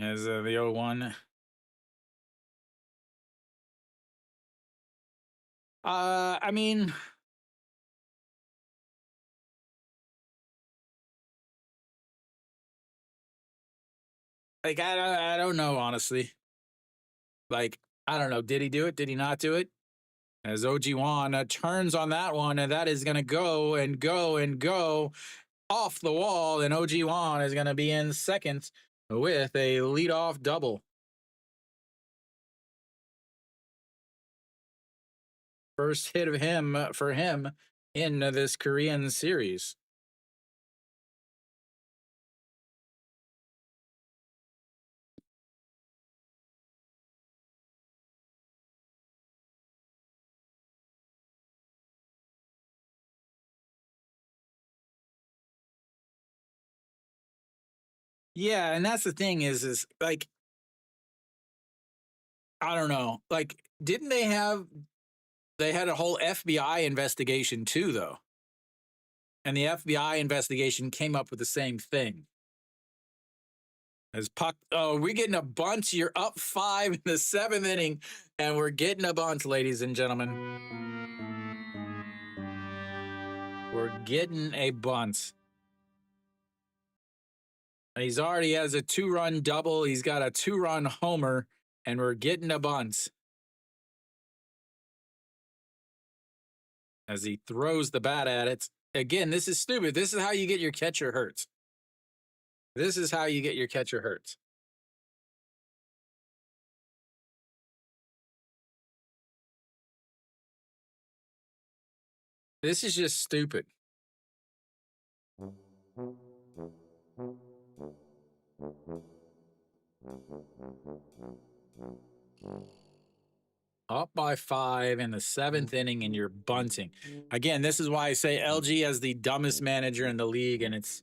As the 0-1. I mean, like I don't know, honestly. Like, I don't know. Did he do it? Did he not do it? As OG1 turns on that one, and that is going to go and go and go off the wall, and OG1 is going to be in second with a leadoff double. First hit of him for him in this Korean series. Yeah, and that's the thing is like, I don't know. Like, didn't they had a whole FBI investigation too, though? And the FBI investigation came up with the same thing. As Puck, oh, we're getting a bunt. You're up 5 in the 7th inning, and we're getting a bunt, ladies and gentlemen. We're getting a bunt. He's already has a 2-run double. He's got a 2-run homer, and we're getting a bunt as he throws the bat at it. Again, this is stupid. This is how you get your catcher hurt. This is how you get your catcher hurt. This is just stupid. Up by 5 in the 7th inning, and you're bunting. Again, this is why I say LG has the dumbest manager in the league, and it's,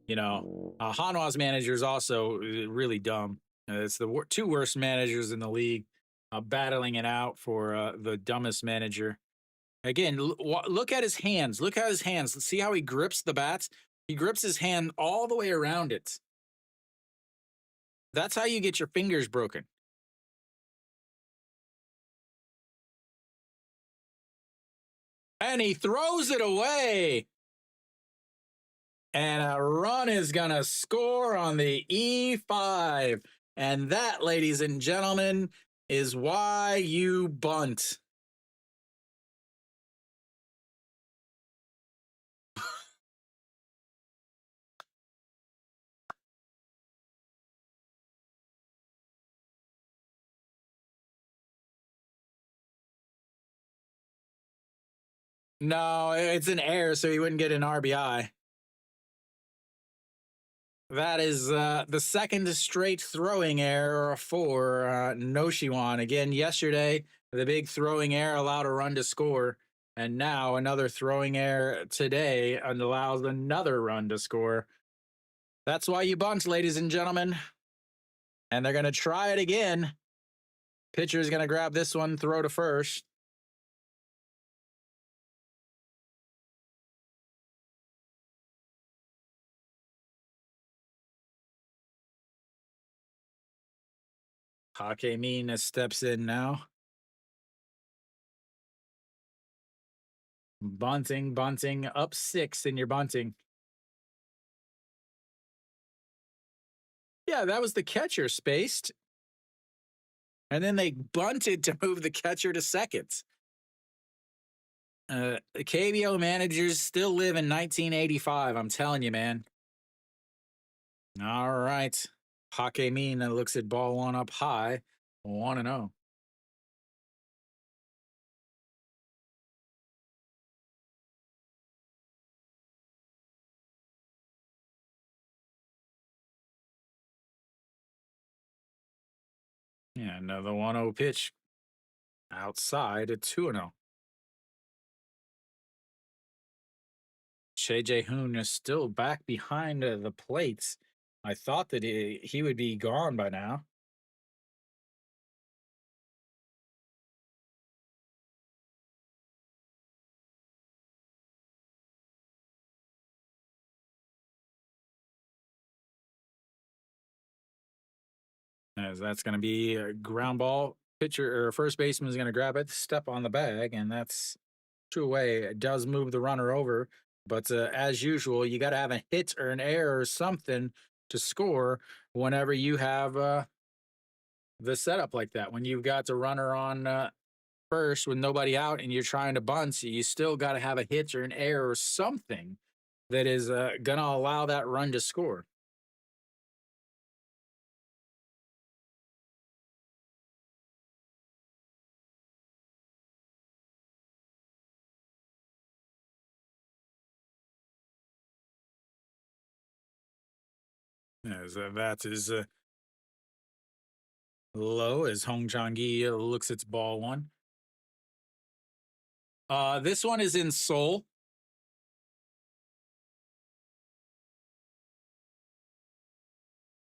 Hanwha's manager is also really dumb. It's the two worst managers in the league battling it out for the dumbest manager. Again, look at his hands. Look at his hands. See how he grips the bats? He grips his hand all the way around it. That's how you get your fingers broken. And he throws it away. And a run is going to score on the E5. And that, ladies and gentlemen, is why you bunt. No, it's an error, so he wouldn't get an RBI. That is the second straight throwing error for Noshiwan. Again, yesterday, the big throwing error allowed a run to score. And now another throwing error today allows another run to score. That's why you bunt, ladies and gentlemen. And they're going to try it again. Pitcher is going to grab this one, throw to first. Hakemina steps in now. Bunting, up 6 in your bunting. Yeah, that was the catcher spaced. And then they bunted to move the catcher to second. KBO managers still live in 1985. I'm telling you, man. All right. Hakemina looks at ball one up high. 1-0. Yeah, another 1-0 pitch outside at 2-0. Che Jae-hoon is still back behind the plates. I thought that he would be gone by now. As that's going to be a ground ball. Pitcher or first baseman is going to grab it, step on the bag, and that's 2 away. It does move the runner over, but as usual, you got to have a hit or an error or something to score whenever you have the setup like that. When you've got the runner on first with nobody out and you're trying to bunt, you still got to have a hit or an error or something that is going to allow that run to score. As that is low as Hong Chang-gi looks at ball one. This one is in Seoul.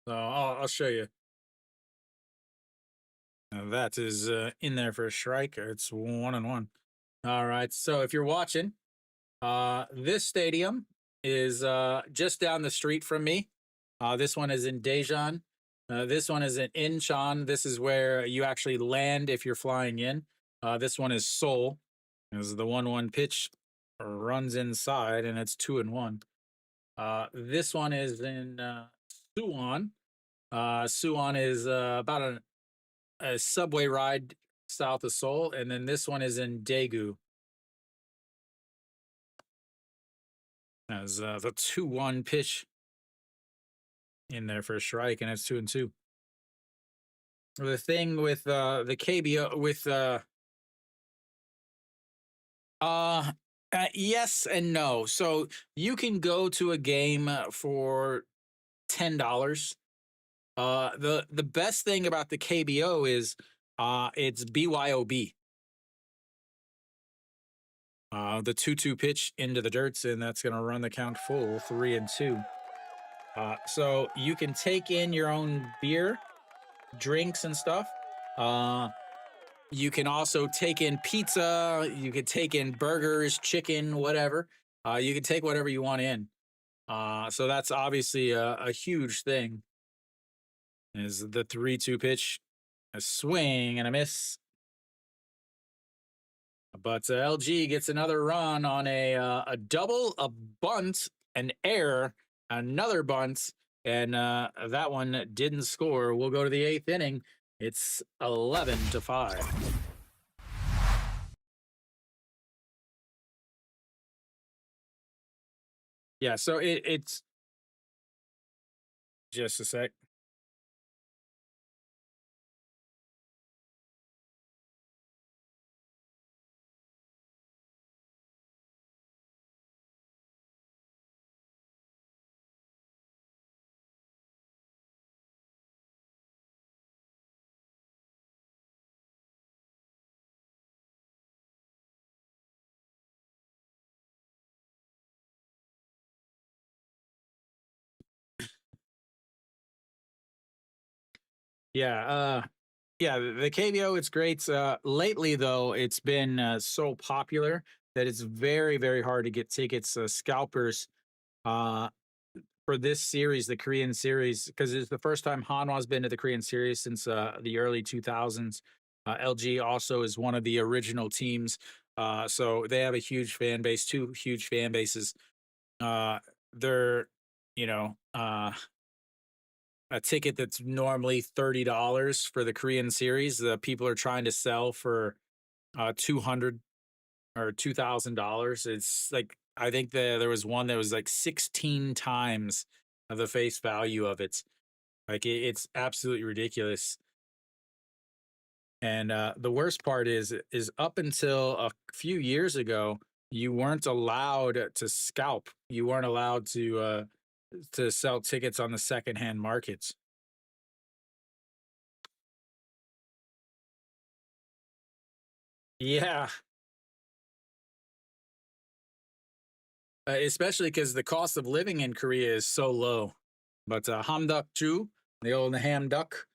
So I'll show you. That is in there for a strike. It's 1-1. All right. So if you're watching, this stadium is just down the street from me. This one is in Daejeon. This one is in Incheon. This is where you actually land if you're flying in. This one is Seoul. This is the 1-1 pitch runs inside, and it's 2-1. This one is in Suwon. Suwon is about a subway ride south of Seoul, and then this one is in Daegu. As the 2-1 pitch in there for a strike, and it's 2-2. The thing with the KBO with uh, yes and no. So you can go to a game for $10. The best thing about the KBO is it's BYOB. The 2-2 pitch into the dirts, and that's going to run the count full 3-2. So you can take in your own beer, drinks, and stuff. You can also take in pizza. You could take in burgers, chicken, whatever. You can take whatever you want in. So that's obviously a huge thing. Is the 3-2 pitch, a swing and a miss. But LG gets another run on a double, a bunt, an error, another bunt, and that one didn't score. We'll go to the 8th inning. It's 11-5. Yeah, so it's just a sec. Yeah, yeah, the KBO, it's great. Lately, though, it's been so popular that it's very, very hard to get tickets. Scalpers uh, for this series, the Korean series, because it's the first time Hanwha's been to the Korean series since the early 2000s. LG also is one of the original teams. So they have a huge fan base, two huge fan bases. Uh, they're, you know, a ticket that's normally $30 for the Korean series, the people are trying to sell for 200 or $2,000. It's like I think there was one that was like 16 times the face value of it. Like it's absolutely ridiculous. And the worst part is up until a few years ago, you weren't allowed to scalp. You weren't allowed to sell tickets on the secondhand markets. Yeah, especially because the cost of living in Korea is so low. But Hamduk Ju, the old ham duck,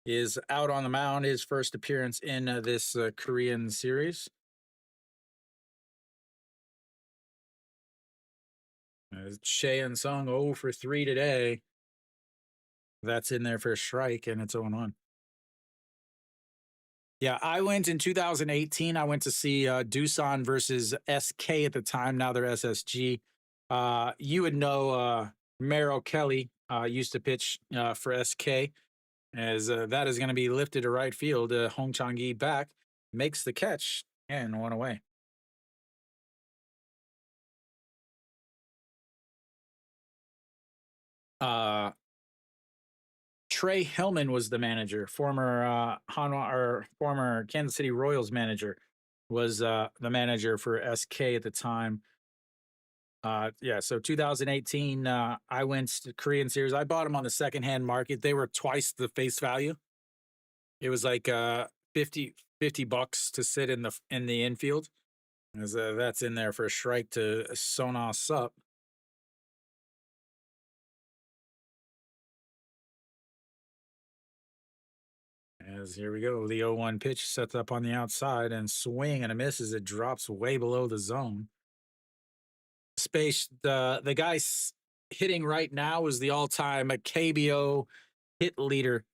is out on the mound. His first appearance in this Korean series. Shea and Sung 0 for 3 today. That's in there for a strike, and it's 0-1. Yeah, I went in 2018. I went to see Doosan versus SK at the time. Now they're SSG. You would know Merrill Kelly used to pitch for SK, as that is going to be lifted to right field. Hong Chang-gi back, makes the catch, and one away. Uh, Trey Hillman was the manager, former Hanwha or former Kansas City Royals manager, was the manager for SK at the time. Yeah, so 2018, I went to Korean series. I bought them on the secondhand market. They were twice the face value. It was like 50 bucks to sit in the infield. As that's in there for a strike to Sona Sup. As here we go, the 0-1 pitch sets up on the outside and swing and a miss as it drops way below the zone. Space, the guy hitting right now is the all-time KBO hit leader,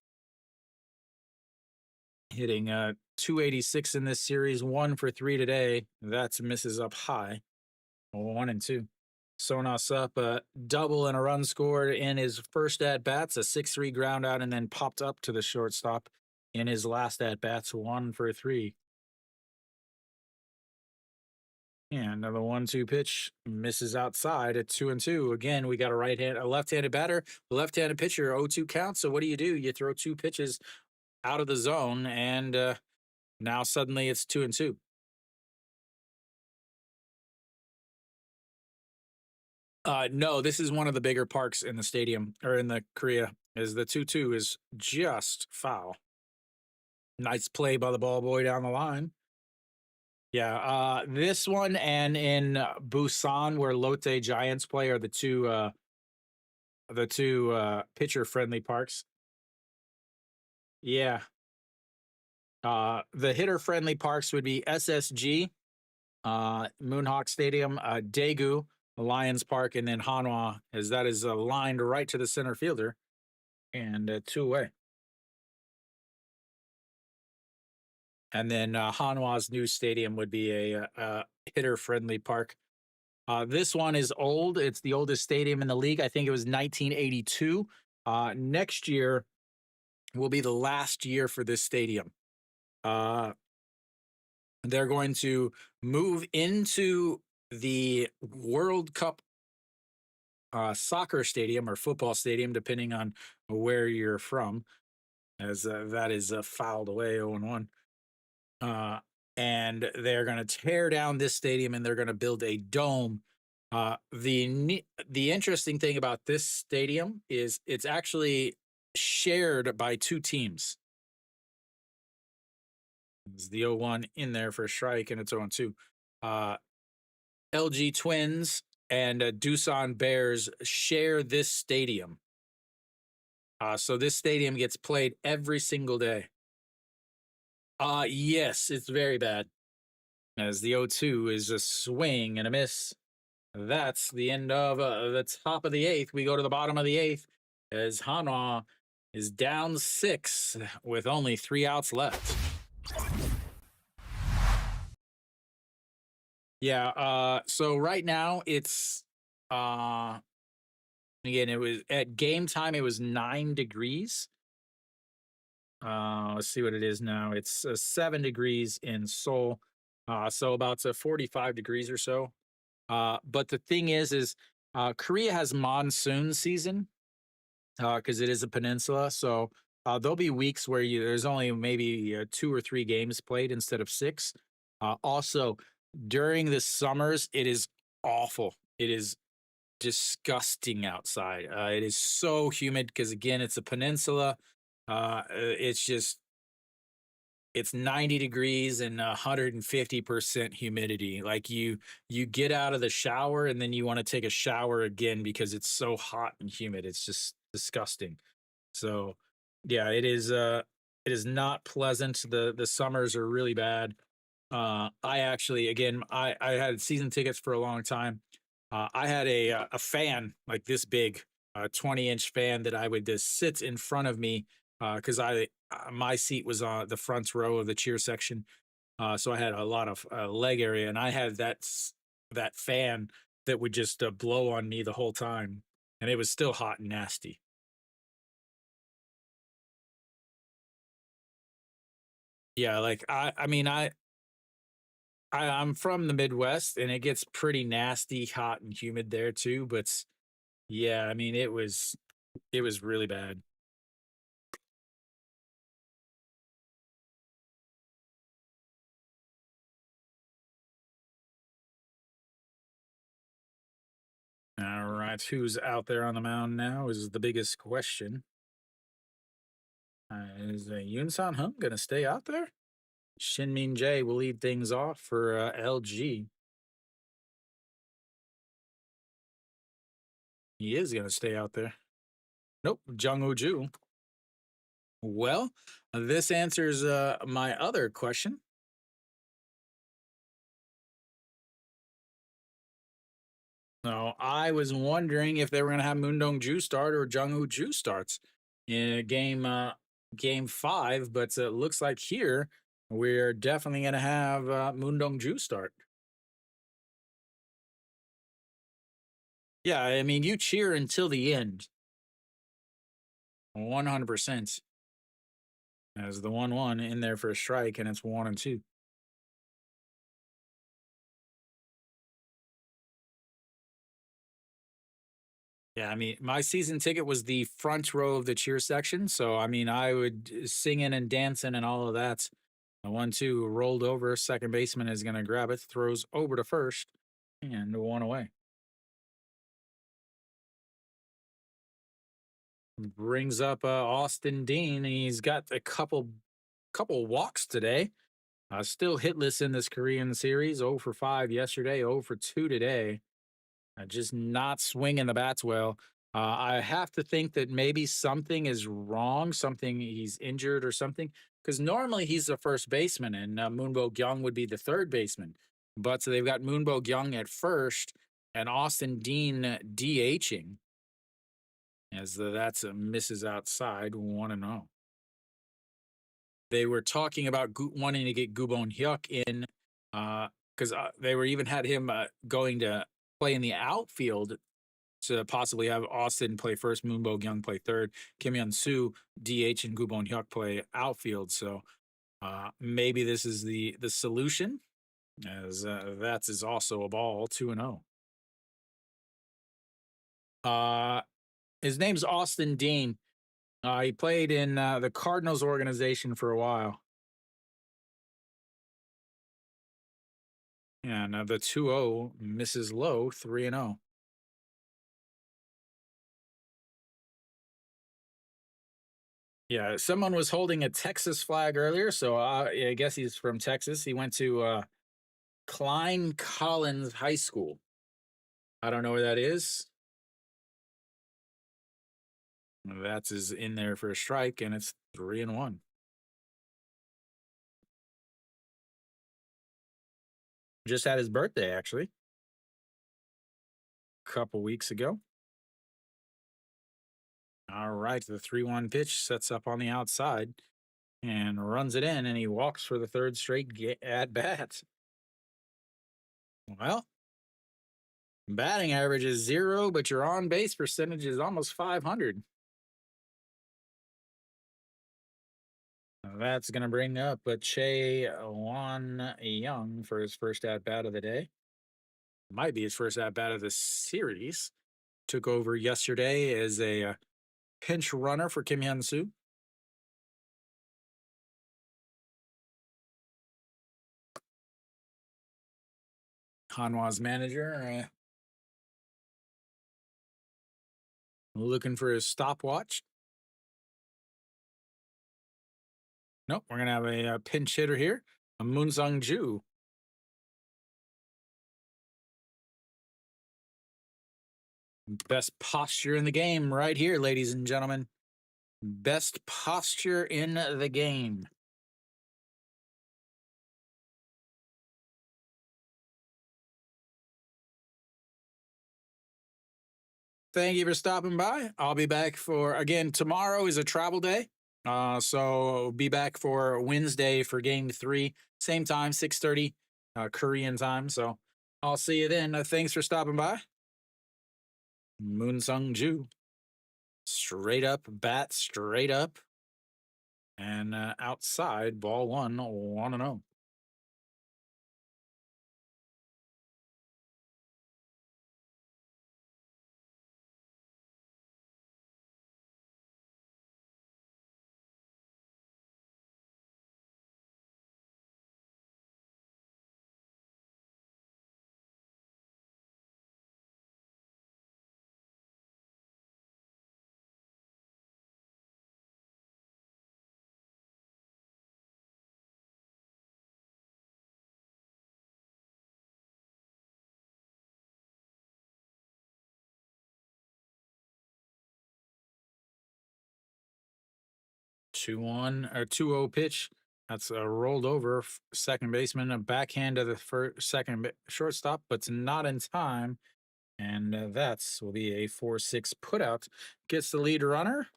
hitting 286 in this series, 1 for 3 today. That's misses up high, 1-2. sewing us up a double and a run scored in his first at bats, a 6-3 ground out, and then popped up to the shortstop in his last at bats, 1 for 3. Yeah, another 1-2 pitch misses outside at 2-2. Again, we got a left-handed batter, a left-handed pitcher, 0-2 count. So what do? You throw two pitches out of the zone, and now suddenly it's 2-2. No, this is one of the bigger parks in the stadium or in the Korea. Is the 2-2 is just foul. Nice play by the ball boy down the line. Yeah, this one and in Busan, where Lotte Giants play, are the two pitcher friendly parks. Yeah, the hitter friendly parks would be SSG, Moonhawk Stadium, Daegu, Lions Park, and then Hanwha, as that is lined right to the center fielder and two away. And then Hanwha's new stadium would be a hitter friendly park. This one is old. It's the oldest stadium in the league. I think it was 1982. Next year will be the last year for this stadium. Uh, they're going to move into the World Cup soccer stadium or football stadium, depending on where you're from, as that is fouled away 0-1. Uh, and they're going to tear down this stadium and they're going to build a dome. The interesting thing about this stadium is it's actually shared by two teams. It's the 0-1 in there for a strike, and it's 0-2. LG Twins and Doosan Bears share this stadium. So this stadium gets played every single day. Yes, it's very bad. As the 0-2 is a swing and a miss. That's the end of the top of the eighth. We go to the bottom of the eighth as Hanwha is down 6 with only 3 outs left. Yeah, so right now it's again, it was at game time it was 9 degrees. Let's see what it is now. It's 7 degrees in Seoul. So about 45 degrees or so. But the thing is Korea has monsoon season because it is a peninsula. So there'll be weeks where there's only maybe 2 or 3 games played instead of 6. Also, during the summers, it is awful. It is disgusting outside. It is so humid because again, it's a peninsula. It's 90 degrees and 150% humidity. Like you get out of the shower and then you want to take a shower again because it's so hot and humid. It's just disgusting. So yeah, it is not pleasant. The summers are really bad. I actually again I had season tickets for a long time. I had a fan like this big, a 20-inch fan that I would just sit in front of me because I my seat was on the front row of the cheer section, so I had a lot of leg area, and I had that fan that would just blow on me the whole time, and it was still hot and nasty. Yeah, like I mean I'm from the Midwest, and it gets pretty nasty, hot, and humid there too. But yeah, I mean it was really bad. All right, who's out there on the mound now is the biggest question. Is Yoon San Hung going to stay out there? Shin Min Jae will lead things off for LG. He is going to stay out there. Nope, Jung Woo Ju. Well, this answers my other question. No, I was wondering if they were going to have Moon Dong Ju start or Jung Woo Ju starts in game 5, but it looks like here we're definitely going to have Moon Dong Ju start. Yeah, I mean, you cheer until the end, 100%. As the 1-1 in there for a strike, and it's 1-2. Yeah, I mean, my season ticket was the front row of the cheer section, so I mean, I would singing and dancing and all of that. The 1-2 rolled over, second baseman is going to grab it, throws over to first, and one away. Brings up Austin Dean. He's got a couple walks today. Still hitless in this Korean series. 0 for 5 yesterday, 0 for 2 today. Just not swinging the bats well. I have to think that maybe something is wrong, something he's injured or something, because normally he's the first baseman and Moonbo Gyung would be the third baseman. But so they've got Moonbo Gyung at first and Austin Dean DHing as that's a misses outside 1-0. They were talking about wanting to get Gubon Hyuk in because they were even had him going to play in the outfield to possibly have Austin play first, Moonbo Young play third, Kim Hyun Soo DH, and Gubon Hyuk play outfield. So maybe this is the solution, as that is also a ball 2-0. His name's Austin Dean. He played in the Cardinals organization for a while. And the 2-0 misses low 3-0. Yeah, someone was holding a Texas flag earlier, so I guess he's from Texas. He went to Klein Collins High School. I don't know where that is. That's is in there for a strike, and it's 3-1. Just had his birthday actually, a couple weeks ago. All right, the 3-1 pitch sets up on the outside and runs it in, and he walks for the third straight at bat. Well, batting average is 0, but your on base percentage is almost 500. That's going to bring up a Che Wan Young for his first at bat of the day. Might be his first at bat of the series. Took over yesterday as a pinch runner for Kim Hyun Soo. Hanwha's manager looking for his stopwatch. Nope, we're going to have a pinch hitter here, a Moon Sung Ju. Best posture in the game right here, ladies and gentlemen. Best posture in the game. Thank you for stopping by. I'll be back for, again, tomorrow is a travel day. So I'll be back for Wednesday for game 3. Same time, 6:30 Korean time. So I'll see you then. Thanks for stopping by. Moon Sung Ju. Straight up, bat straight up. And outside, ball 1, 1-0. Two one or 2-0 pitch. That's a rolled over second baseman, a backhand to the first second shortstop, but it's not in time. And that's will be a 4-6 putout. Gets the lead runner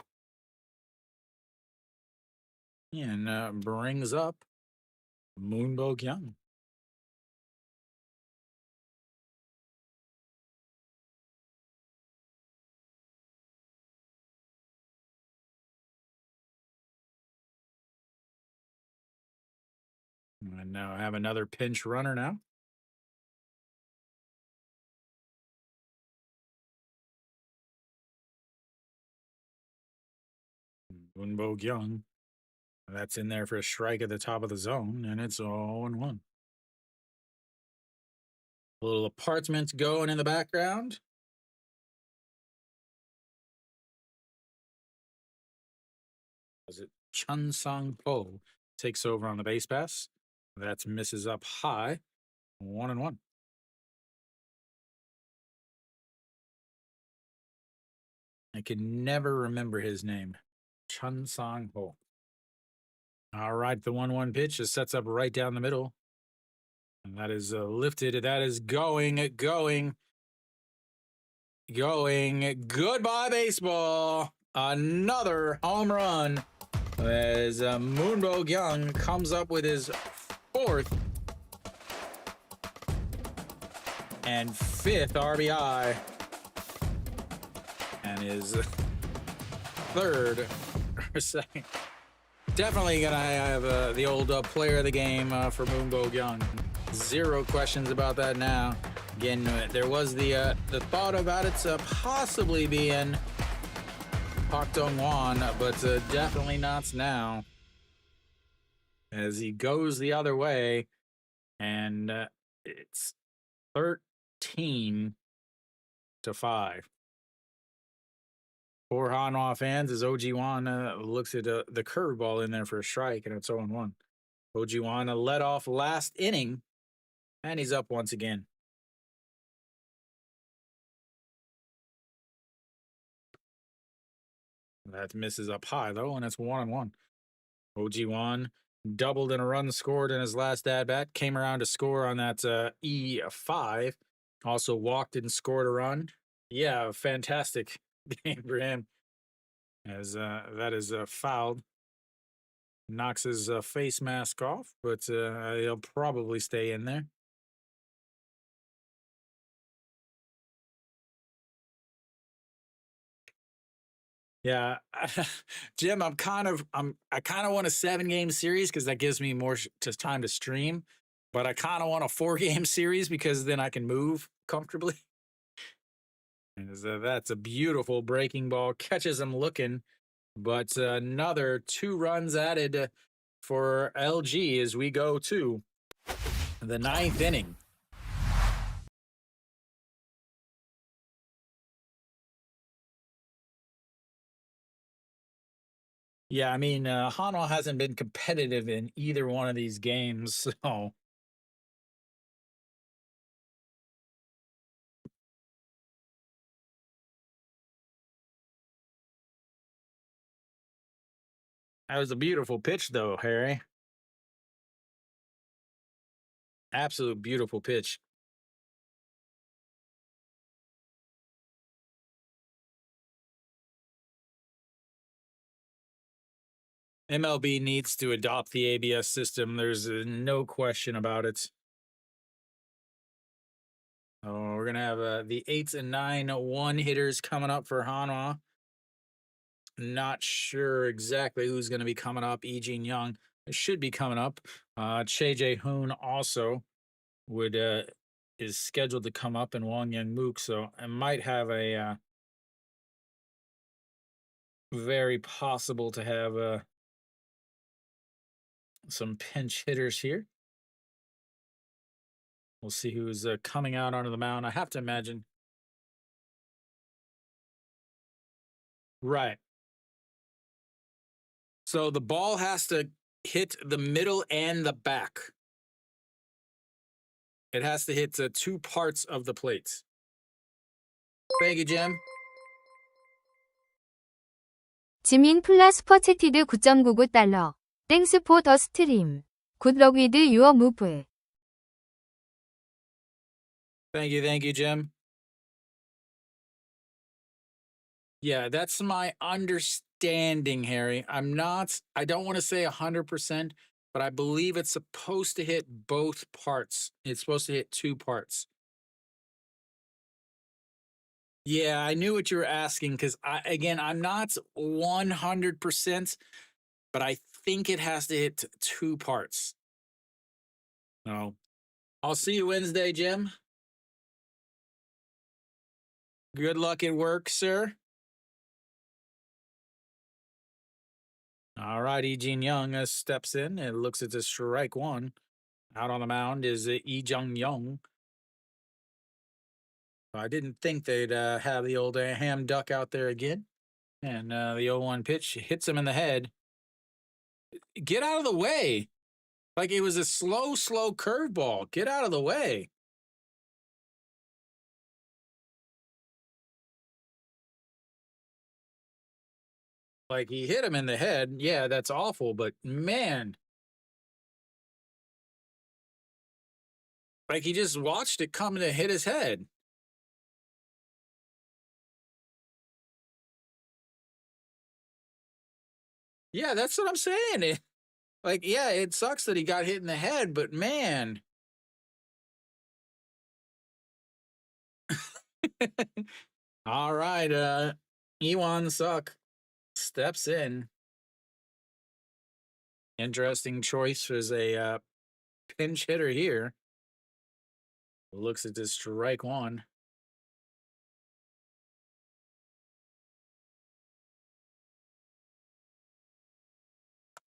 and brings up Moonbo Young. And now I have another pinch runner now. Moonbo Young. That's in there for a strike at the top of the zone, and it's 0-1. Little apartment going in the background. Was it Chun Sang Po takes over on the base pass? That's misses up high. 1-1. I can never remember his name. Chun Sang Ho. All right, the 1-1 pitch just sets up right down the middle. And that is lifted. That is going. Goodbye, baseball. Another home run as Moonbo Young comes up with his 4th and 5th RBI. And his 3rd or 2nd. Definitely gonna have the old player of the game for Moonbo Young. 0 questions about that now. Again, there was the thought about it possibly being Park Dong-won, but definitely not now. As he goes the other way, and it's 13-5. For Hanwha fans, as Wan looks at the curveball in there for a strike, and it's 0-1. Wan led off last inning, and he's up once again. That misses up high, though, and it's 1-1. Wan doubled in a run scored in his last at-bat, came around to score on that E5. Also walked and scored a run. Yeah, fantastic game for him. As that is fouled. Knocks his face mask off, but he'll probably stay in there. Yeah, Jim, I kind of want a 7-game series because that gives me more time to stream. But I kind of want a 4-game series because then I can move comfortably. And that's a beautiful breaking ball, catches him looking, but another 2 runs added for LG as we go to the 9th inning. Yeah, I mean, Hanwha hasn't been competitive in either one of these games, so that was a beautiful pitch, though, Harry. Absolute beautiful pitch. MLB needs to adopt the ABS system. There's no question about it. Oh, we're going to have the 8 and 9 1-hitters coming up for Hanwha. Not sure exactly who's going to be coming up. Ejin Young should be coming up. Che Jae-hoon also is scheduled to come up, and Wong Young-mook, so I might have a very possible to have some pinch hitters here. We'll see who's coming out onto the mound. I have to imagine. Right. So the ball has to hit the middle and the back. It has to hit 2 parts of the plates. Thank you, Jim. 지민 플라 슈퍼채티드 9.99달러. 땡스 포 더 스트림. 굿럭 위드 유어 무브. Thank you, Jim. Yeah, that's my understanding, Harry. I don't want to say 100%, but I believe it's supposed to hit both parts. It's supposed to hit 2 parts. Yeah, I knew what you were asking because I'm not 100%, but I think it has to hit 2 parts. No. I'll see you Wednesday, Jim. Good luck at work, sir. All right, Eugene Young steps in and looks at the strike one. Out on the mound is Lee Jung Young. I didn't think they'd have the old ham duck out there again. And the 0-1 pitch hits him in the head. Get out of the way. Like it was a slow curveball. Get out of the way. Like he hit him in the head. Yeah, that's awful. But man, like he just watched it come to hit his head. Yeah, that's what I'm saying. Like, yeah, it sucks that he got hit in the head, but man. All right, Ewan Suck steps in. Interesting choice as a pinch hitter here. Looks at this strike one.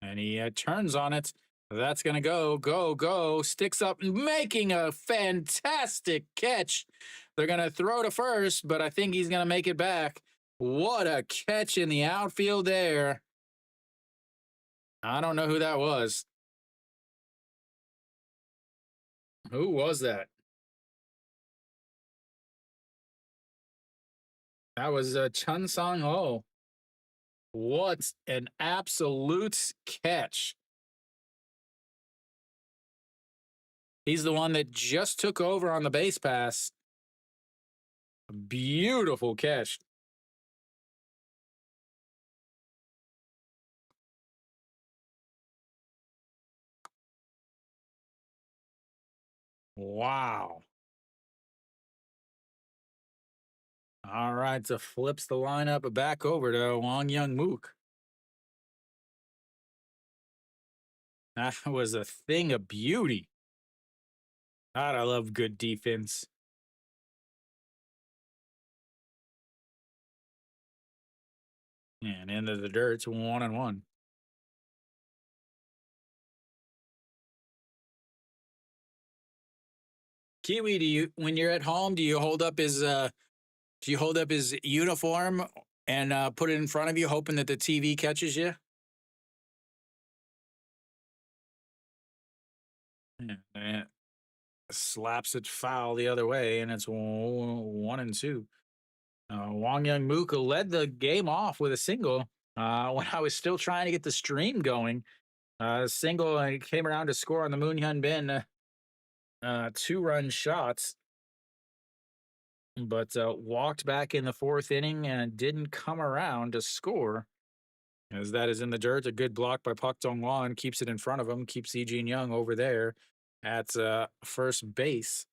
And he turns on it. That's going to go. Sticks up, making a fantastic catch. They're going to throw to first, but I think he's going to make it back. What a catch in the outfield there. I don't know who that was. Who was that? That was Chun Song Ho. What an absolute catch. He's the one that just took over on the base pass. Beautiful catch. Wow. All right, so flips the lineup back over to Wang Young Mook. That was a thing of beauty. God, I love good defense. And into the dirt, it's 1-1. Kiwi, do you when you're at home, do you hold up his uniform and put it in front of you, hoping that the TV catches you? Yeah, slaps it foul the other way, and it's 1-2. Wang Young Mook led the game off with a single when I was still trying to get the stream going. Single came around to score on the Moon Hyun Bin 2-run shots, but walked back in the fourth inning and didn't come around to score. As that is in the dirt, a good block by Park Dong-won keeps it in front of him, keeps Lee Jin Young over there at first base.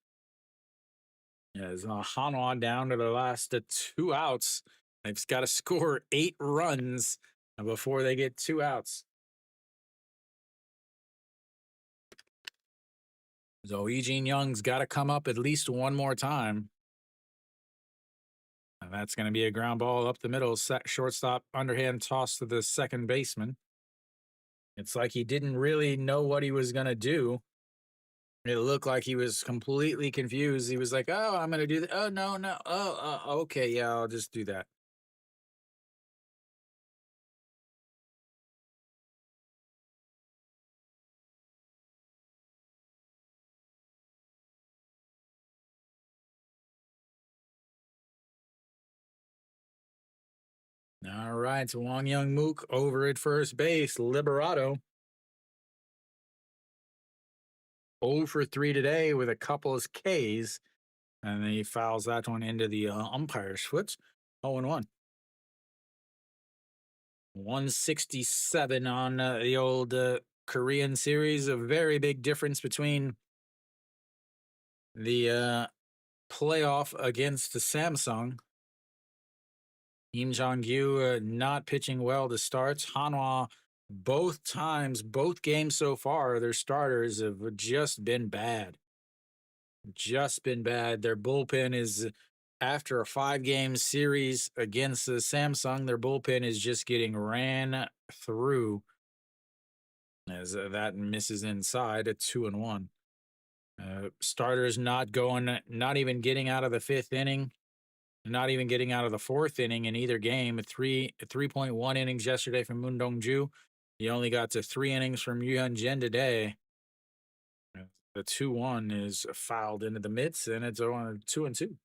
As Hanwha down to the last 2 outs. They've got to score 8 runs before they get 2 outs. So Lee Jin Young's got to come up at least one more time. And that's going to be a ground ball up the middle, shortstop underhand toss to the second baseman. It's like he didn't really know what he was going to do. It looked like he was completely confused. He was like, oh, I'm going to do that. Oh, no. Oh, okay. Yeah, I'll just do that. All right. So Wang Young Mook over at first base. Liberato. 0 for 3 today with a couple of Ks. And then he fouls that one into the umpire's foot. 0-1. 167 on the old Korean series. A very big difference between the playoff against the Samsung. Kim Jong-gyu not pitching well to start. Hanwha both times, both games so far, their starters have just been bad. Just been bad. Their bullpen is, after a 5-game series against the Samsung, their bullpen is just getting ran through as that misses inside at 2-1. Starters not going, not even getting out of the 5th inning, not even getting out of the 4th inning in either game. 3.1 innings yesterday from Moon Dong-ju. He only got to 3 innings from Yuhyun Jin today. The 2-1 is fouled into the midst, and it's 2-2.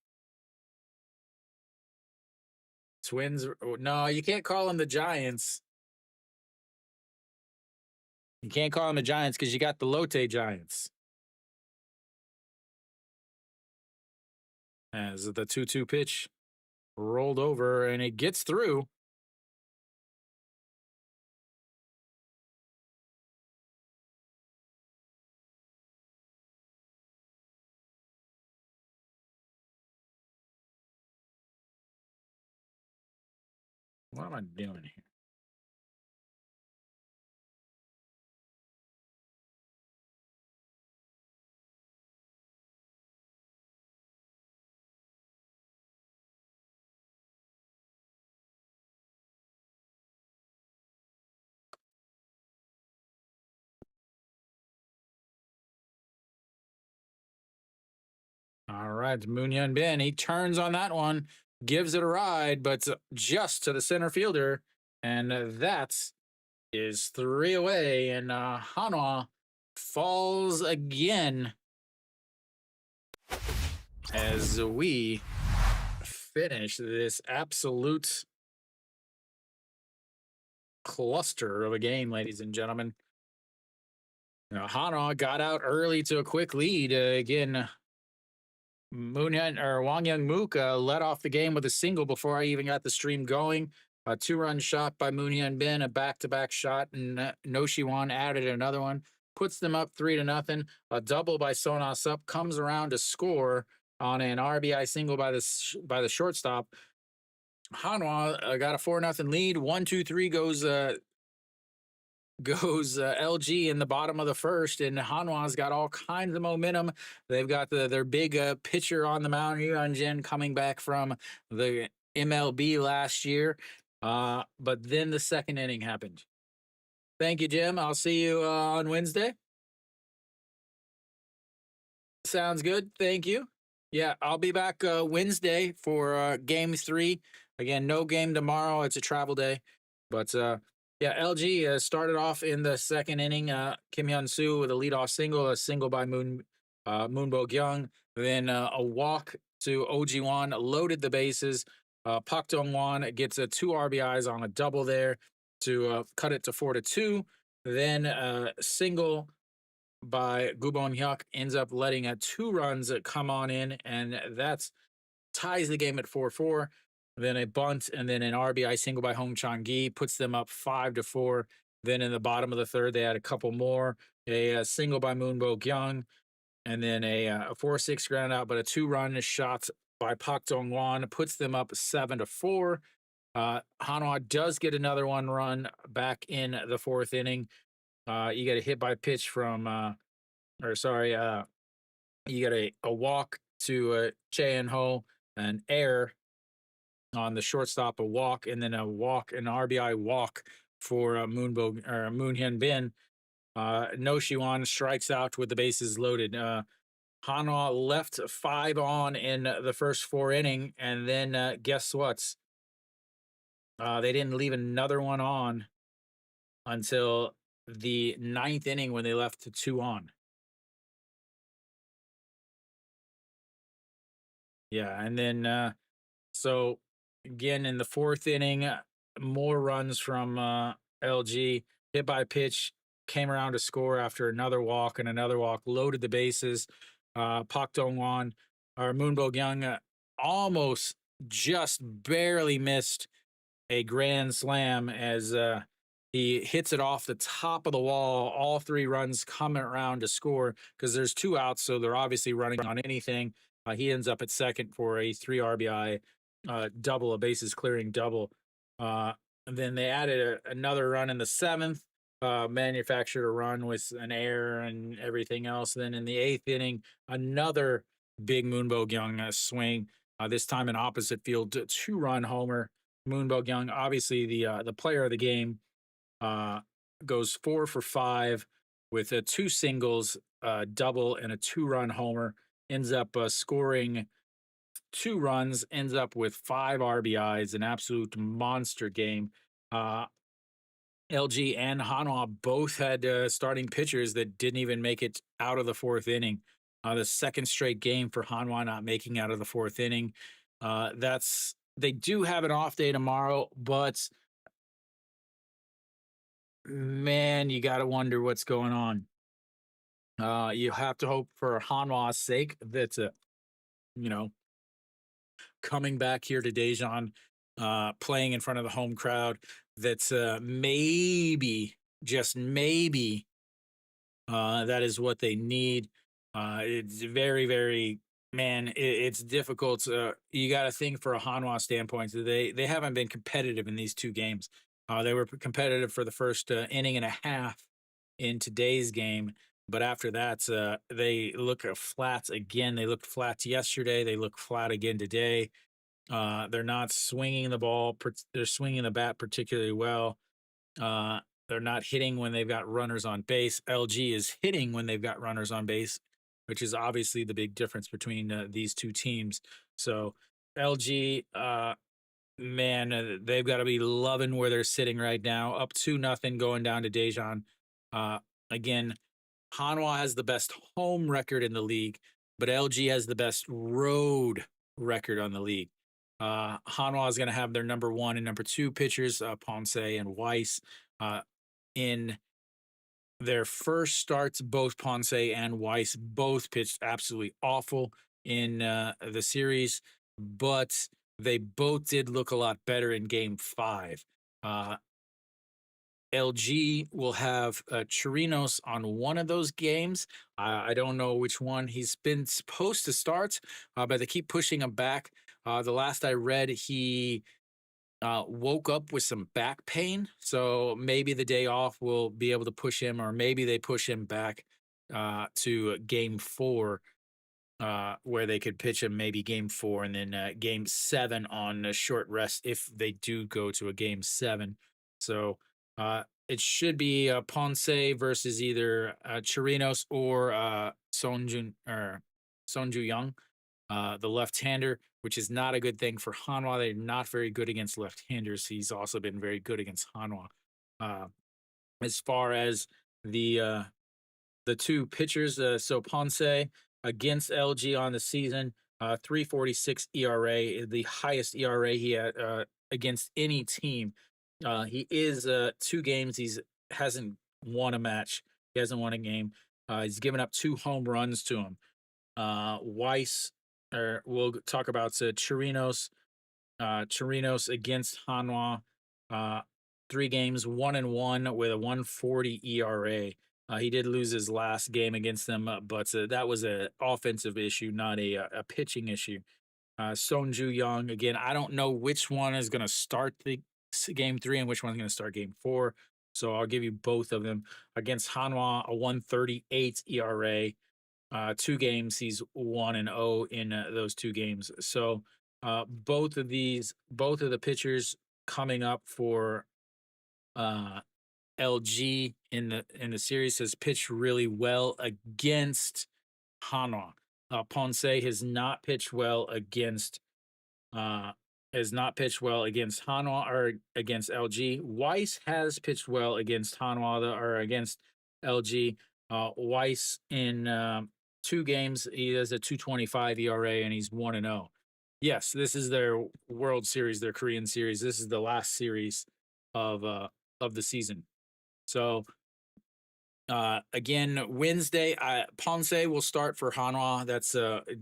Twins. No, you can't call them the Giants. You can't call them the Giants because you got the Lotte Giants. As the 2-2 pitch rolled over and it gets through. What am I doing here? All right, Moon Hyun Bin. He turns on that one, gives it a ride, but just to the center fielder, and that is 3 away. And Hanwha falls again as we finish this absolute cluster of a game, ladies and gentlemen. Hanwha got out early to a quick lead. Again, Moonhyun or Wang Young Mook led off the game with a single before I even got the stream going. A 2-run shot by Moonhyun Bin, a back-to-back shot, and No Shiwan added another one, puts them up 3-0. A double by Sona Sup comes around to score on an RBI single by the shortstop. Hanwha got a 4-0 lead. 1-2-3 goes LG in the bottom of the first, and Hanwha's got all kinds of momentum. They've got their big pitcher on the mound, Yuan Jin, coming back from the MLB last year. But then the 2nd inning happened. Thank you, Jim. I'll see you on Wednesday. Sounds good. Thank you. Yeah, I'll be back Wednesday for game 3. Again, no game tomorrow. It's a travel day. But yeah, LG started off in the 2nd inning. Kim Hyun Soo with a leadoff single, a single by Moon Bo-kyung, then a walk to Oh Ji-won, loaded the bases. Pak Dong-won gets 2 RBIs on a double there to cut it to 4-2. Then a single by Gubon Hyuk ends up letting 2 runs come on in, and that's ties the game at 4-4. Then a bunt and then an RBI single by Hong Chang-gi puts them up 5-4. Then in the bottom of the 3rd, they had a couple more. A single by Moon Bo-kyung, and then a 4-6 ground out, but a 2-run shot by Pak Dong-won puts them up 7-4. Hanwha does get another 1 run back in the 4th inning. You get a hit by pitch from, you got a walk to Chae Ho, an error on the shortstop, a walk, and then an RBI walk for Moon Hyun Bin. No Shiwan strikes out with the bases loaded. Hanwha left 5 on in the first 4 inning, and then guess what? They didn't leave another one on until the 9th inning when they left 2 on. Yeah, and then so again in the 4th inning, more runs from LG. Hit by pitch, came around to score after another walk and another walk, loaded the bases. Pak Dong-won or Moon Bo-kyung almost just barely missed a grand slam as he hits it off the top of the wall. All 3 runs coming around to score because there's 2 outs, so they're obviously running on anything. He ends up at second for a 3 RBI double, a bases clearing double. And then they added another run in the 7th. manufactured a run with an error and everything else. Then in the eighth inning, another big Moonbo Young swing. This time in opposite field, 2-run homer. Moonbo Young, obviously the player of the game, uh, goes 4 for 5 with two singles, double, and a 2-run homer. Ends up scoring 2 runs, ends up with 5 RBIs, an absolute monster game. Uh, LG and Hanwha both had starting pitchers that didn't even make it out of the fourth inning. The second straight game for Hanwha not making out of the fourth inning. That's they do have an off day tomorrow, but man, you got to wonder what's going on. You have to hope for Hanwha's sake that you know coming back here to Daejeon, playing in front of the home crowd. That's maybe, just maybe, that is what they need. It's very, very, man. It's difficult. You got to think for a Hanwha standpoint. They haven't been competitive in these 2 games. They were competitive for the first inning and a half in today's game, but after that, they look flat again. They looked flat yesterday. They look flat again today. They're not swinging the ball. They're swinging the bat particularly well. Uh, they're not hitting when they've got runners on base. LG is hitting when they've got runners on base, which is obviously the big difference between these 2 teams. So LG, man, they've got to be loving where they're sitting right now, up 2-0, going down to Daejeon. Uh, Again, Hanwha has the best home record in the league, but LG has the best road record on the league. Hanwha is going to have their number 1 and number 2 pitchers, Ponce and Weiss. In their first starts, both Ponce and Weiss both pitched absolutely awful in the series, but they both did look a lot better in game 5. LG will have Chirinos on one of those games. I don't know which one he's been supposed to start, but they keep pushing him back. The last I read, he woke up with some back pain, so maybe the day off will be able to push him, or maybe they push him back to game 4, where they could pitch him maybe game 4 and then game 7 on a short rest if they do go to a game 7. So it should be Ponce versus either Chirinos or Sonju Young, the left-hander, which is not a good thing for Hanwha. They're not very good against left-handers. He's also been very good against Hanwha. Uh, as far as the 2 pitchers, so Ponce against LG on the season, 3.46 ERA, the highest ERA he had against any team. He is 2 games. He's hasn't won a match. He hasn't won a game. He's given up 2 home runs to him. Weiss, or we'll talk about Chirinos. Chirinos against Hanwha, 3 games, 1-1 with a 1.40 ERA. He did lose his last game against them, but that was an offensive issue, not a pitching issue. Sonju Young, again, I don't know which one is going to start the game 3 and which one's going to start game 4. So I'll give you both of them. Against Hanwha, a 1.38 ERA. 2 games, he's 1-0 in those 2 games. So both of the pitchers coming up for LG in the series has pitched really well against Hanwha. Ponce has not pitched well against Hanwha or against LG. Weiss has pitched well against Hanwha or against LG. Weiss in 2 games, he has a 2.25 ERA and he's 1-0. Yes, this is their World Series, their Korean series. This is the last series of the season. So again, Wednesday, Ponce will start for Hanwha. That's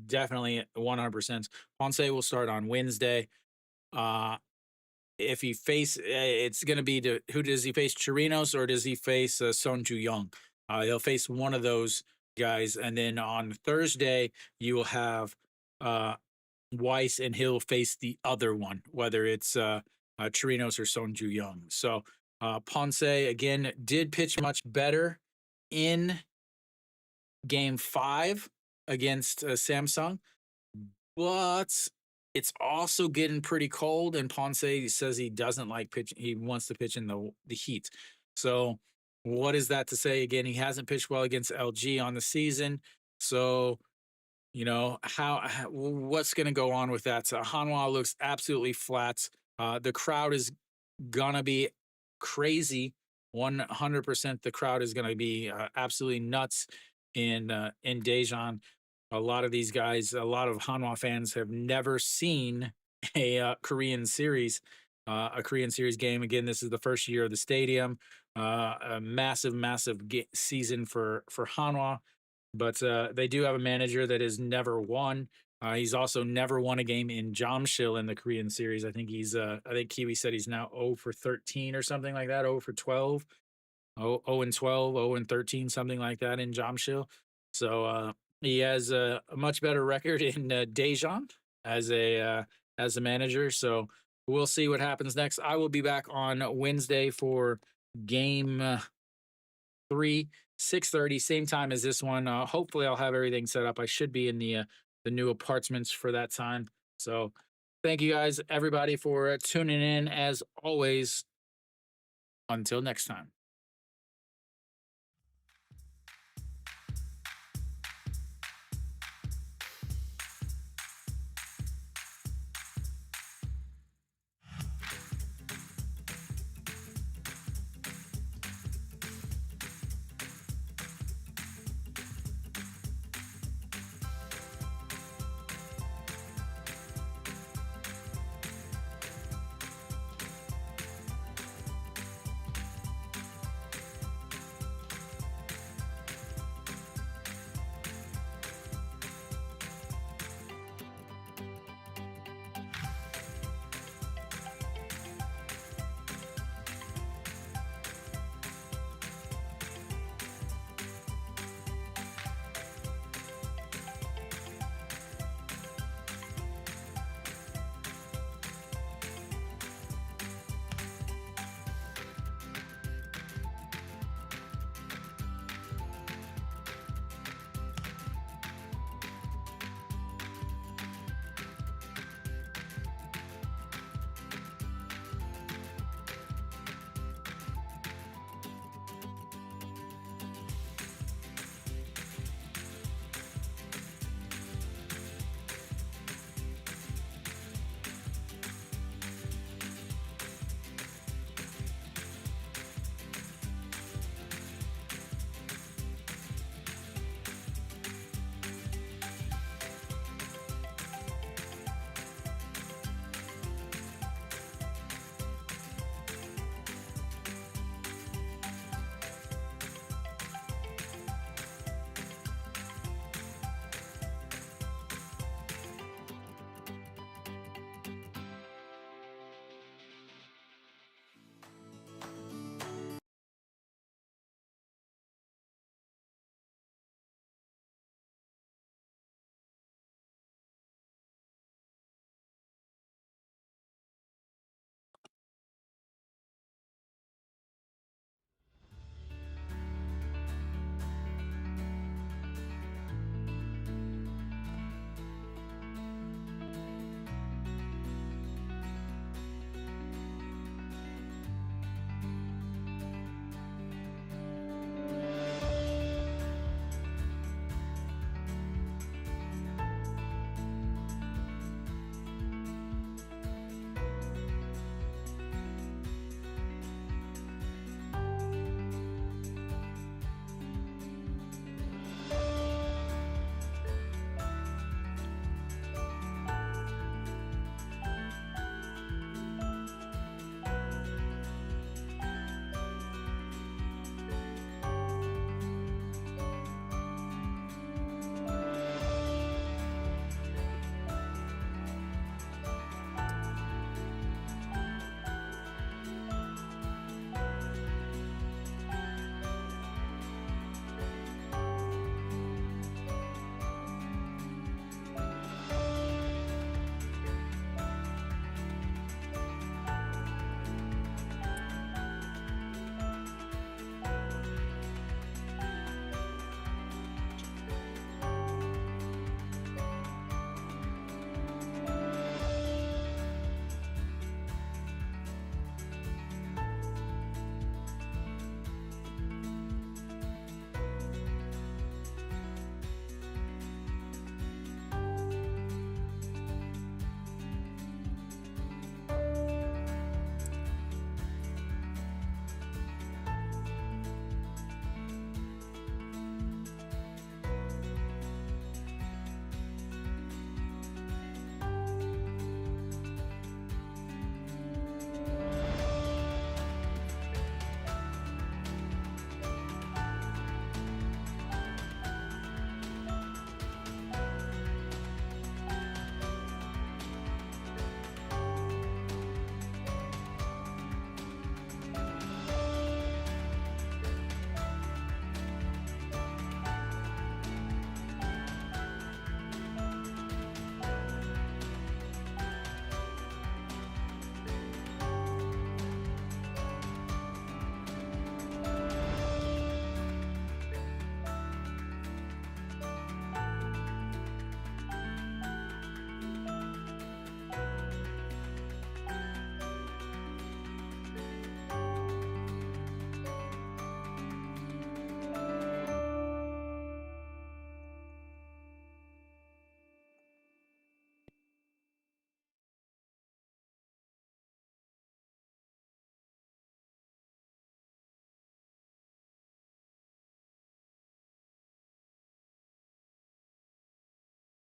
definitely 100%. Ponce will start on Wednesday. If he it's going to be who does he face, Chirinos or does he face Sonju Young? He'll face one of those guys, and then on Thursday you will have Weiss, and he'll face the other one, whether it's Chirinos or Sonju Young. So Ponce again did pitch much better in Game 5 against Samsung, but it's also getting pretty cold. And Ponce says he doesn't like pitch. He wants to pitch in the heat. So what is that to say? Again, he hasn't pitched well against LG on the season. So what's going to go on with that? So Hanwha looks absolutely flat. The crowd is gonna be crazy. 100%, the crowd is gonna be absolutely nuts in Daejeon. A lot of these guys, a lot of Hanwha fans have never seen a Korean series, a Korean series game. Again, this is the first year of the stadium. A massive, massive season for Hanwha. But they do have a manager that has never won. He's also never won a game in Jamshil in the Korean series. I think I think Kiwi said he's now 0 for 13 or something like that, 0 for 12, 0 and 12, 0 and 13, something like that in Jamshil. So he has a much better record in Daejeon as a manager. So we'll see what happens next. I will be back on Wednesday for game 3, 6:30, same time as this one. Hopefully, I'll have everything set up. I should be in the new apartments for that time. So, thank you guys, everybody, for tuning in. As always, until next time.